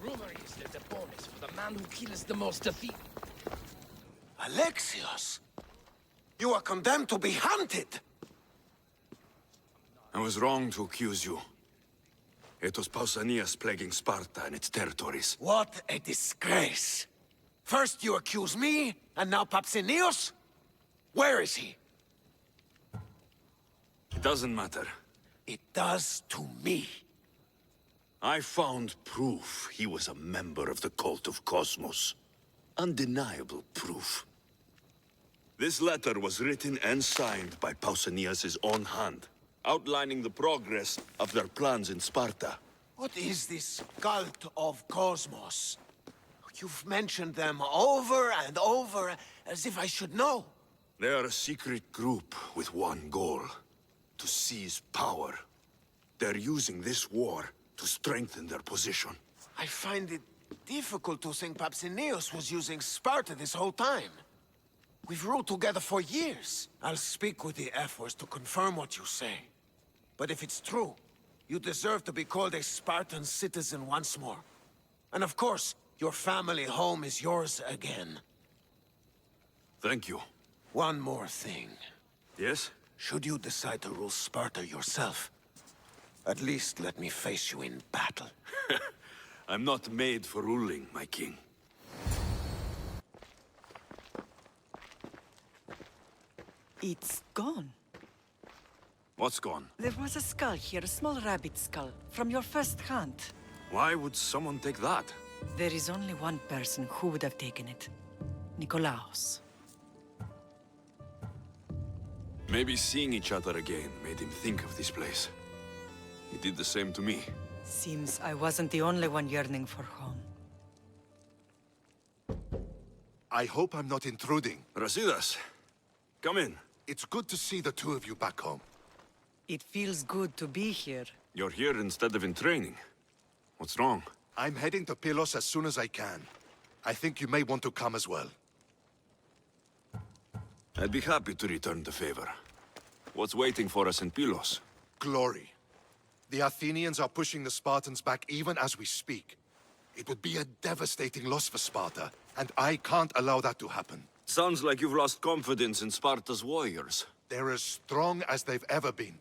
Rumor is there's a bonus for the man who kills the most defeat. Alexios! You are condemned to be hunted! I was wrong to accuse you. It was Pausanias plaguing Sparta and its territories. What a disgrace! First you accuse me, and now Papsinios? Where is he? It doesn't matter. It does to me. I found proof he was a member of the cult of Cosmos. Undeniable proof. This letter was written and signed by Pausanias' own hand, outlining the progress of their plans in Sparta. What is this cult of Cosmos? You've mentioned them over and over, as if I should know. They are a secret group with one goal: to seize power. They're using this war to strengthen their position. I find it difficult to think Papsinios was using Sparta this whole time. We've ruled together for years. I'll speak with the F-Wars to confirm what you say. But if it's true, you deserve to be called a Spartan citizen once more. And of course, your family home is yours again. Thank you. One more thing. Yes? Should you decide to rule Sparta yourself, at least let me face you in battle. I'm not made for ruling, my king. It's gone. What's gone? There was a skull here, a small rabbit skull, from your first hunt. Why would someone take that? There is only one person who would have taken it. Nikolaos. Maybe seeing each other again made him think of this place. He did the same to me. Seems I wasn't the only one yearning for home. I hope I'm not intruding. Rasidas, come in. It's good to see the two of you back home. It feels good to be here. You're here instead of in training. What's wrong? I'm heading to Pylos as soon as I can. I think you may want to come as well. I'd be happy to return the favor. What's waiting for us in Pylos? Glory. The Athenians are pushing the Spartans back even as we speak. It would be a devastating loss for Sparta, and I can't allow that to happen. Sounds like you've lost confidence in Sparta's warriors. They're as strong as they've ever been.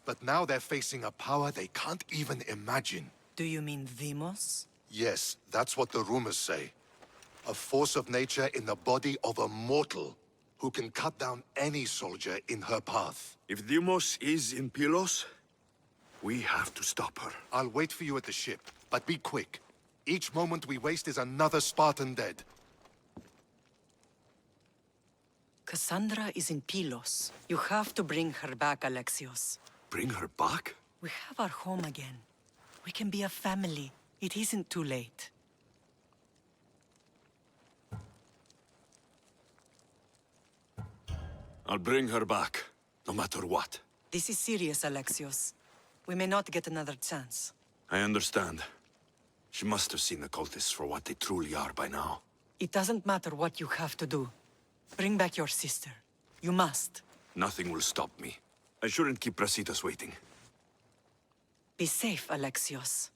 But now they're facing a power they can't even imagine. Do you mean Deimos? Yes, that's what the rumors say. A force of nature in the body of a mortal who can cut down any soldier in her path. If Deimos is in Pylos, we have to stop her. I'll wait for you at the ship, but be quick. Each moment we waste is another Spartan dead. Cassandra is in Pylos. You have to bring her back, Alexios. Bring her back? We have our home again. We can be a family. It isn't too late. I'll bring her back, no matter what. This is serious, Alexios. We may not get another chance. I understand. She must have seen the cultists for what they truly are by now. It doesn't matter what you have to do. Bring back your sister. You must. Nothing will stop me. I shouldn't keep Brasidas waiting. Be safe, Alexios.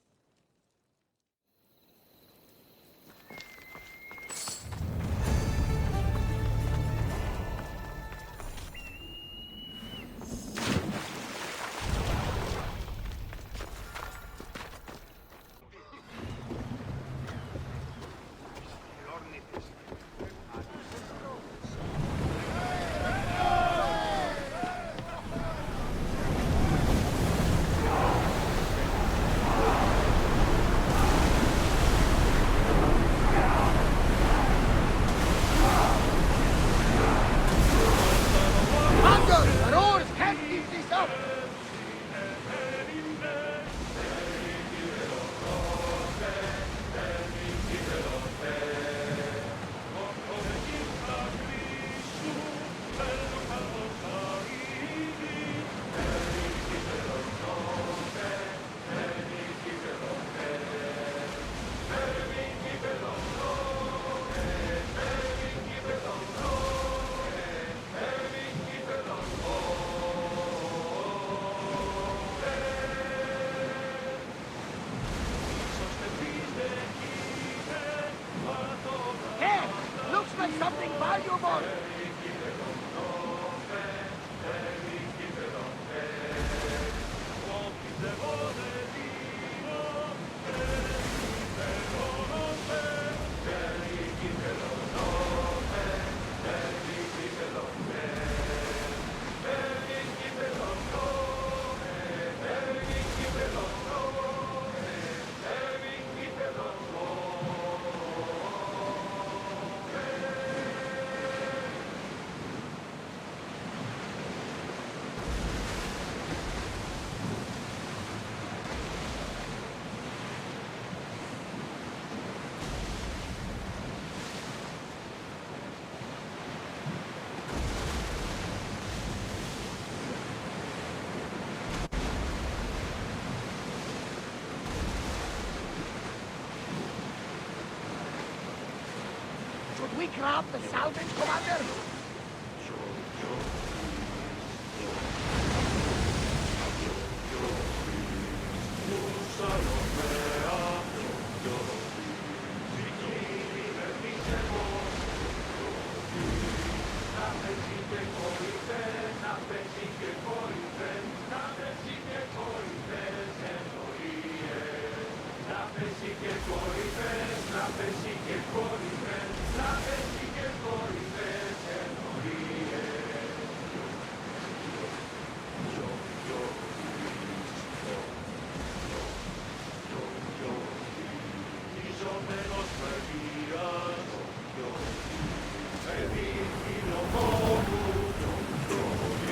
we grab the salvage, Commander?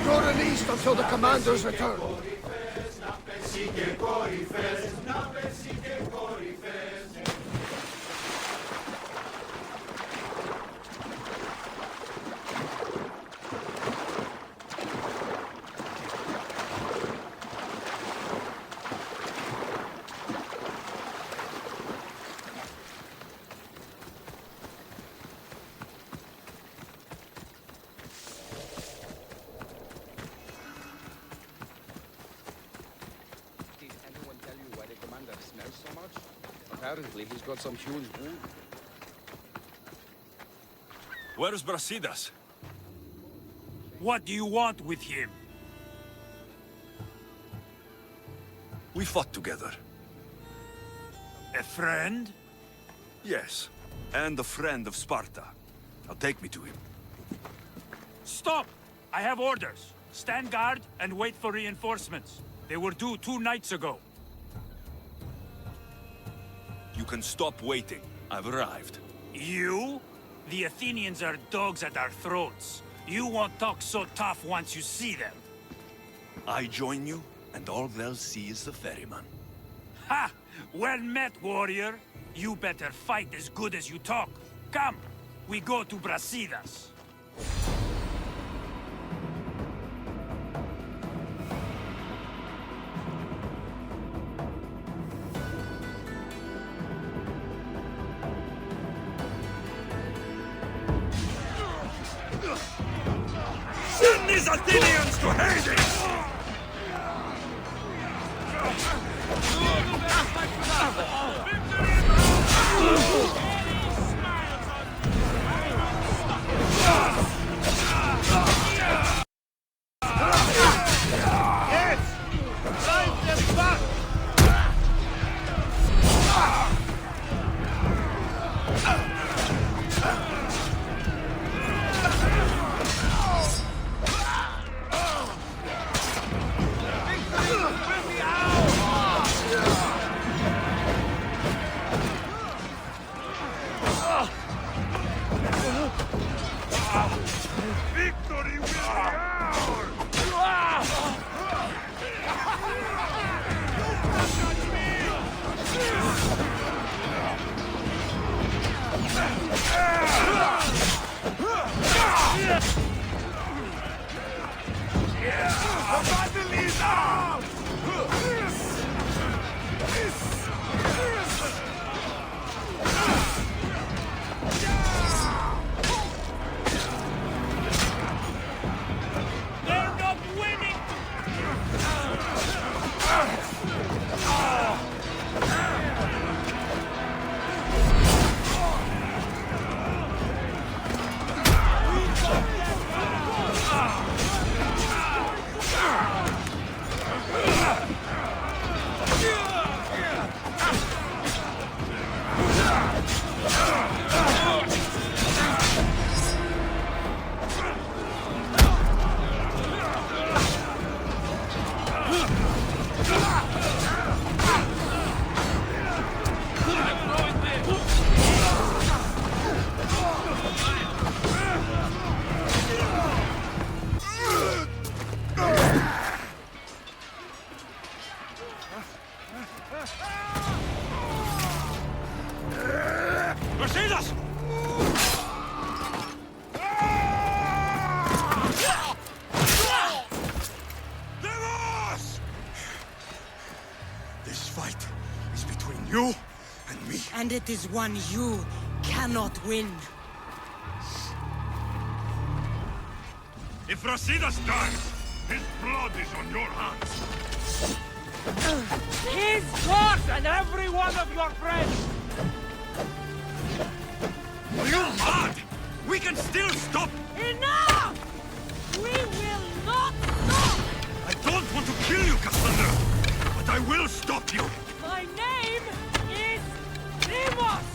You're released until the commander's return. Apparently, he's got some huge wound. Where's Brasidas? What do you want with him? We fought together. A friend? Yes, and a friend of Sparta. Now take me to him. Stop! I have orders. Stand guard and wait for reinforcements. They were due 2 nights ago. You can stop waiting. I've arrived. You? The Athenians are dogs at our throats. You won't talk so tough once you see them. I join you, and all they'll see is the ferryman. Ha! Well met, warrior. You better fight as good as you talk. Come, we go to Brasidas. Send these Athenians to Hades! Yes! Drive them back! Victory will be ours! The battle is on! They're not winning! Brasidas! This fight is between you and me. And it is one you cannot win. If Rasidas dies, his blood is on your hands. His yours and every one of your friends! Are you mad? We can still stop! Enough! We will not stop! I don't want to kill you, Cassandra, but I will stop you! My name is Deimos!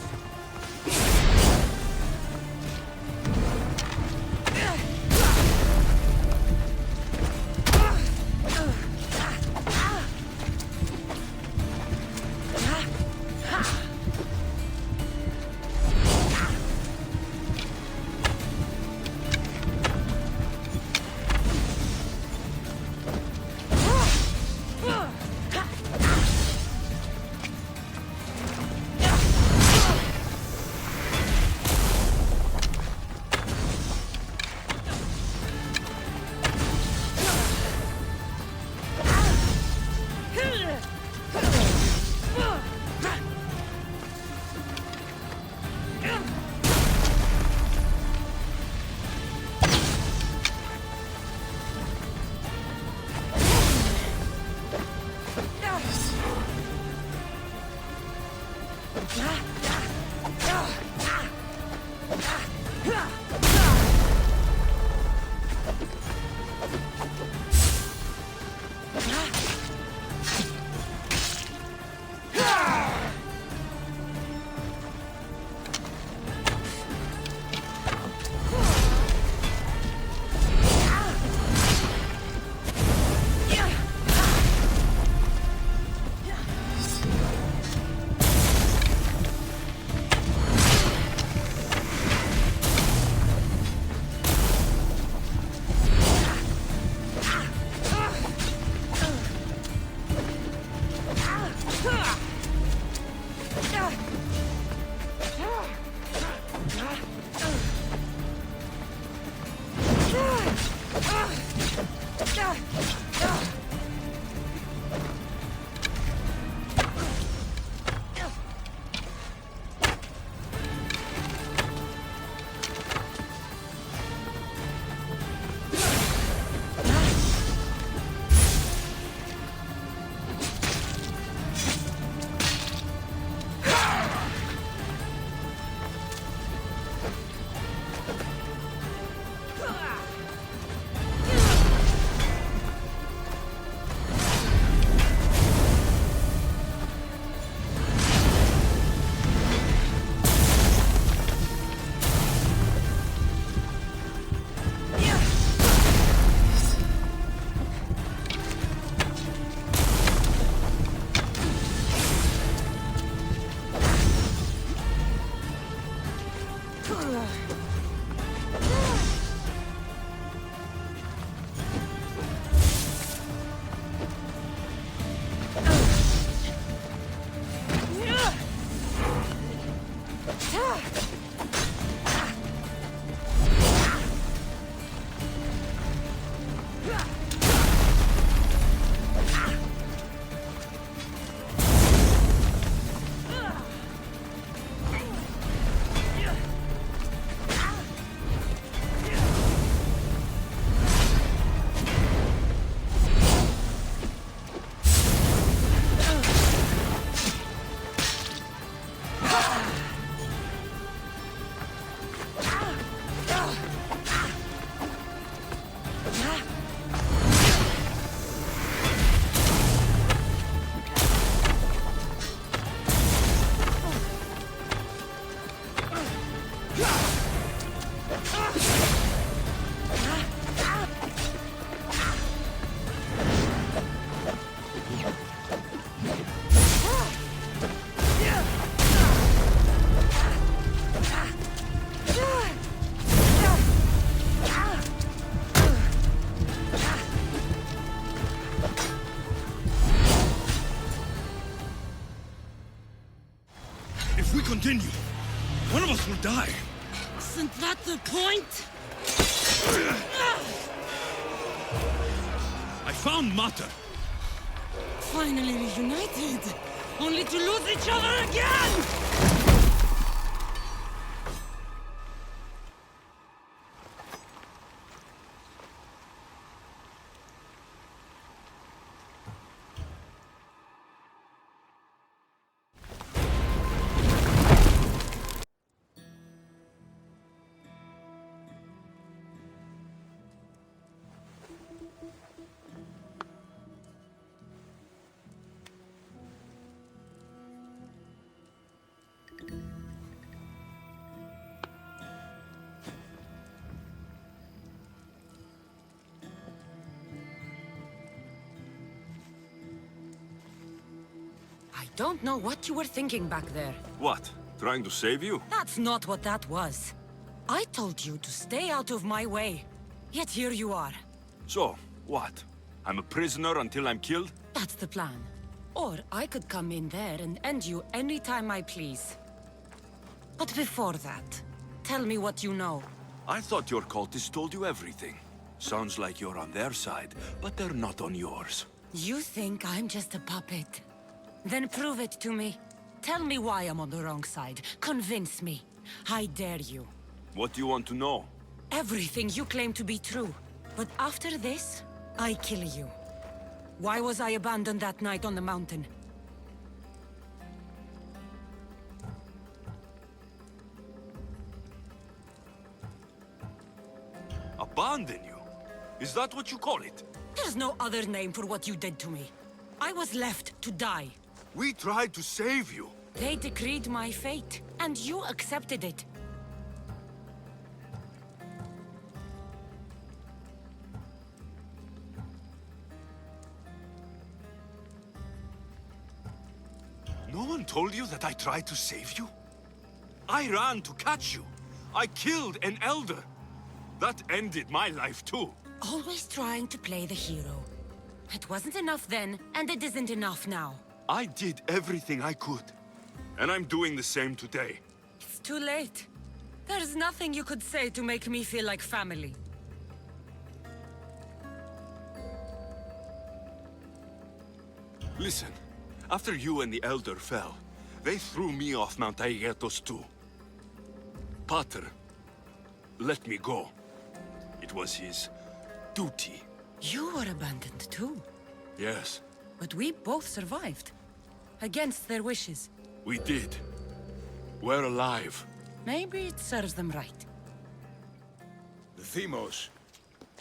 If we continue, one of us will die. Isn't that the point? I found Mater. Finally reunited, only to lose each other again! Don't know what you were thinking back there. What? Trying to save you? That's not what that was. I told you to stay out of my way. Yet here you are. So, what? I'm a prisoner until I'm killed? That's the plan. Or I could come in there and end you anytime I please. But before that, tell me what you know. I thought your cultists told you everything. Sounds like you're on their side, but they're not on yours. You think I'm just a puppet? Then prove it to me. Tell me why I'm on the wrong side. Convince me. I dare you. What do you want to know? Everything you claim to be true. But after this, I kill you. Why was I abandoned that night on the mountain? Abandon you? Is that what you call it? There's no other name for what you did to me. I was left to die. We tried to save you. They decreed my fate, and you accepted it. No one told you that I tried to save you? I ran to catch you. I killed an elder. That ended my life too. Always trying to play the hero. It wasn't enough then, and it isn't enough now. I did everything I could. And I'm doing the same today. It's too late. There's nothing you could say to make me feel like family. Listen, after you and the Elder fell, they threw me off Mount Aegetos too. Pater let me go. It was his duty. You were abandoned too. Yes. But we both survived. Against their wishes. We did. We're alive. Maybe it serves them right. Themos,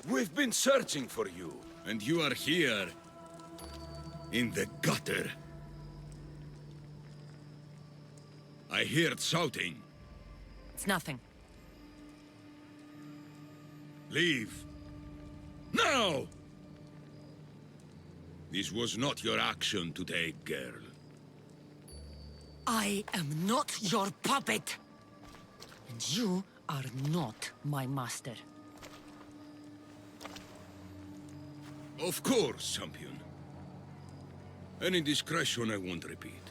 we've been searching for you. And you are here. In the gutter. I heard shouting. It's nothing. Leave. Now! This was not your action today, girl. I am not your puppet. And you are not my master. Of course, champion. Any indiscretion I won't repeat.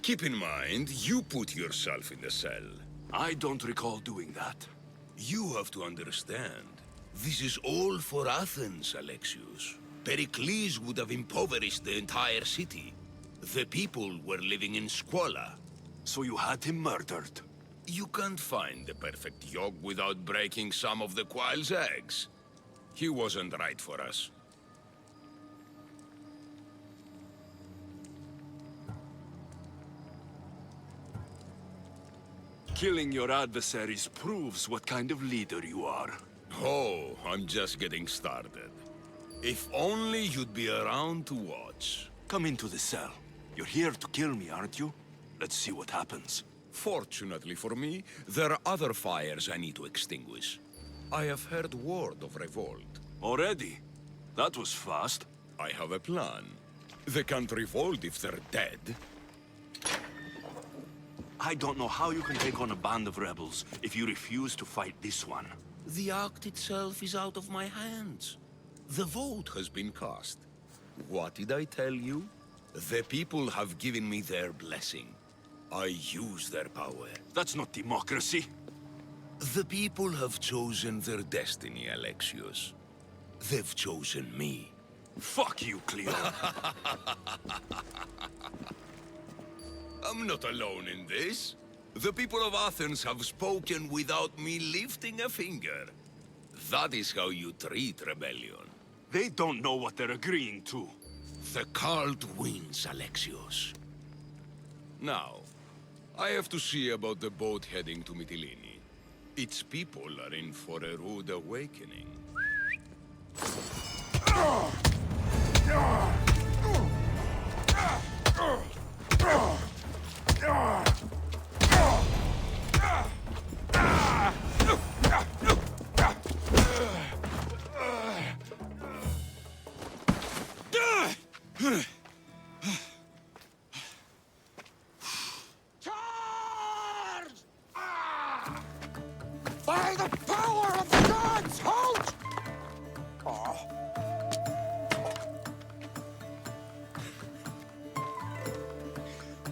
Keep in mind, you put yourself in the cell. I don't recall doing that. You have to understand. This is all for Athens, Alexios. Pericles would have impoverished the entire city. The people were living in squalor. So you had him murdered? You can't find the perfect yolk without breaking some of the quail's eggs. He wasn't right for us. Killing your adversaries proves what kind of leader you are. Oh, I'm just getting started. If only you'd be around to watch. Come into the cell. You're here to kill me, aren't you? Let's see what happens. Fortunately for me, there are other fires I need to extinguish. I have heard word of revolt. Already? That was fast. I have a plan. They can't revolt if they're dead. I don't know how you can take on a band of rebels if you refuse to fight this one. The act itself is out of my hands. The vote has been cast. What did I tell you? The people have given me their blessing. I use their power. That's not democracy. The people have chosen their destiny, Alexios. They've chosen me. Fuck you, Cleo. I'm not alone in this. The people of Athens have spoken without me lifting a finger. That is how you treat rebellion. They don't know what they're agreeing to. The cult wins, Alexios. Now, I have to see about the boat heading to Mytilene. Its people are in for a rude awakening.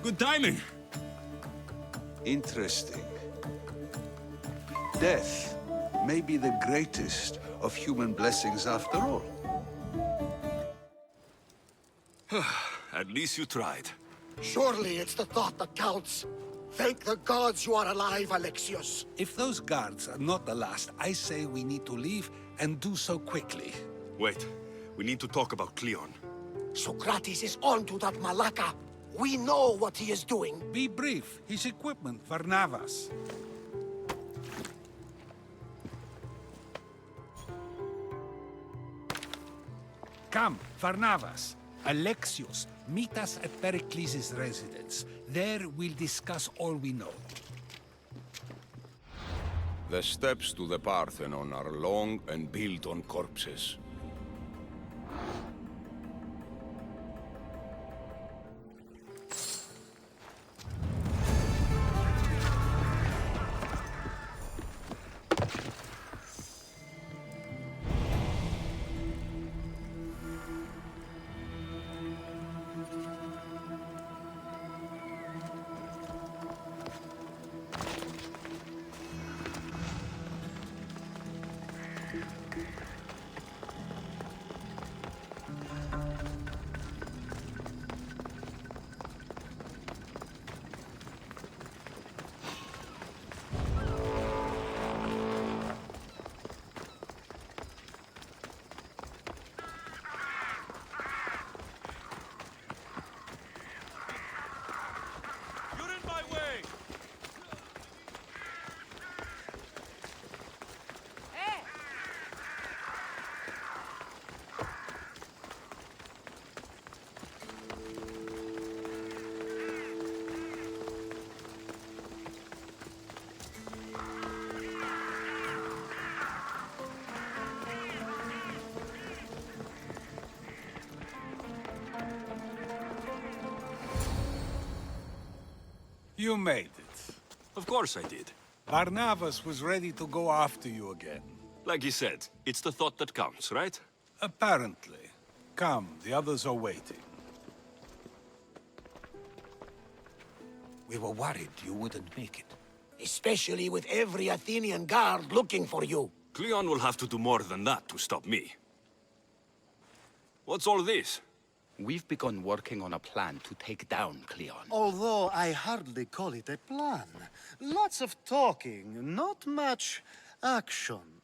Good timing. Interesting. Death may be the greatest of human blessings after all. At least you tried. Surely it's the thought that counts. Thank the gods you are alive, Alexios. If those guards are not the last, I say we need to leave and do so quickly. Wait, we need to talk about Cleon. Socrates is on to that Malaka. We know what he is doing. Be brief. His equipment, Varnavas. Come, Varnavas. Alexios, meet us at Pericles' residence. There we'll discuss all we know. The steps to the Parthenon are long and built on corpses. You made it. Of course I did. Barnabas was ready to go after you again. Like he said, it's the thought that counts, right? Apparently. Come, the others are waiting. We were worried you wouldn't make it. Especially with every Athenian guard looking for you. Cleon will have to do more than that to stop me. What's all this? We've begun working on a plan to take down Cleon. Although I hardly call it a plan. Lots of talking, not much action.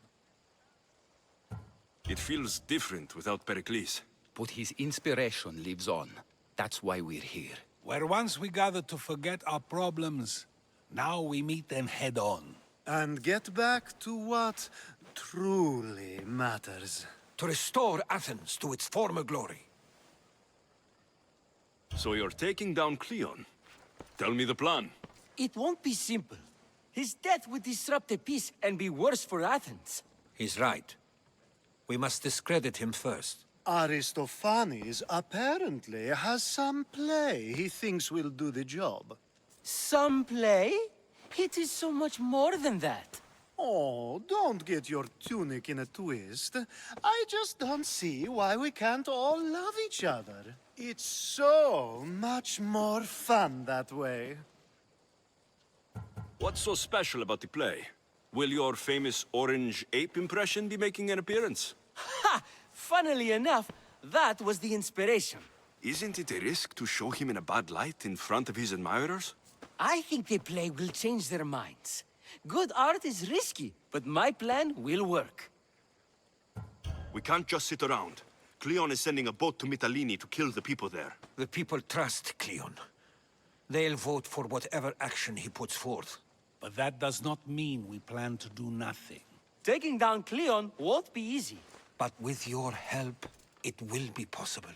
It feels different without Pericles. But his inspiration lives on. That's why we're here. Where once we gathered to forget our problems, now we meet them head on. And get back to what truly matters. To restore Athens to its former glory. So you're taking down Cleon? Tell me the plan. It won't be simple. His death would disrupt the peace and be worse for Athens. He's right. We must discredit him first. Aristophanes apparently has some play he thinks will do the job. Some play? It is so much more than that. Oh, don't get your tunic in a twist. I just don't see why we can't all love each other. It's so much more fun that way. What's so special about the play? Will your famous orange ape impression be making an appearance? Ha! Funnily enough, that was the inspiration. Isn't it a risk to show him in a bad light in front of his admirers? I think the play will change their minds. Good art is risky, but my plan will work. We can't just sit around. Cleon is sending a boat to Mytilene to kill the people there. The people trust Cleon. They'll vote for whatever action he puts forth. But that does not mean we plan to do nothing. Taking down Cleon won't be easy. But with your help, it will be possible.